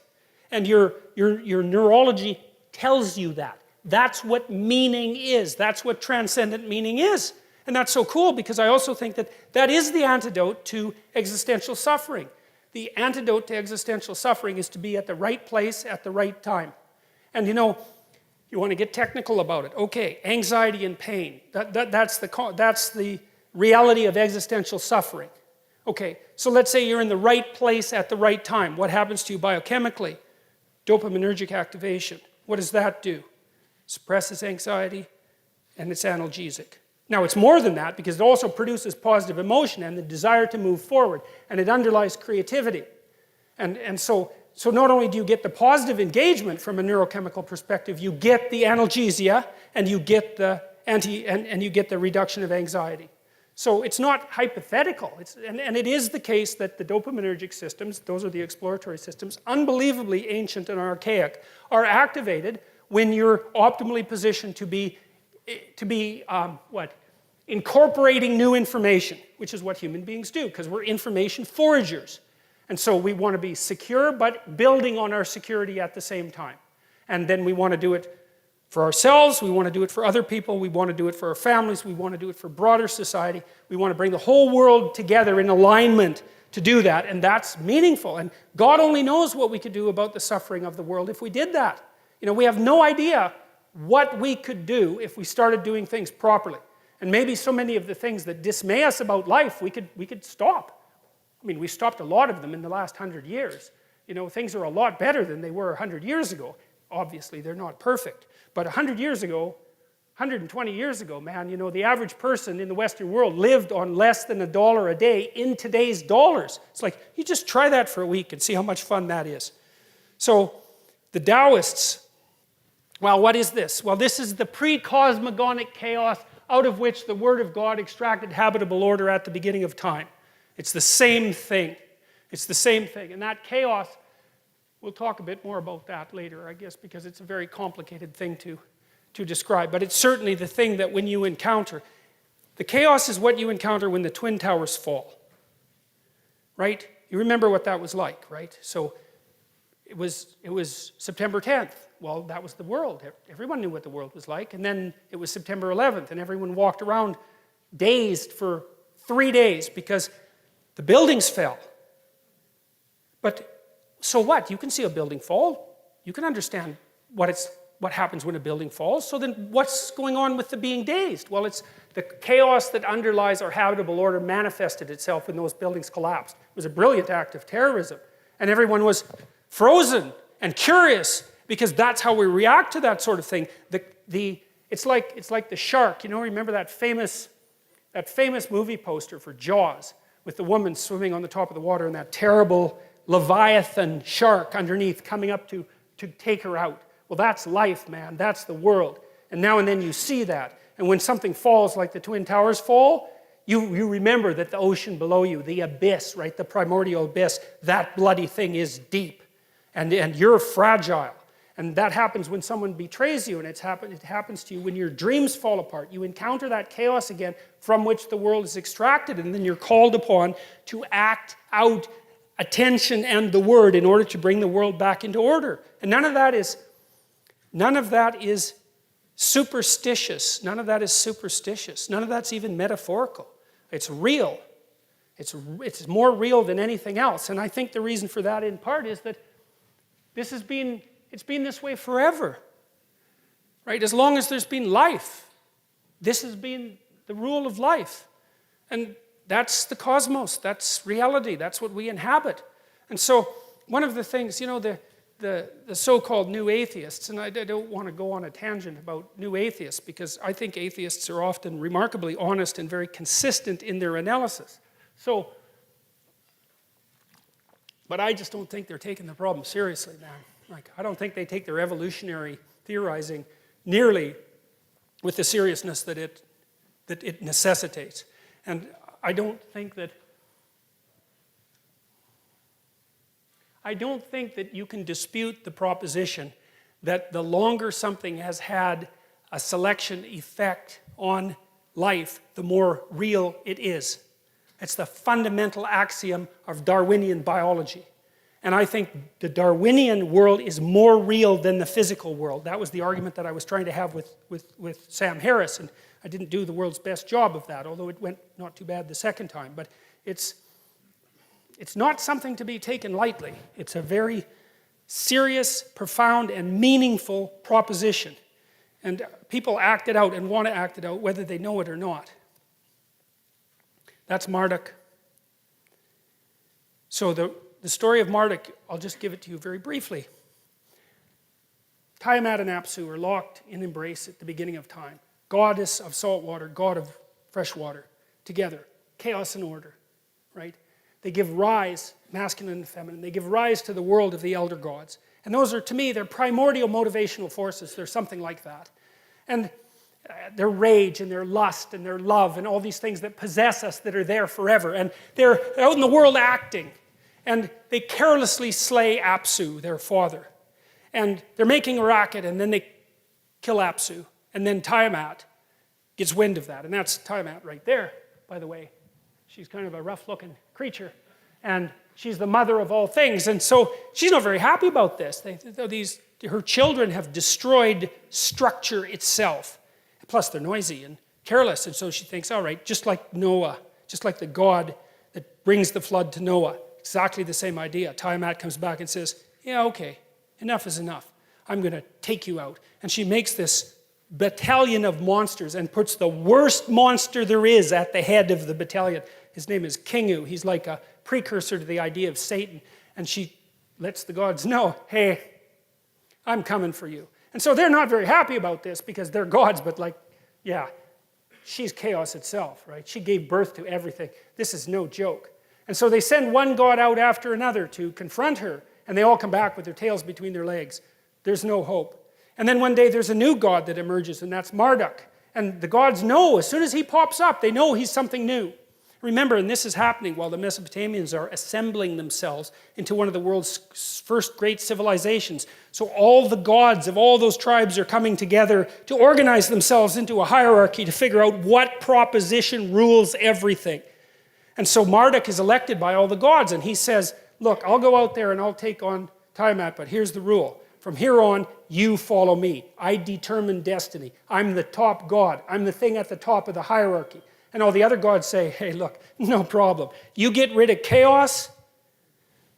And your neurology tells you that. That's what meaning is. That's what transcendent meaning is. And that's so cool because I also think that is the antidote to existential suffering. The antidote to existential suffering is to be at the right place at the right time. And you want to get technical about it. Okay, anxiety and pain. That's the reality of existential suffering. Okay, so let's say you're in the right place at the right time. What happens to you biochemically? Dopaminergic activation. What does that do? Suppresses anxiety, and it's analgesic. Now, it's more than that because it also produces positive emotion and the desire to move forward, and it underlies creativity. And so not only do you get the positive engagement from a neurochemical perspective, you get the analgesia and you get the and you get the reduction of anxiety. So it's not hypothetical. And it is the case that the dopaminergic systems, those are the exploratory systems, unbelievably ancient and archaic, are activated when you're optimally positioned to be incorporating new information, which is what human beings do, because we're information foragers. And so we want to be secure, but building on our security at the same time. And then we want to do it for ourselves, we want to do it for other people, we want to do it for our families, we want to do it for broader society. We want to bring the whole world together in alignment to do that, and that's meaningful. And God only knows what we could do about the suffering of the world if we did that. You know, we have no idea what we could do if we started doing things properly. And maybe so many of the things that dismay us about life, we could stop. I mean, we stopped a lot of them in the last 100 years. You know, things are a lot better than they were 100 years ago. Obviously, they're not perfect. But 100 years ago, 120 years ago, man, you know, the average person in the Western world lived on less than $1 a day in today's dollars. It's like, you just try that for a week and see how much fun that is. So, the Taoists, well, what is this? Well, this is the pre-cosmogonic chaos out of which the Word of God extracted habitable order at the beginning of time. It's the same thing. It's the same thing. And that chaos, we'll talk a bit more about that later, I guess, because it's a very complicated thing to describe. But it's certainly the thing that when you encounter, the chaos is what you encounter when the Twin Towers fall. Right? You remember what that was like, right? So it was September 10th. Well, that was the world. Everyone knew what the world was like. And then it was September 11th, and everyone walked around dazed for 3 days because the buildings fell. But so what? You can see a building fall. You can understand what happens when a building falls. So then what's going on with the being dazed? Well, it's the chaos that underlies our habitable order manifested itself when those buildings collapsed. It was a brilliant act of terrorism. And everyone was frozen and curious because that's how we react to that sort of thing. It's like the shark. You know, remember that famous movie poster for Jaws with the woman swimming on the top of the water and that terrible Leviathan shark underneath coming up to take her out. Well, that's life, man. That's the world. And now and then you see that. And when something falls like the Twin Towers fall, you remember that the ocean below you, the abyss, right, the primordial abyss, that bloody thing is deep. And you're fragile. And that happens when someone betrays you, and it happens to you when your dreams fall apart. You encounter that chaos again from which the world is extracted, and then you're called upon to act out attention and the word in order to bring the world back into order. And none of that is superstitious. None of that is superstitious. None of that's even metaphorical. It's real. It's more real than anything else. And I think the reason for that in part is that it's been this way forever. Right? As long as there's been life, this has been the rule of life. And that's the cosmos, that's reality, that's what we inhabit. And so one of the things, you know, the so-called new atheists, and I don't want to go on a tangent about new atheists because I think atheists are often remarkably honest and very consistent in their analysis. But I just don't think they're taking the problem seriously, man. Like, I don't think they take their evolutionary theorizing nearly with the seriousness that it necessitates. And I don't think that you can dispute the proposition that the longer something has had a selection effect on life, the more real it is. It's the fundamental axiom of Darwinian biology. And I think the Darwinian world is more real than the physical world. That was the argument that I was trying to have with Sam Harris, and I didn't do the world's best job of that, although it went not too bad the second time. But it's not something to be taken lightly. It's a very serious, profound, and meaningful proposition. And people act it out and want to act it out whether they know it or not. That's Marduk. So the story of Marduk, I'll just give it to you very briefly. Tiamat and Apsu are locked in embrace at the beginning of time. Goddess of salt water, god of fresh water, together. Chaos and order, right? They give rise, masculine and feminine, they give rise to the world of the elder gods. And those are, to me, they're primordial motivational forces. They're something like that. And their rage and their lust and their love and all these things that possess us that are there forever. And they're out in the world acting. And they carelessly slay Apsu, their father. And they're making a racket, and then they kill Apsu. And then Tiamat gets wind of that. And that's Tiamat right there, by the way. She's kind of a rough-looking creature. And she's the mother of all things. And so she's not very happy about this. Her children have destroyed structure itself. Plus, they're noisy and careless. And so she thinks, all right, just like Noah, just like the God that brings the flood to Noah, exactly the same idea. Tiamat comes back and says, yeah, okay, enough is enough. I'm going to take you out. And she makes this battalion of monsters and puts the worst monster there is at the head of the battalion. His name is Kingu. He's like a precursor to the idea of Satan. And she lets the gods know, hey, I'm coming for you. And so they're not very happy about this because they're gods, but like, yeah, she's chaos itself, right? She gave birth to everything. This is no joke. And so they send one god out after another to confront her, and they all come back with their tails between their legs. There's no hope. And then one day there's a new god that emerges, and that's Marduk. And the gods know, as soon as he pops up, they know he's something new. Remember, and this is happening while the Mesopotamians are assembling themselves into one of the world's first great civilizations. So all the gods of all those tribes are coming together to organize themselves into a hierarchy to figure out what proposition rules everything. And so Marduk is elected by all the gods, and he says, look, I'll go out there and I'll take on Tiamat, but here's the rule. From here on, you follow me. I determine destiny. I'm the top god. I'm the thing at the top of the hierarchy. And all the other gods say, hey, look, no problem. You get rid of chaos,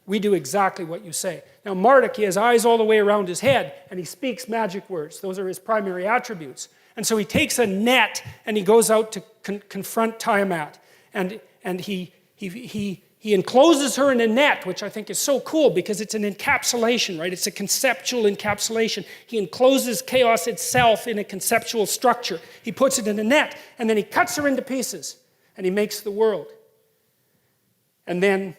we do exactly what you say. Now, Marduk, he has eyes all the way around his head, and he speaks magic words. Those are his primary attributes. And so he takes a net, and he goes out to confront Tiamat. And he encloses her in a net, which I think is so cool because it's an encapsulation, right? It's a conceptual encapsulation. He encloses chaos itself in a conceptual structure. He puts it in a net, and then he cuts her into pieces, and he makes the world. And then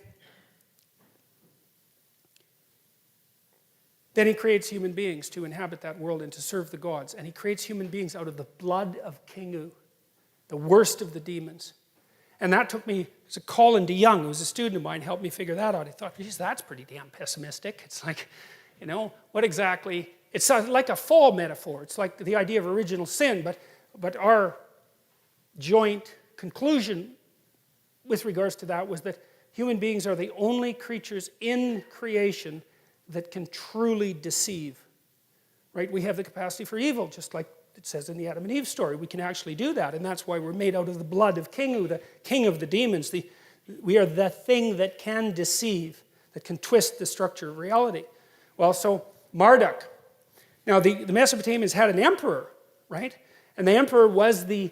he creates human beings to inhabit that world and to serve the gods. And he creates human beings out of the blood of Kingu, the worst of the demons. And that took me, it's a Colin DeYoung, who was a student of mine, helped me figure that out. I thought, geez, that's pretty damn pessimistic. It's like, what exactly, it's like a fall metaphor. It's like the idea of original sin, but our joint conclusion with regards to that was that human beings are the only creatures in creation that can truly deceive, right? We have the capacity for evil, just like it says in the Adam and Eve story. We can actually do that, and that's why we're made out of the blood of Kingu, the king of the demons. We are the thing that can deceive, that can twist the structure of reality. Well, so Marduk. Now, the Mesopotamians had an emperor, right? And the emperor was the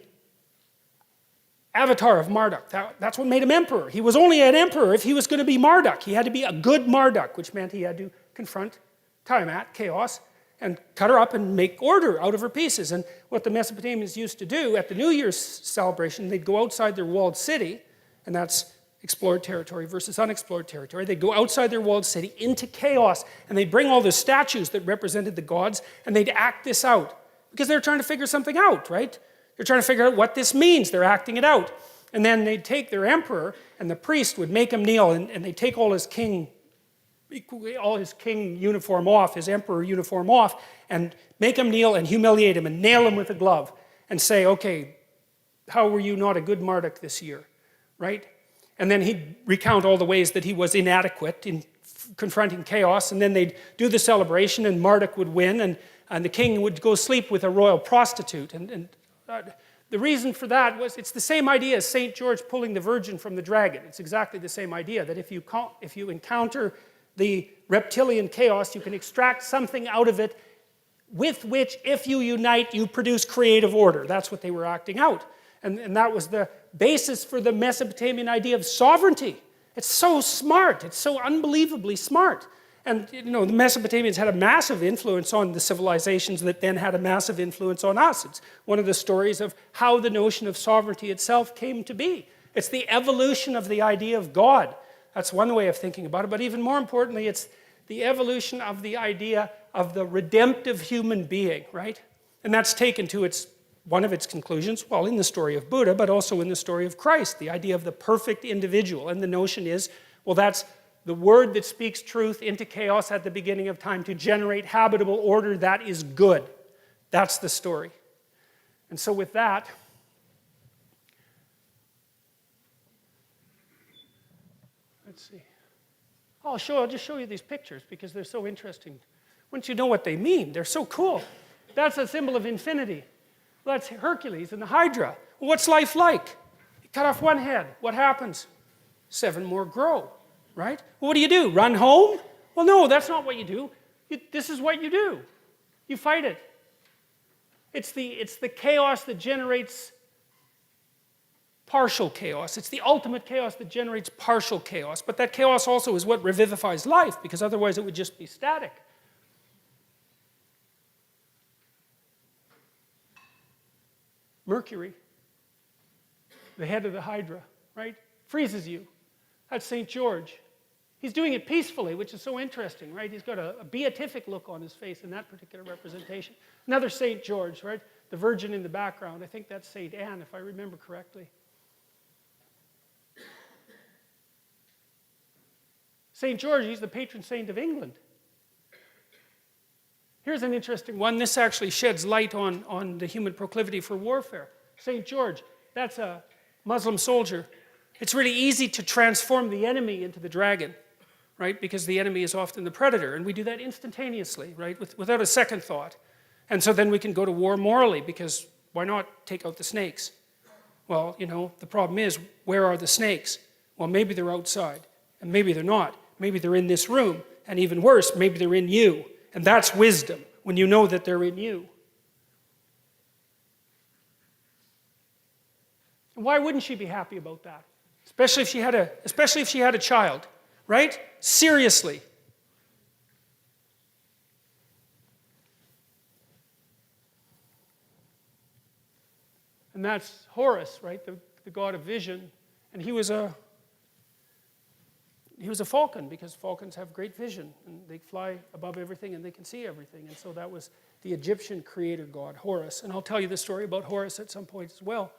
avatar of Marduk. That's what made him emperor. He was only an emperor if he was going to be Marduk. He had to be a good Marduk, which meant he had to confront Tiamat, chaos, and cut her up and make order out of her pieces. And what the Mesopotamians used to do at the New Year's celebration, they'd go outside their walled city, and that's explored territory versus unexplored territory. They'd go outside their walled city into chaos, and they'd bring all the statues that represented the gods, and they'd act this out. Because they're trying to figure something out, right? They're trying to figure out what this means. They're acting it out. And then they'd take their emperor, and the priest would make him kneel, and they'd take all his king uniform off, his emperor uniform off, and make him kneel and humiliate him and nail him with a glove and say, okay, how were you not a good Marduk this year, right? And then he'd recount all the ways that he was inadequate in confronting chaos, and then they'd do the celebration, and Marduk would win, and the king would go sleep with a royal prostitute. And the reason for that was, it's the same idea as St. George pulling the virgin from the dragon. It's exactly the same idea, that if you encounter the reptilian chaos, you can extract something out of it with which, if you unite, you produce creative order. That's what they were acting out. And that was the basis for the Mesopotamian idea of sovereignty. It's so smart. It's so unbelievably smart. And the Mesopotamians had a massive influence on the civilizations that then had a massive influence on us. It's one of the stories of how the notion of sovereignty itself came to be. It's the evolution of the idea of God. That's one way of thinking about it. But even more importantly, it's the evolution of the idea of the redemptive human being, right? And that's taken to one of its conclusions, well, in the story of Buddha, but also in the story of Christ, the idea of the perfect individual. And the notion is, well, that's the word that speaks truth into chaos at the beginning of time to generate habitable order that is good. That's the story. And so with that, let's see. I'll just show you these pictures because they're so interesting. Once you know what they mean, they're so cool. That's a symbol of infinity. That's Hercules and the Hydra. Well, what's life like? You cut off one head. What happens? 7 more grow, right? Well, what do? Run home? Well, no, that's not what you do. This is what you do. You fight it. It's the chaos that generates partial chaos. It's the ultimate chaos that generates partial chaos. But that chaos also is what revivifies life, because otherwise it would just be static. Mercury, the head of the Hydra, right? Freezes you. That's St. George. He's doing it peacefully, which is so interesting, right? He's got a beatific look on his face in that particular representation. Another St. George, right? The Virgin in the background. I think that's St. Anne, if I remember correctly. St. George, he's the patron saint of England. Here's an interesting one. This actually sheds light on the human proclivity for warfare. St. George, that's a Muslim soldier. It's really easy to transform the enemy into the dragon, right? Because the enemy is often the predator, and we do that instantaneously, right? Without a second thought. And so then we can go to war morally, because why not take out the snakes? Well, the problem is, where are the snakes? Well, maybe they're outside, and maybe they're not. Maybe they're in this room, and even worse, maybe they're in you. And that's wisdom, when you know that they're in you. And why wouldn't she be happy about that? Especially if she had a child, right? Seriously. And that's Horus, right? The god of vision. And he was a falcon, because falcons have great vision, and they fly above everything and they can see everything. And so that was the Egyptian creator god, Horus. And I'll tell you the story about Horus at some point as well.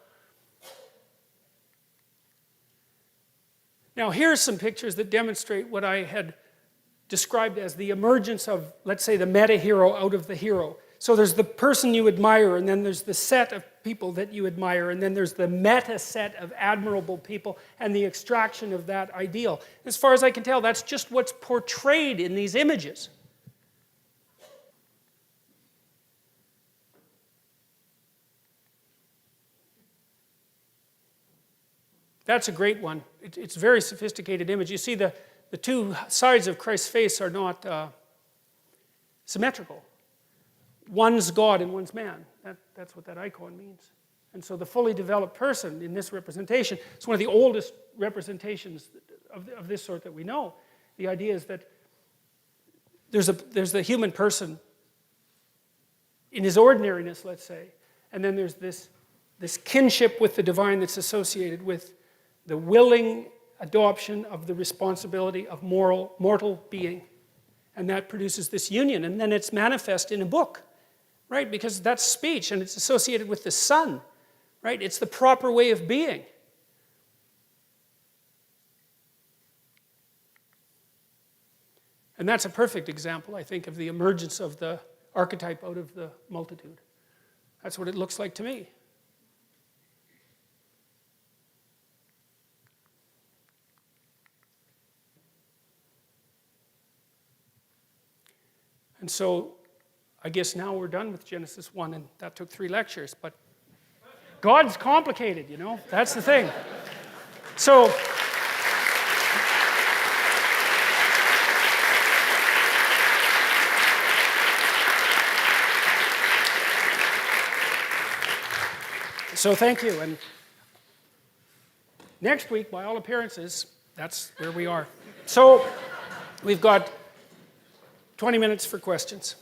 Now, here's some pictures that demonstrate what I had described as the emergence of, let's say, the meta-hero out of the hero. So there's the person you admire, and then there's the set of people that you admire, and then there's the meta set of admirable people and the extraction of that ideal. As far as I can tell, that's just what's portrayed in these images. That's a great one. It's a very sophisticated image. You see the two sides of Christ's face are not symmetrical. One's God and one's man. That's what that icon means. And so the fully developed person in this representation, it's one of the oldest representations of this sort that we know. The idea is that there's the human person in his ordinariness, let's say, and then there's this kinship with the divine that's associated with the willing adoption of the responsibility of mortal being. And that produces this union, and then it's manifest in a book, right? Because that's speech, and it's associated with the Son, right? It's the proper way of being. And that's a perfect example, I think, of the emergence of the archetype out of the multitude. That's what it looks like to me. And so, I guess now we're done with Genesis 1, and that took 3 lectures, but God's complicated, you know? That's the thing. So, So thank you. And next week, by all appearances, that's where we are. So we've got 20 minutes for questions.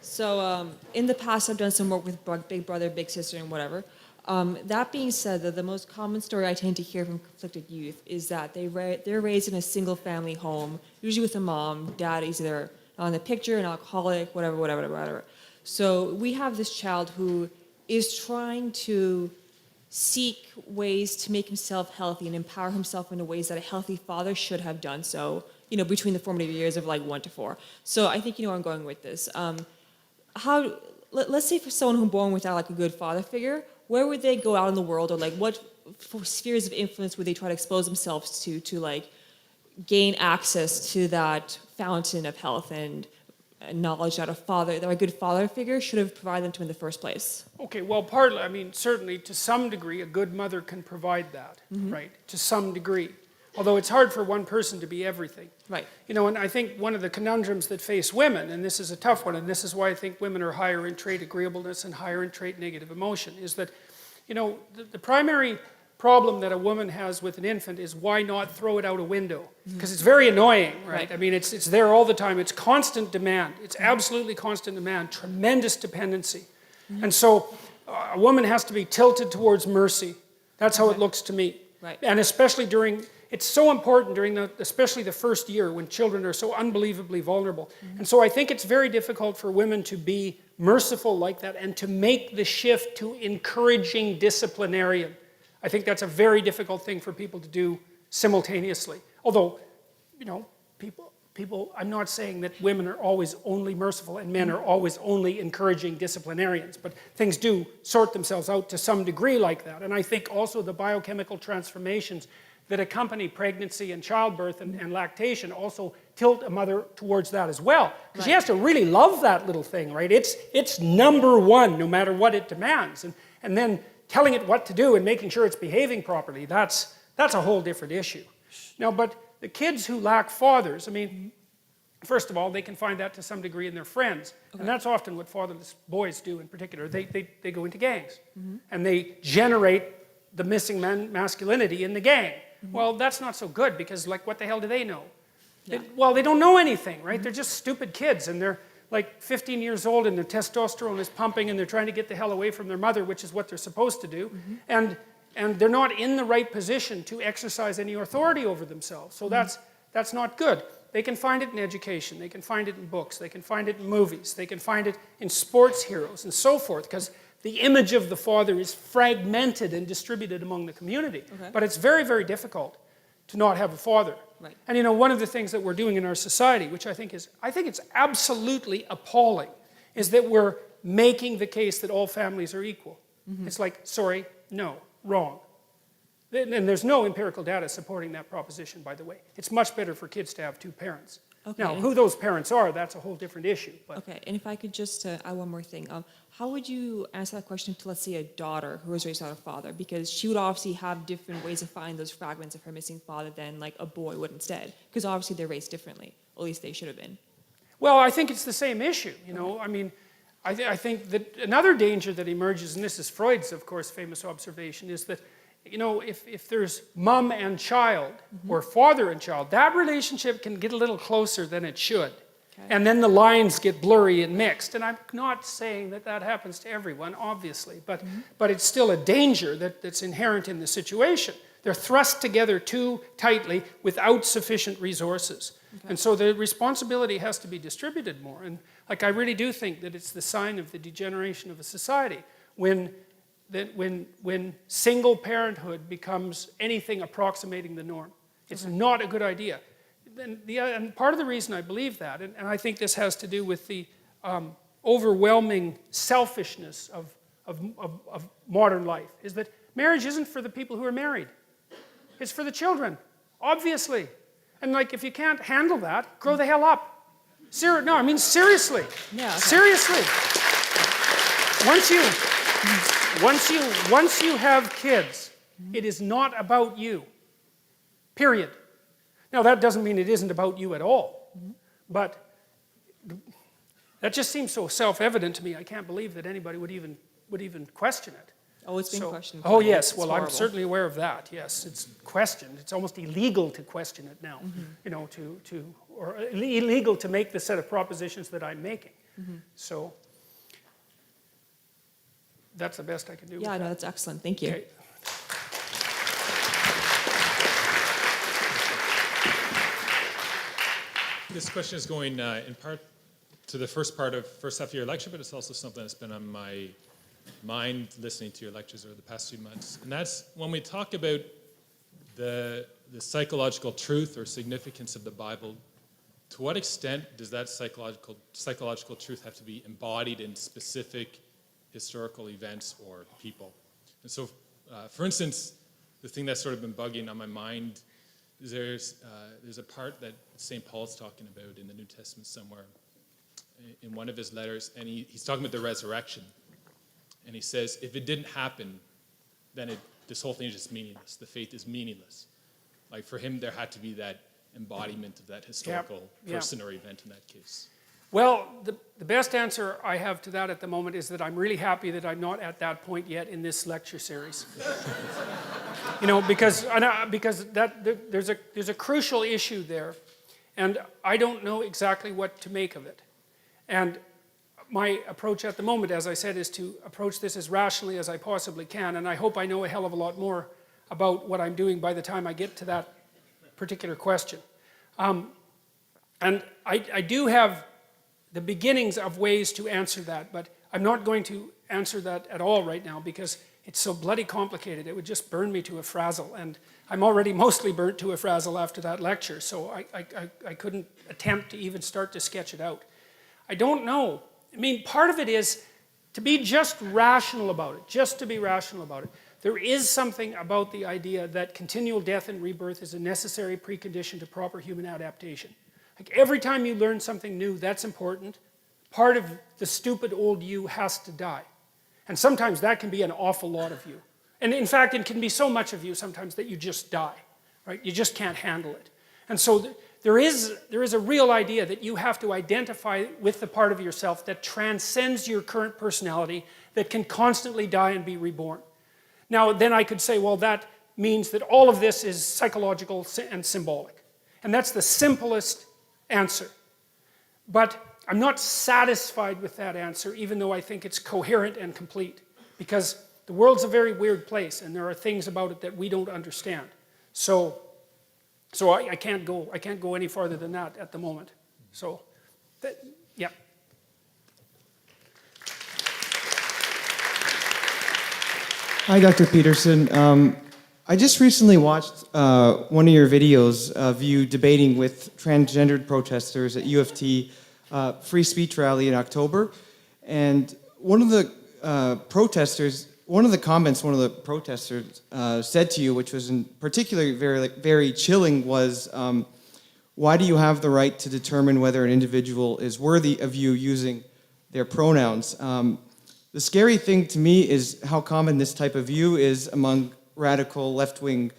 So in the past, I've done some work with Big Brother, Big Sister, and whatever. That being said, the most common story I tend to hear from conflicted youth is that they're raised in a single-family home, usually with a mom. Dad is either not in the picture, an alcoholic, whatever. So we have this child who is trying to seek ways to make himself healthy and empower himself in ways that a healthy father should have done so, between the formative years of like 1 to 4. So I think you know where I'm going with this. Let's say for someone who's born without like a good father figure, where would they go out in the world, or like what spheres of influence would they try to expose themselves to like gain access to that fountain of health and knowledge that a good father figure should have provided them to in the first place? Okay, well, certainly to some degree, a good mother can provide that, right? To some degree. Although it's hard for one person to be everything. Right. And I think one of the conundrums that face women, and this is a tough one, and this is why I think women are higher in trait agreeableness and higher in trait negative emotion, is that, the primary problem that a woman has with an infant is why not throw it out a window? Because it's very annoying, right? It's there all the time. It's constant demand. It's absolutely constant demand, tremendous dependency. And so a woman has to be tilted towards mercy. That's how it looks to me. Right. And especially it's so important during especially the first year when children are so unbelievably vulnerable. And so I think it's very difficult for women to be merciful like that and to make the shift to encouraging disciplinarian. I think that's a very difficult thing for people to do simultaneously. Although, people, I'm not saying that women are always only merciful and men are always only encouraging disciplinarians, but things do sort themselves out to some degree like that. And I think also the biochemical transformations that accompany pregnancy and childbirth and lactation also tilt a mother towards that as well. Because she has to really love that little thing, right? It's number one, no matter what it demands. And then telling it what to do and making sure it's behaving properly, that's a whole different issue. Now, but the kids who lack fathers, first of all, they can find that to some degree in their friends. Okay. And that's often what fatherless boys do in particular. They go into gangs. And they generate the missing masculinity in the gang. Well, that's not so good because, like, what the hell do they know? Yeah. They don't know anything, right? They're just stupid kids, and they're like 15 years old, and their testosterone is pumping, and they're trying to get the hell away from their mother, which is what they're supposed to do. And they're not in the right position to exercise any authority over themselves. So that's not good. They can find it in education. They can find it in books. They can find it in movies. They can find it in sports heroes and so forth, because the image of the father is fragmented and distributed among the community. Okay. But it's very, very difficult to not have a father. Right. And one of the things that we're doing in our society, which I think it's absolutely appalling, is that we're making the case that all families are equal. It's like, sorry, no, wrong. And there's no empirical data supporting that proposition, by the way. It's much better for kids to have 2 parents. Okay. Now, who those parents are, that's a whole different issue. But. Okay, and if I could just add one more thing. How would you answer that question to, let's say, a daughter who was raised without a father? Because she would obviously have different ways of finding those fragments of her missing father than, like, a boy would instead. Because obviously they're raised differently. At least they should have been. Well, I think it's the same issue, I think that another danger that emerges, and this is Freud's, of course, famous observation, is that if there's mom and child, or father and child, that relationship can get a little closer than it should. Okay. And then the lines get blurry and mixed. And I'm not saying that happens to everyone, obviously, but it's still a danger that's inherent in the situation. They're thrust together too tightly without sufficient resources. Okay. And so the responsibility has to be distributed more. And I really do think that it's the sign of the degeneration of a society when single parenthood becomes anything approximating the norm. It's not a good idea. And part of the reason I believe that, and I think this has to do with the overwhelming selfishness of modern life, is that marriage isn't for the people who are married. It's for the children, obviously. And if you can't handle that, grow the hell up. Seriously. Yeah, okay. Seriously. Once you have kids, it is not about you. Period. Now, that doesn't mean it isn't about you at all. But that just seems so self-evident to me. I can't believe that anybody would even question it. Oh, it's been questioned. Oh, quite a bit. yes. It's Well, I'm horrible. certainly aware of that. Yes, it's questioned. It's almost illegal to question it now. You know, or illegal to make the set of propositions that I'm making. So that's the best I can do. Yeah, with no, that. that's excellent. Thank you. Okay. This question is going in part to the first half of your lecture, but it's also something that's been on my mind listening to your lectures over the past few months. And that's when we talk about the psychological truth or significance of the Bible, to what extent does that psychological truth have to be embodied in specific historical events or people? And so, for instance, the thing that's sort of been bugging on my mind is there's a part that St. Paul's talking about in the New Testament somewhere in one of his letters, and he's talking about the resurrection. And he says, if it didn't happen, then this whole thing is just meaningless. The faith is meaningless. Like for him, there had to be that embodiment of that historical person or event in that case. Well, the best answer I have to that at the moment is that I'm really happy that I'm not at that point yet in this lecture series. You know, because there's a crucial issue there, and I don't know exactly what to make of it. And my approach at the moment, as I said, is to approach this as rationally as I possibly can, and I hope I know a hell of a lot more about what I'm doing by the time I get to that particular question. And I do have the beginnings of ways to answer that, but I'm not going to answer that at all right now because it's so bloody complicated. It would just burn me to a frazzle, and I'm already mostly burnt to a frazzle after that lecture, so I couldn't attempt to even start to sketch it out. I don't know. I mean, part of it is to be just rational about it, just to be rational about it. There is something about the idea that continual death and rebirth is a necessary precondition to proper human adaptation. Like every time you learn something new, that's important. Part of the stupid old you has to die. And sometimes that can be an awful lot of you. And in fact, it can be so much of you sometimes that you just die, right? You just can't handle it. And so there is a real idea that you have to identify with the part of yourself that transcends your current personality, that can constantly die and be reborn. Now, then I could say, well, that means that all of this is psychological and symbolic. And that's the simplest answer. But I'm not satisfied with that answer, even though I think it's coherent and complete. Because the world's a very weird place, and there are things about it that we don't understand. So I can't go any farther than that at the moment. So, yeah. Hi, Dr. Peterson. I just recently watched one of your videos of you debating with transgendered protesters at U of T free speech rally in October. And one of the comments one of the protesters said to you, which was in particularly very chilling, was, why do you have the right to determine whether an individual is worthy of you using their pronouns? The scary thing to me is how common this type of view is among radical left-wing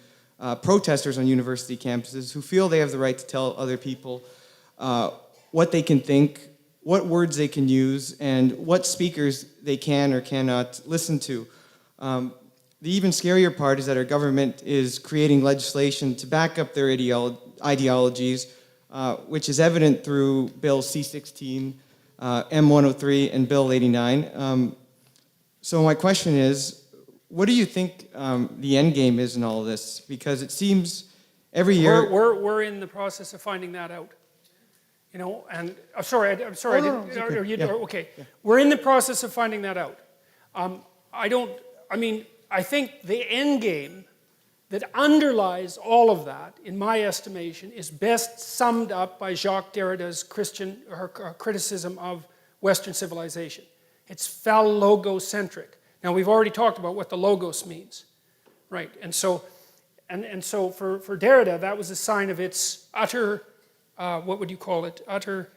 protesters on university campuses who feel they have the right to tell other people what they can think, what words they can use, and what speakers they can or cannot listen to. The even scarier part is that our government is creating legislation to back up their ideologies, which is evident through Bill C-16, M-103, and Bill 89. So my question is, what do you think the end game is in all of this? Because it seems every year... We're in the process of finding that out. You know, and I'm sorry. Okay. Yeah. We're in the process of finding that out. I think the end game that underlies all of that, in my estimation, is best summed up by Jacques Derrida's criticism of Western civilization. It's phallogocentric. Now, we've already talked about what the logos means, right? And so for Derrida, that was a sign of its utter, what would you call it? The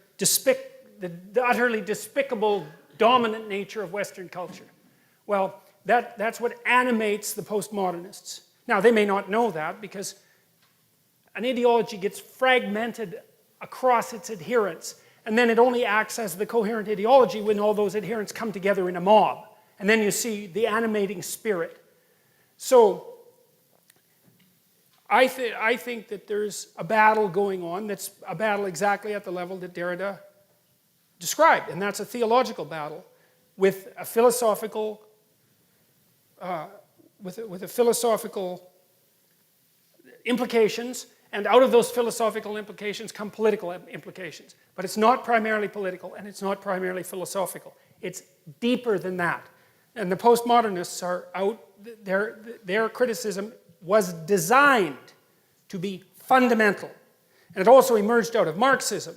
utterly despicable, dominant nature of Western culture. Well, that's what animates the postmodernists. Now, they may not know that because an ideology gets fragmented across its adherents, and then it only acts as the coherent ideology when all those adherents come together in a mob. And then you see the animating spirit. So I think that there's a battle going on that's a battle exactly at the level that Derrida described, and that's a theological battle with a philosophical, with a philosophical implications, and out of those philosophical implications come political implications. But it's not primarily political, and it's not primarily philosophical. It's deeper than that. And the postmodernists are out, their criticism was designed to be fundamental. And it also emerged out of Marxism.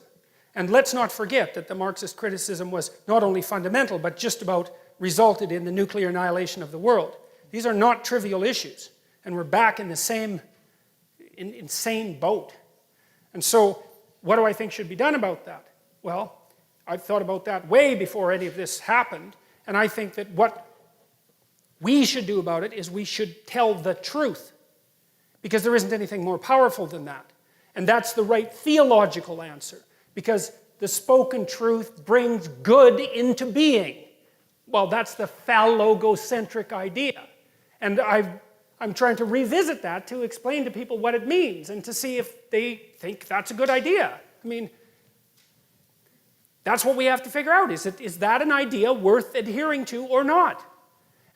And let's not forget that the Marxist criticism was not only fundamental, but just about resulted in the nuclear annihilation of the world. These are not trivial issues. And we're back in the same insane boat. And so, what do I think should be done about that? Well, I've thought about that way before any of this happened. And I think that what we should do about it is we should tell the truth. Because there isn't anything more powerful than that. And that's the right theological answer. Because the spoken truth brings good into being. Well, that's the phallogocentric idea. And I'm trying to revisit that to explain to people what it means and to see if they think that's a good idea. I mean, that's what we have to figure out. Is that an idea worth adhering to or not?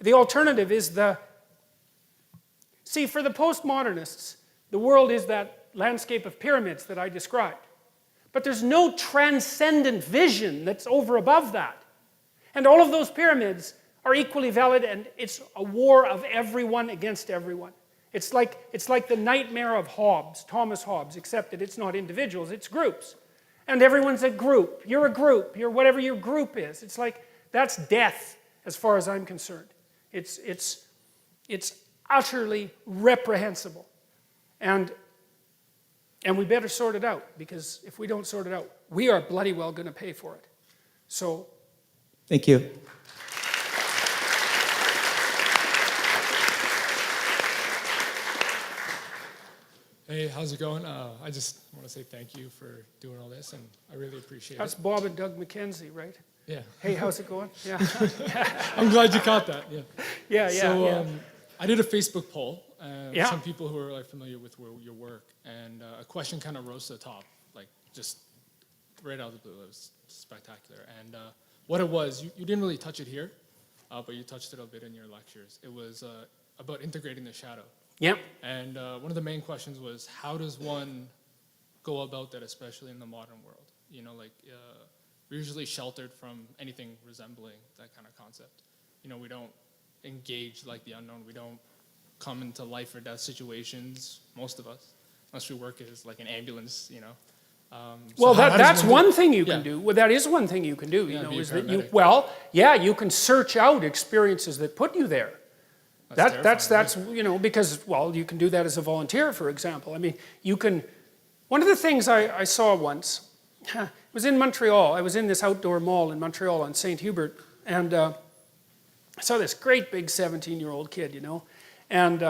The alternative is See, for the postmodernists, the world is that landscape of pyramids that I described. But there's no transcendent vision that's over above that. And all of those pyramids are equally valid, and it's a war of everyone against everyone. It's like the nightmare of Hobbes, Thomas Hobbes, except that it's not individuals, it's groups. And everyone's a group. You're a group. You're whatever your group is. It's like, that's death, as far as I'm concerned. It's utterly reprehensible. And we better sort it out, because if we don't sort it out, we are bloody well going to pay for it. So. Thank you. Hey, how's it going? I just want to say thank you for doing all this, and I really appreciate That's it. Bob and Doug McKenzie, right? Yeah. Hey, how's it going? Yeah. I'm glad you caught that. Yeah. Yeah. So I did a Facebook poll. Yeah. Some people who are familiar with your work, and a question kind of rose to the top, just right out of the blue. It was spectacular. And what it was, you didn't really touch it here, but you touched it a bit in your lectures. It was about integrating the shadow. Yep. And one of the main questions was, how does one go about that, especially in the modern world? We're usually sheltered from anything resembling that kind of concept. We don't engage like the unknown. We don't come into life or death situations, most of us, unless we work as like an ambulance, Well, that's one one thing you can do. Well, that is one thing you can do, is that you can search out experiences that put you there. That's because, you can do that as a volunteer, for example. I mean, one of the things I saw once, it was in Montreal. I was in this outdoor mall in Montreal on St. Hubert, and I saw this great big 17-year-old kid, and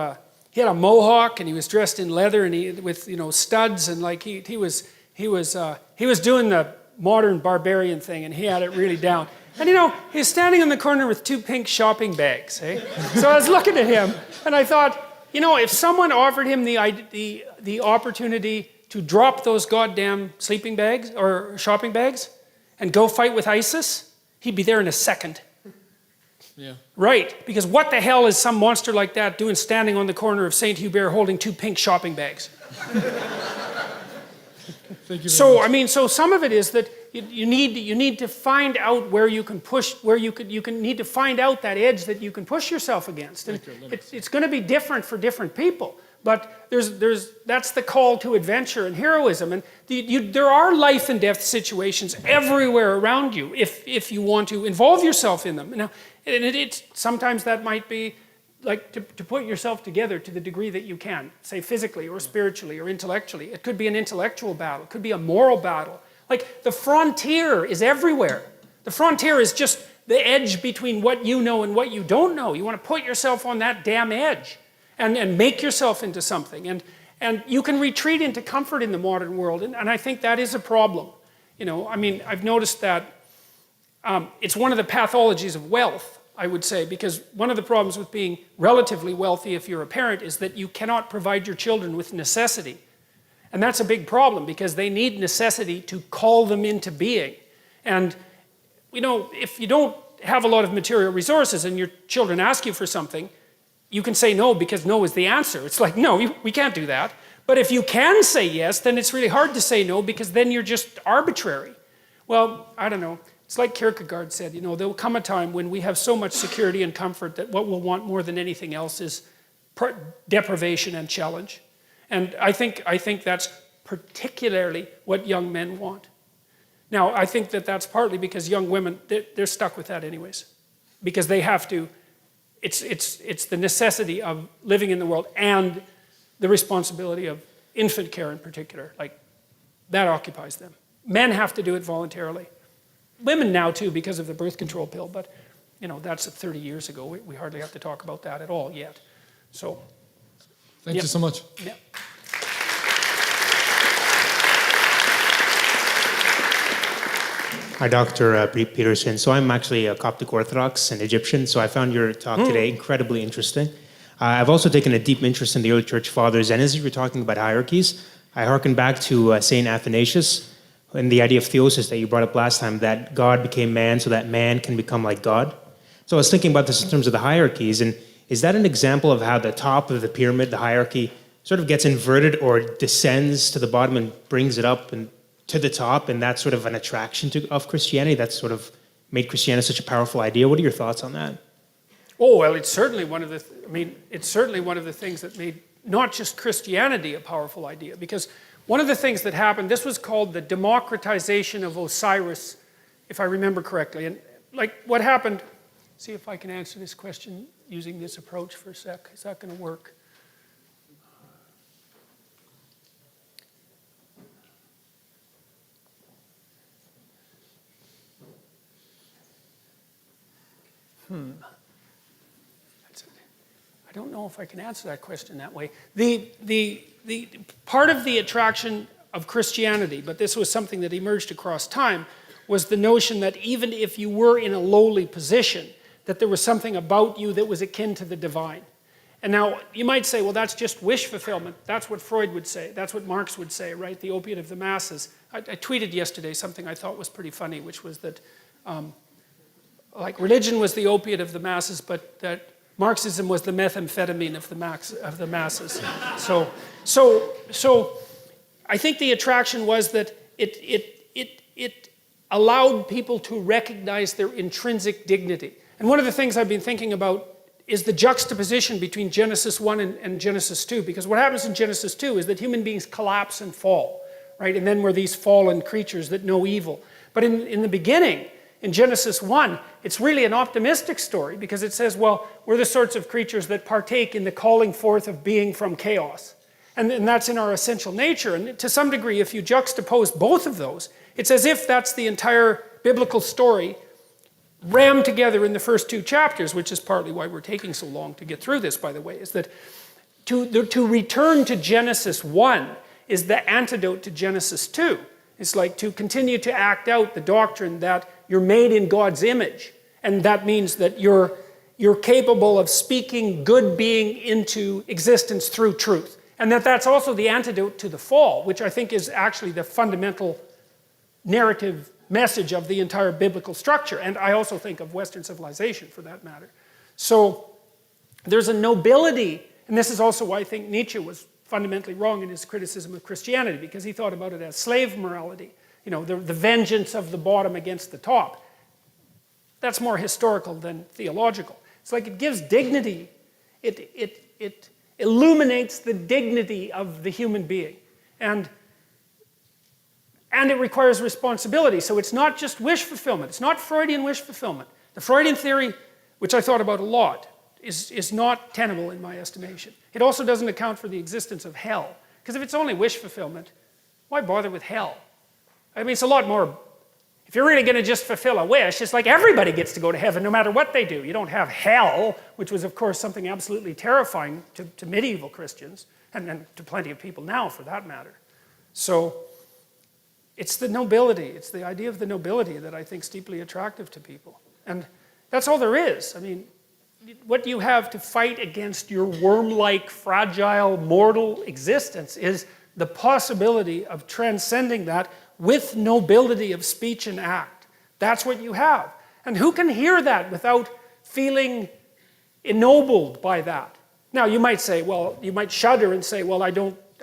he had a mohawk, and he was dressed in leather, and with studs, and he was doing the modern barbarian thing, and he had it really down. And he was standing in the corner with 2 pink shopping bags, eh? So I was looking at him, and I thought, if someone offered him the opportunity to drop those goddamn sleeping bags or shopping bags and go fight with ISIS, he'd be there in a second. Yeah. Right, because what the hell is some monster like that doing standing on the corner of St. Hubert holding 2 pink shopping bags? Thank you very much. So some of it is that you need to find out where you can push, where you need to find out that edge that you can push yourself against. And it's going to be different for different people. But that's the call to adventure and heroism. And there are life and death situations everywhere around you if you want to involve yourself in them. Now, sometimes that might be like to put yourself together to the degree that you can, say physically or spiritually or intellectually. It could be an intellectual battle. It could be a moral battle. Like the frontier is everywhere. The frontier is just the edge between what you know and what you don't know. You want to put yourself on that damn edge and make yourself into something. And you can retreat into comfort in the modern world. And I think that is a problem. I've noticed that it's one of the pathologies of wealth I would say, because one of the problems with being relatively wealthy if you're a parent is that you cannot provide your children with necessity. And that's a big problem because they need necessity to call them into being. And, you know, if you don't have a lot of material resources and your children ask you for something, you can say no because no is the answer. It's like, no, we can't do that. But if you can say yes, then it's really hard to say no because then you're just arbitrary. Well, I don't know. It's like Kierkegaard said, you know, there will come a time when we have so much security and comfort that what we'll want more than anything else is deprivation and challenge. And I think that's particularly what young men want. Now, I think that that's partly because young women, they're stuck with that anyways. Because they have to, it's the necessity of living in the world and the responsibility of infant care in particular. Like, that occupies them. Men have to do it voluntarily. Women now too because of the birth control pill, but you know, that's 30 years ago. We hardly have to talk about that at all yet. So, Thank you so much. Yeah. Hi, Dr. Peterson. So I'm actually a Coptic Orthodox and Egyptian, so I found your talk today incredibly interesting. I've also taken a deep interest in the early church fathers, and as you were talking about hierarchies, I hearken back to St. Athanasius and the idea of theosis that you brought up last time, that God became man so that man can become like God. So I was thinking about this in terms of the hierarchies, and is that an example of how the top of the pyramid, the hierarchy, sort of gets inverted or descends to the bottom and brings it up and to the top, and that's sort of an attraction of Christianity that's sort of made Christianity such a powerful idea? What are your thoughts on that? Oh, well, it's certainly one of the, it's certainly one of the things that made not just Christianity a powerful idea, because one of the things that happened, this was called the democratization of Osiris, if I remember correctly. And like what happened, see if I can answer this question using this approach for a sec. Is that going to work? I don't know if I can answer that question that way. The part of the attraction of Christianity, but this was something that emerged across time, was the notion that even if you were in a lowly position, that there was something about you that was akin to the divine. And now you might say, well, that's just wish fulfillment. That's what Freud would say. That's what Marx would say, right? The opiate of the masses. I tweeted yesterday something I thought was pretty funny, which was that like religion was the opiate of the masses, but that Marxism was the methamphetamine of the masses. So I think the attraction was that it allowed people to recognize their intrinsic dignity. And one of the things I've been thinking about is the juxtaposition between Genesis 1 and Genesis 2, because what happens in Genesis 2 is that human beings collapse and fall, right? And then we're these fallen creatures that know evil. But in the beginning, in Genesis 1, it's really an optimistic story because it says, well, we're the sorts of creatures that partake in the calling forth of being from chaos. And that's in our essential nature. And to some degree, if you juxtapose both of those, it's as if that's the entire biblical story rammed together in the first two chapters, which is partly why we're taking so long to get through this, by the way, is that to return to Genesis 1 is the antidote to Genesis 2. It's like to continue to act out the doctrine that you're made in God's image. And that means that you're capable of speaking good being into existence through truth. And that's also the antidote to the fall, which I think is actually the fundamental narrative message of the entire biblical structure. And I also think of Western civilization, for that matter. So there's a nobility, and this is also why I think Nietzsche was fundamentally wrong in his criticism of Christianity, because he thought about it as slave morality. You know, the vengeance of the bottom against the top. That's more historical than theological. It's like it gives dignity. It illuminates the dignity of the human being. And it requires responsibility. So it's not just wish fulfillment. It's not Freudian wish fulfillment. The Freudian theory, which I thought about a lot, is not tenable in my estimation. It also doesn't account for the existence of hell. Because if it's only wish fulfillment, why bother with hell? I mean, it's a lot more, if you're really going to just fulfill a wish, it's like everybody gets to go to heaven no matter what they do. You don't have hell, which was, of course, something absolutely terrifying to medieval Christians, and to plenty of people now, for that matter. So it's the nobility, it's the idea of the nobility that I think is deeply attractive to people. And That's all there is. I mean, what you have to fight against your worm-like, fragile, mortal existence is the possibility of transcending that with nobility of speech and act. That's what you have. And who can hear that without feeling ennobled by that? Now, you might say, well, you might shudder and say, well, I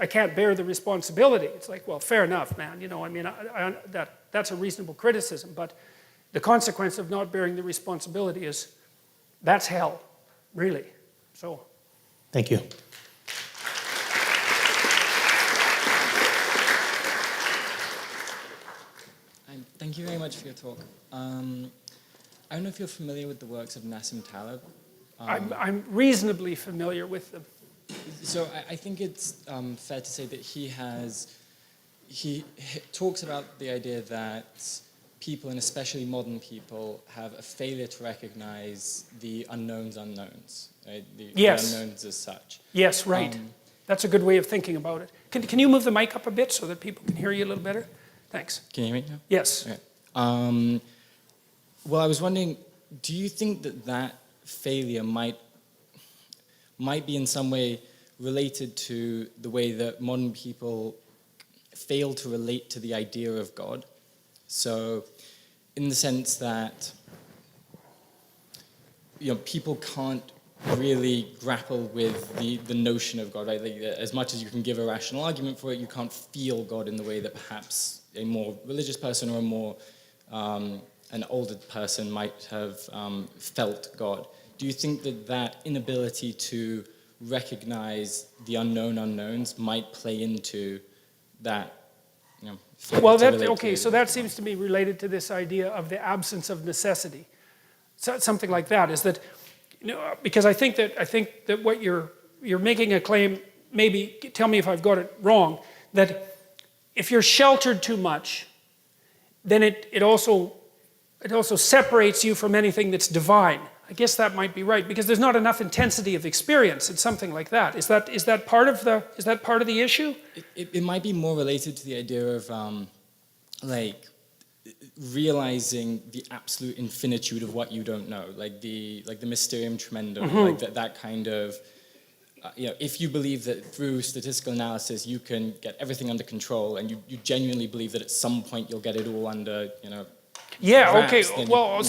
can't bear the responsibility. It's like, well, fair enough, man. You know, I mean, that's a reasonable criticism, but the consequence of not bearing the responsibility is, that's hell, really. So. Thank you. Thank you very much for your talk. I don't know if you're familiar with the works of Nassim Taleb. I'm reasonably familiar with them. So I think it's fair to say that he talks about the idea that people, and especially modern people, have a failure to recognize the unknowns, right? The unknowns as such. Yes, right. That's a good way of thinking about it. Can you move the mic up a bit so that people can hear you a little better? Thanks. Can you hear me now? Yes. Okay. Well, I was wondering, do you think that failure might be in some way related to the way that modern people fail to relate to the idea of God? So, in the sense that, people can't really grapple with the notion of God, right? Like, as much as you can give a rational argument for it, you can't feel God in the way that perhaps a more religious person or a more an older person might have felt God. Do you think that inability to recognize the unknown unknowns might play into that? Well, so that seems to me related to this idea of the absence of necessity. So, something like that is that, because I think that what you're making a claim, maybe tell me if I've got it wrong, that if you're sheltered too much, then it also separates you from anything that's divine. I guess that might be right, because there's not enough intensity of experience. It's something like that. Is that part of the issue? It might be more related to the idea of realizing the absolute infinitude of what you don't know, like the mysterium tremendum, like that kind of. If you believe that through statistical analysis you can get everything under control, and you genuinely believe that at some point you'll get it all under, Yeah. wraps, Okay. Well,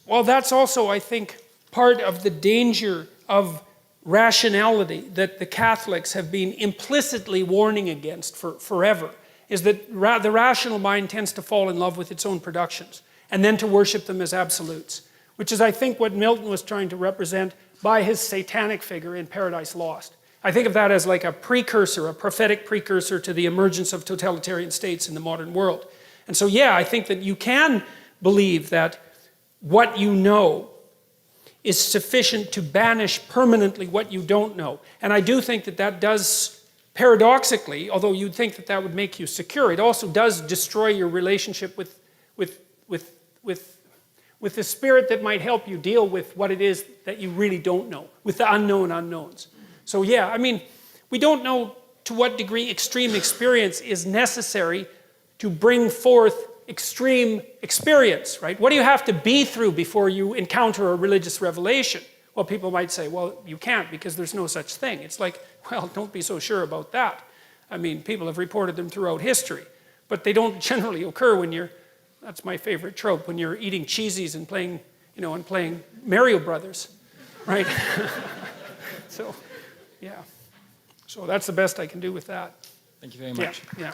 well, that's also, I think, part of the danger of rationality that the Catholics have been implicitly warning against forever, is that the rational mind tends to fall in love with its own productions and then to worship them as absolutes, which is, I think, what Milton was trying to represent by his satanic figure in Paradise Lost. I think of that as like a prophetic precursor to the emergence of totalitarian states in the modern world. And so, yeah, I think that you can believe that what you know is sufficient to banish permanently what you don't know. And I do think that does, paradoxically, although you'd think that would make you secure, it also does destroy your relationship with the spirit that might help you deal with what it is that you really don't know, with the unknown unknowns. So yeah, I mean, we don't know to what degree extreme experience is necessary to bring forth extreme experience, right? What do you have to be through before you encounter a religious revelation? Well, people might say, well, you can't because there's no such thing. It's like, well, don't be so sure about that. I mean, people have reported them throughout history, but they don't generally occur when you're, that's my favorite trope, when you're eating cheesies and playing, and playing Mario Brothers, right? So, yeah. So that's the best I can do with that. Thank you very much. Yeah.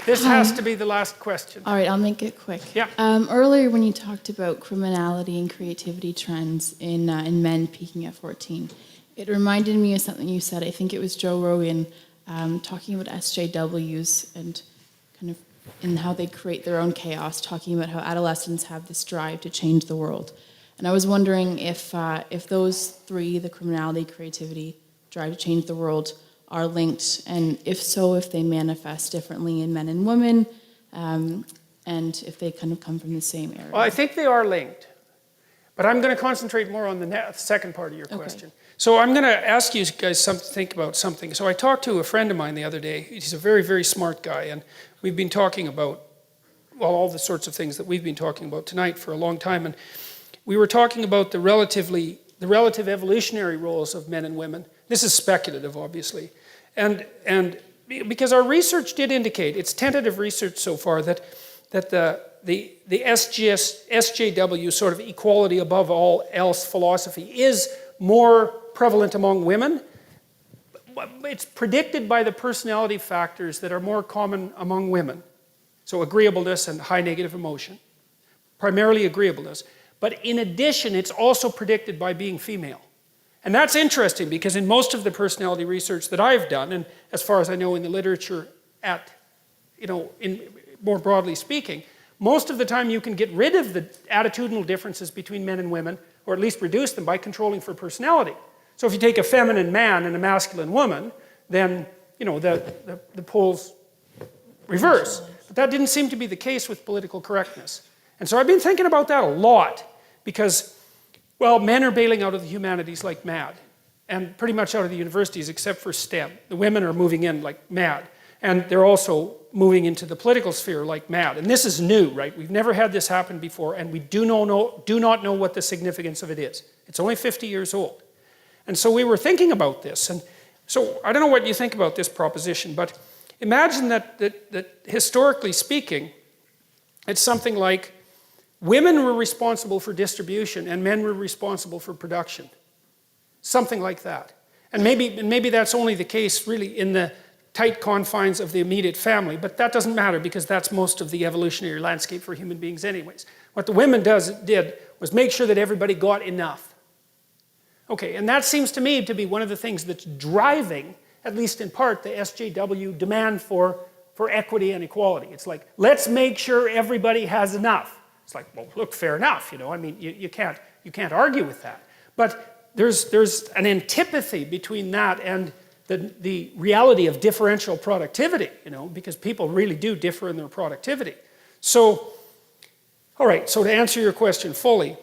This has to be the last question. All right, I'll make it quick. Yeah. Earlier, when you talked about criminality and creativity trends in men peaking at 14, it reminded me of something you said. I think it was Joe Rogan talking about SJWs and kind of in how they create their own chaos, talking about how adolescents have this drive to change the world. And I was wondering if those three, the criminality, creativity, drive to change the world, are linked, and if so, if they manifest differently in men and women, and if they kind of come from the same area. Well, I think they are linked, but I'm going to concentrate more on the second part of your question. So I'm going to ask you guys to think about something. So I talked to a friend of mine the other day. He's a very, very smart guy, and we've been talking about, well, all the sorts of things that we've been talking about tonight for a long time. And we were talking about the relative evolutionary roles of men and women. This is speculative, obviously. And because our research did indicate, it's tentative research so far, that the SJW sort of equality above all else philosophy is more prevalent among women. It's predicted by the personality factors that are more common among women. So agreeableness and high negative emotion, primarily agreeableness. But in addition, it's also predicted by being female. And that's interesting because in most of the personality research that I've done, and as far as I know in the literature more broadly speaking, most of the time you can get rid of the attitudinal differences between men and women, or at least reduce them by controlling for personality. So if you take a feminine man and a masculine woman, then the poles reverse. But that didn't seem to be the case with political correctness. And so I've been thinking about that a lot because, well, men are bailing out of the humanities like mad, and pretty much out of the universities except for STEM. The women are moving in like mad, and they're also moving into the political sphere like mad. And this is new, right? We've never had this happen before, and we do not know what the significance of it is. It's only 50 years old. And so we were thinking about this, and so I don't know what you think about this proposition, but imagine that historically speaking, it's something like women were responsible for distribution and men were responsible for production. Something like that. And maybe that's only the case really in the tight confines of the immediate family, but that doesn't matter because that's most of the evolutionary landscape for human beings anyways. What the women did was make sure that everybody got enough. Okay, and that seems to me to be one of the things that's driving, at least in part, the SJW demand for equity and equality. It's like, let's make sure everybody has enough. It's like, well, look, fair enough, I mean, you can't argue with that. But there's an antipathy between that and the reality of differential productivity, because people really do differ in their productivity. So, all right, so to answer your question fully,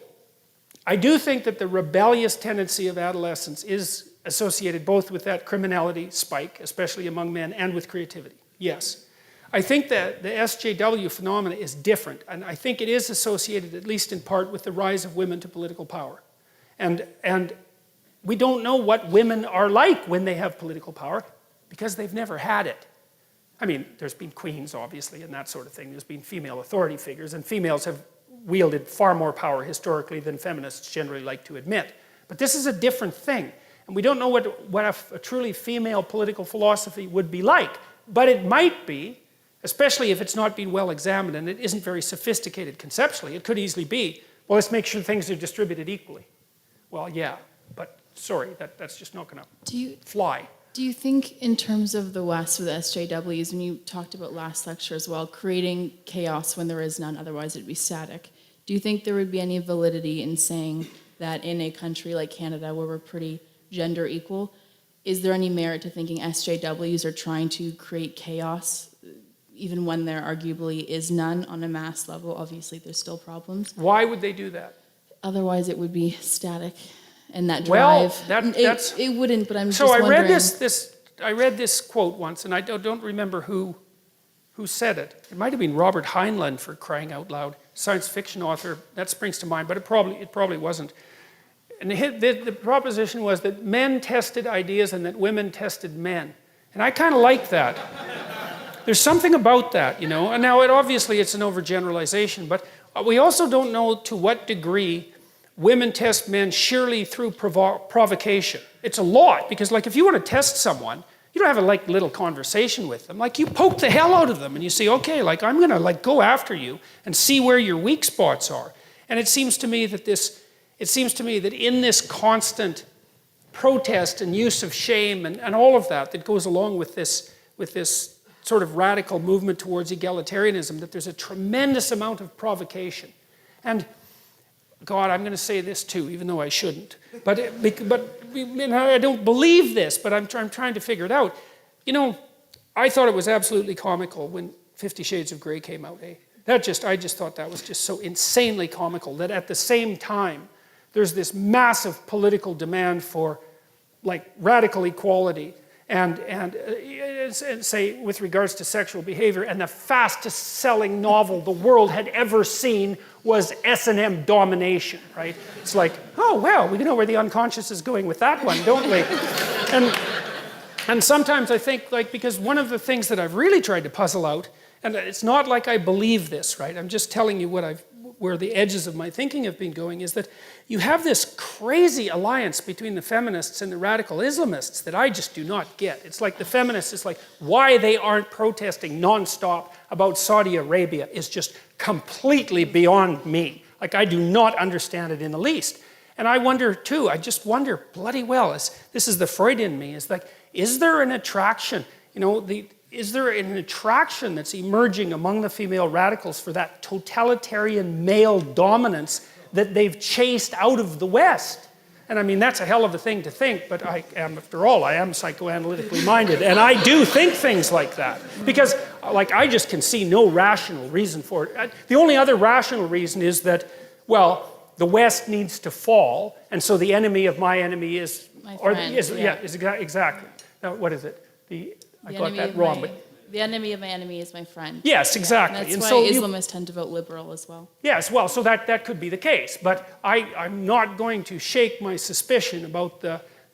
I do think that the rebellious tendency of adolescence is associated both with that criminality spike, especially among men, and with creativity. Yes. I think that the SJW phenomena is different, and I think it is associated, at least in part, with the rise of women to political power. And we don't know what women are like when they have political power, because they've never had it. I mean, there's been queens, obviously, and that sort of thing. There's been female authority figures, and females have wielded far more power historically than feminists generally like to admit. But this is a different thing. And we don't know what a truly female political philosophy would be like. But it might be, especially if it's not been well examined and it isn't very sophisticated conceptually. It could easily be, well, let's make sure things are distributed equally. Well, yeah, but sorry, that's just not going to fly. Do you think in terms of the West with SJWs, and you talked about last lecture as well, creating chaos when there is none, otherwise it'd be static, do you think there would be any validity in saying that in a country like Canada where we're pretty gender equal, is there any merit to thinking SJWs are trying to create chaos even when there arguably is none on a mass level? Obviously there's still problems. Why would they do that? Otherwise it would be static. And that drive, it wouldn't, but I'm just wondering. I read this quote once, and I don't remember who said it. It might have been Robert Heinlein, for crying out loud, science fiction author. That springs to mind, but it probably wasn't. And the proposition was that men tested ideas and that women tested men. And I kind of like that. There's something about that, And now, obviously, it's an overgeneralization, but we also don't know to what degree women test men sheerly through provocation. It's a lot, because if you want to test someone, you don't have a little conversation with them. You poke the hell out of them and you say, okay, I'm going to go after you and see where your weak spots are. And it seems to me that in this constant protest and use of shame and all of that goes along with this sort of radical movement towards egalitarianism, that there's a tremendous amount of provocation. And God, I'm going to say this too, even though I shouldn't. But I don't believe this, but I'm trying to figure it out. I thought it was absolutely comical when 50 Shades of Grey came out. I just thought that was just so insanely comical that at the same time, there's this massive political demand for like radical equality, and say with regards to sexual behavior, and the fastest selling novel the world had ever seen was S&M Domination, right? It's like, oh, well, we know where the unconscious is going with that one, don't we? And sometimes I think, like, because one of the things that I've really tried to puzzle out, and it's not like I believe this, right? I'm just telling you where the edges of my thinking have been going, is that you have this crazy alliance between the feminists and the radical Islamists that I just do not get. It's like the feminists, it's like why they aren't protesting nonstop about Saudi Arabia is just completely beyond me. Like, I do not understand it in the least. And I wonder too, I just wonder bloody well, this is the Freud in me, is like, is there an attraction, is there an attraction that's emerging among the female radicals for that totalitarian male dominance that they've chased out of the West? And I mean, that's a hell of a thing to think, but after all, I am psychoanalytically minded, and I do think things like that. Because, like, I just can see no rational reason for it. The only other rational reason is that, well, the West needs to fall, and so the enemy of my enemy is... My friend, exactly. Now, what is it? I got that wrong, but... The enemy of my enemy is my friend. Yes, exactly. Yeah, and that's why Islamists tend to vote liberal as well. Yes, well, so that could be the case. But I'm not going to shake my suspicion about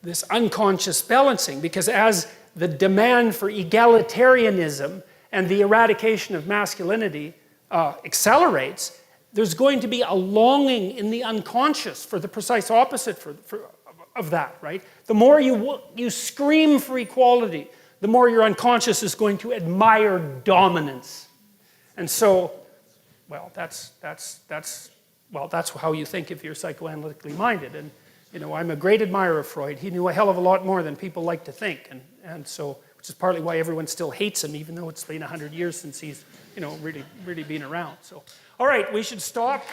this unconscious balancing, because as the demand for egalitarianism and the eradication of masculinity accelerates, there's going to be a longing in the unconscious for the precise opposite of that, right? The more you scream for equality, the more your unconscious is going to admire dominance. And so, well, that's how you think if you're psychoanalytically minded. And, I'm a great admirer of Freud. He knew a hell of a lot more than people like to think. And so, which is partly why everyone still hates him, even though it's been 100 years since he's, really been around. So, all right, we should stop.